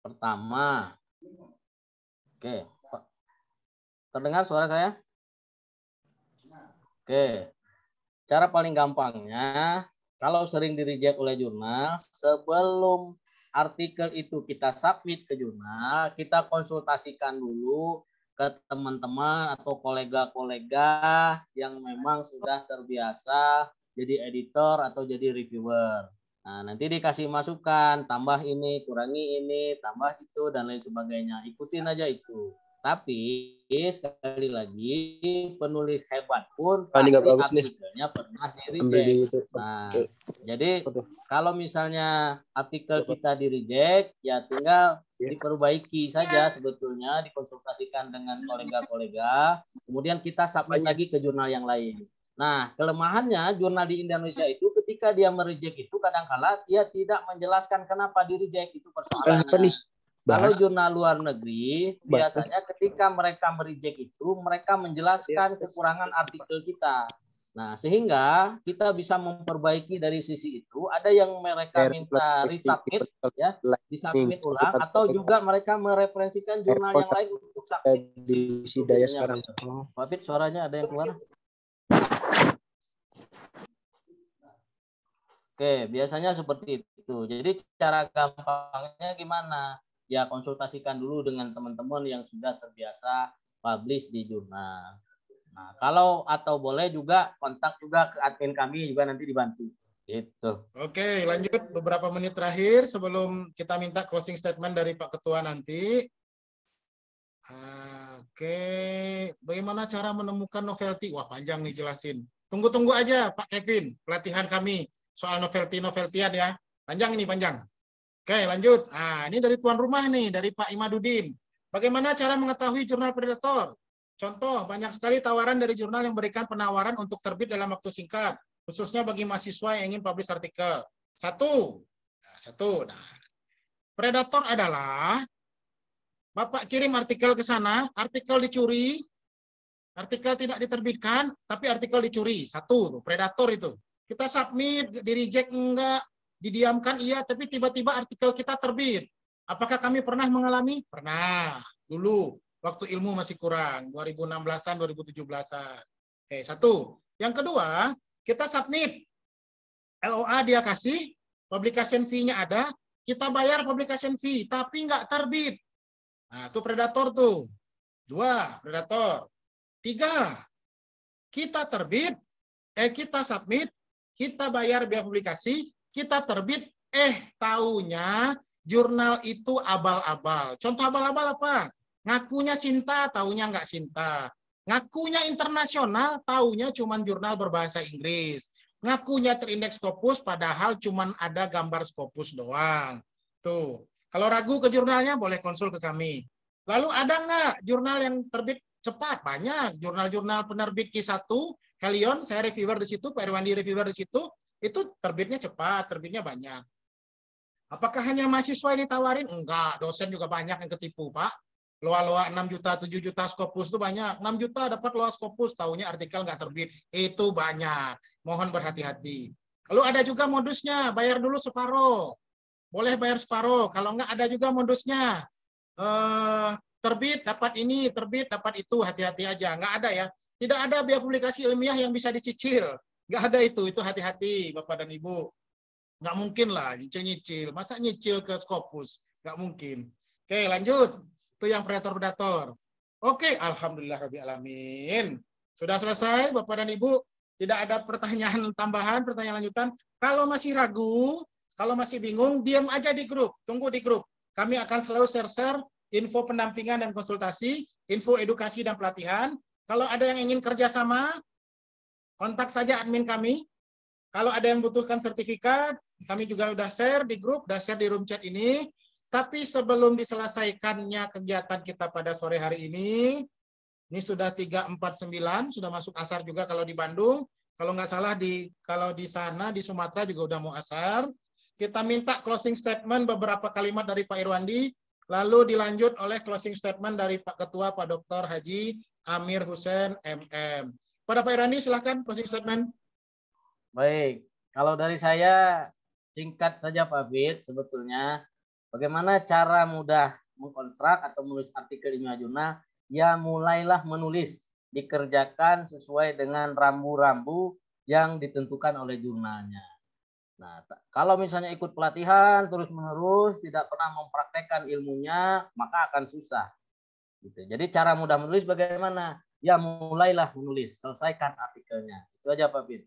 Pertama, oke, terdengar suara saya? Oke, cara paling gampangnya, kalau sering di-reject oleh jurnal, sebelum artikel itu kita submit ke jurnal, kita konsultasikan dulu ke teman-teman atau kolega-kolega yang memang sudah terbiasa jadi editor atau jadi reviewer. Nah, nanti dikasih masukan, tambah ini, kurangi ini, tambah itu, dan lain sebagainya. Ikutin aja itu. Tapi, sekali lagi, penulis hebat pun pasti artikelnya pernah di-reject. Nah, jadi kalau misalnya artikel kita di-reject, ya tinggal diperbaiki saja sebetulnya, dikonsultasikan dengan kolega-kolega, kemudian kita submit lagi ke jurnal yang lain. Nah, kelemahannya jurnal di Indonesia itu ketika dia mereject itu kadang-kala dia tidak menjelaskan kenapa di-reject, itu persoalannya. Kalau jurnal luar negeri, biasanya ketika mereka mereject itu, mereka menjelaskan kekurangan artikel kita. Nah, sehingga kita bisa memperbaiki dari sisi itu. Ada yang mereka minta resubmit, ya, disubmit ulang, atau juga mereka mereferensikan jurnal yang lain untuk submit. Di Sidaya sekarang. Pak Fit, suaranya ada yang keluar? Oke, biasanya seperti itu. Jadi cara gampangnya gimana? Ya konsultasikan dulu dengan teman-teman yang sudah terbiasa publish di jurnal. Nah, kalau atau boleh juga kontak juga ke admin kami juga nanti dibantu. Itu. Oke, lanjut beberapa menit terakhir sebelum kita minta closing statement dari Pak Ketua nanti. Oke, bagaimana cara menemukan novelty? Wah, panjang nih jelasin. Tunggu-tunggu aja Pak Kevin, pelatihan kami soal novelty-noveltyan ya. Panjang ini, panjang. Oke, lanjut. Ini dari tuan rumah nih, dari Pak Imadudin. Bagaimana cara mengetahui jurnal predator? Contoh, banyak sekali tawaran dari jurnal yang memberikan penawaran untuk terbit dalam waktu singkat, khususnya bagi mahasiswa yang ingin publish artikel. Satu. Nah, predator adalah Bapak kirim artikel ke sana, artikel dicuri, artikel tidak diterbitkan, tapi artikel dicuri. Satu, predator itu. Kita submit, di-reject enggak, didiamkan iya, tapi tiba-tiba artikel kita terbit. Apakah kami pernah mengalami? Pernah. Dulu, waktu ilmu masih kurang, 2016-an, 2017-an. Oke, satu. Yang kedua, kita submit. LOA dia kasih, publication fee-nya ada, kita bayar publication fee, tapi nggak terbit. Nah, itu predator tuh. Dua, predator. Tiga, kita terbit, kita submit, kita bayar biaya publikasi, kita terbit, taunya jurnal itu abal-abal. Contoh abal-abal apa? Ngakunya Sinta, taunya nggak Sinta. Ngakunya internasional, taunya cuman jurnal berbahasa Inggris. Ngakunya terindeks Scopus, padahal cuman ada gambar Scopus doang. Tuh. Kalau ragu ke jurnalnya, boleh konsul ke kami. Lalu ada nggak jurnal yang terbit cepat? Banyak. Jurnal-jurnal penerbit Q1, Helion, saya reviewer di situ, Pak Irwandi reviewer di situ, itu terbitnya cepat, terbitnya banyak. Apakah hanya mahasiswa yang ditawarin? Enggak, dosen juga banyak yang ketipu, Pak. Loa-loa 6 juta, 7 juta Scopus itu banyak. 6 juta dapat loa Scopus, tahunya artikel nggak terbit. Itu banyak. Mohon berhati-hati. Lalu ada juga modusnya, bayar dulu separuh. Boleh bayar separuh. Kalau nggak ada juga modusnya. Terbit dapat ini, terbit dapat itu. Hati-hati aja. Nggak ada ya. Tidak ada biaya publikasi ilmiah yang bisa dicicil. Nggak ada itu. Itu hati-hati Bapak dan Ibu. Nggak mungkin lah nyicil-nyicil. Masa nyicil ke Scopus? Nggak mungkin. Oke, lanjut. Itu yang predator-predator. Oke, alhamdulillahirrahmanirrahim. Sudah selesai Bapak dan Ibu. Tidak ada pertanyaan tambahan, pertanyaan lanjutan. Kalau masih ragu, kalau masih bingung, diam aja di grup. Tunggu di grup. Kami akan selalu share info pendampingan dan konsultasi, info edukasi dan pelatihan. Kalau ada yang ingin kerjasama, kontak saja admin kami. Kalau ada yang butuhkan sertifikat, kami juga sudah share di grup, sudah share di room chat ini. Tapi sebelum diselesaikannya kegiatan kita pada sore hari ini sudah 3.49, sudah masuk asar juga kalau di Bandung. Kalau nggak salah kalau di sana, di Sumatera juga udah mau asar. Kita minta closing statement beberapa kalimat dari Pak Irwandi, lalu dilanjut oleh closing statement dari Pak Ketua, Pak Dr. Haji Amir Hussein, MM. Pada Pak Irwandi, silakan closing statement. Baik, kalau dari saya singkat saja Pak Bid, sebetulnya bagaimana cara mudah mengkonstruk atau menulis artikel ilmiah jurnal, ya mulailah menulis, dikerjakan sesuai dengan rambu-rambu yang ditentukan oleh jurnalnya. Nah, kalau misalnya ikut pelatihan terus-menerus, tidak pernah mempraktekkan ilmunya, maka akan susah. Gitu. Jadi cara mudah menulis bagaimana? Ya mulailah menulis, selesaikan artikelnya. Itu aja Pak Bid.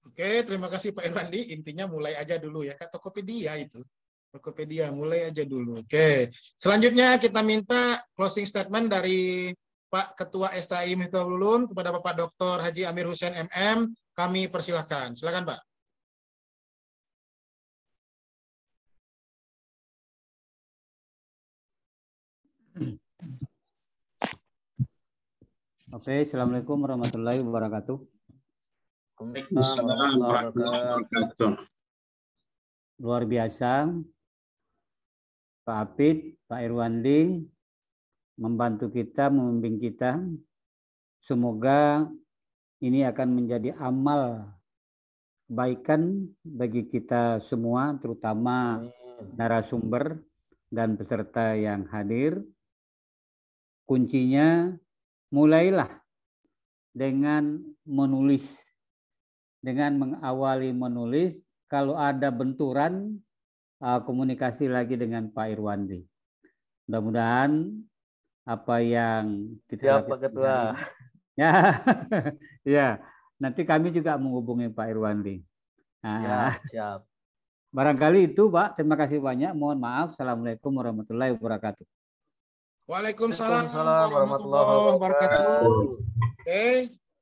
Oke, terima kasih Pak Irwandi. Intinya mulai aja dulu ya, Kak Tokopedia itu. Tokopedia, mulai aja dulu. Oke, selanjutnya kita minta closing statement dari Pak Ketua STI Miftahul Ulum kepada Bapak Dr. Haji Amir Hussein MM. Kami persilahkan. Silakan Pak. Oke, Assalamualaikum warahmatullahi wabarakatuh. Luar biasa, Pak Apit, Pak Irwandi membantu kita, membimbing kita. Semoga ini akan menjadi amal kebaikan bagi kita semua, terutama narasumber dan peserta yang hadir. Kuncinya mulailah dengan menulis, dengan mengawali menulis. Kalau ada benturan, komunikasi lagi dengan Pak Irwandi. Mudah-mudahan apa yang kita Siap, Pak Ketua. ya, ya, Nanti kami juga menghubungi Pak Irwandi. Nah, Siap. barangkali itu Pak. Terima kasih banyak. Mohon maaf. Assalamualaikum warahmatullahi wabarakatuh. Waalaikumsalam Waalaikumsalam warahmatullahi wabarakatuh. wabarakatuh. Oke,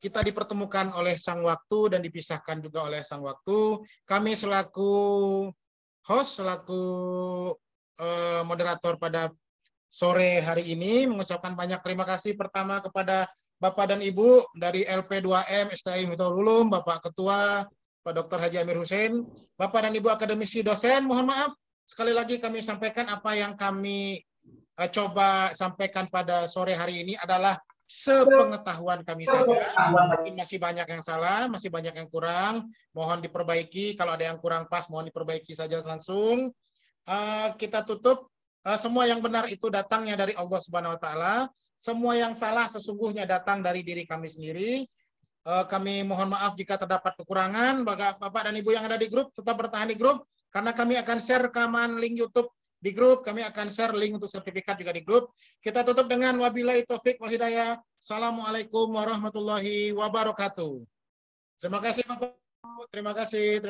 kita dipertemukan oleh Sang Waktu dan dipisahkan juga oleh Sang Waktu. Kami selaku host, selaku moderator pada sore hari ini mengucapkan banyak terima kasih pertama kepada Bapak dan Ibu dari LP2M STI Miftahul Ulum, Bapak Ketua Pak Dr. Haji Amir Hussein, Bapak dan Ibu akademisi dosen, mohon maaf sekali lagi kami sampaikan apa yang kami coba sampaikan pada sore hari ini adalah sepengetahuan kami saja. Mungkin masih banyak yang salah, masih banyak yang kurang, mohon diperbaiki. Kalau ada yang kurang pas, mohon diperbaiki saja langsung. Kita tutup. Semua yang benar itu datangnya dari Allah Subhanahu Wa Taala. Semua yang salah sesungguhnya datang dari diri kami sendiri. Kami mohon maaf jika terdapat kekurangan. Bapak dan Ibu yang ada di grup tetap bertahan di grup karena kami akan share rekaman link YouTube di grup. Kami akan share link untuk sertifikat juga di grup. Kita tutup dengan wabillahi taufik wal hidayah. Assalamualaikum warahmatullahi wabarakatuh. Terima kasih Bapak. Terima kasih.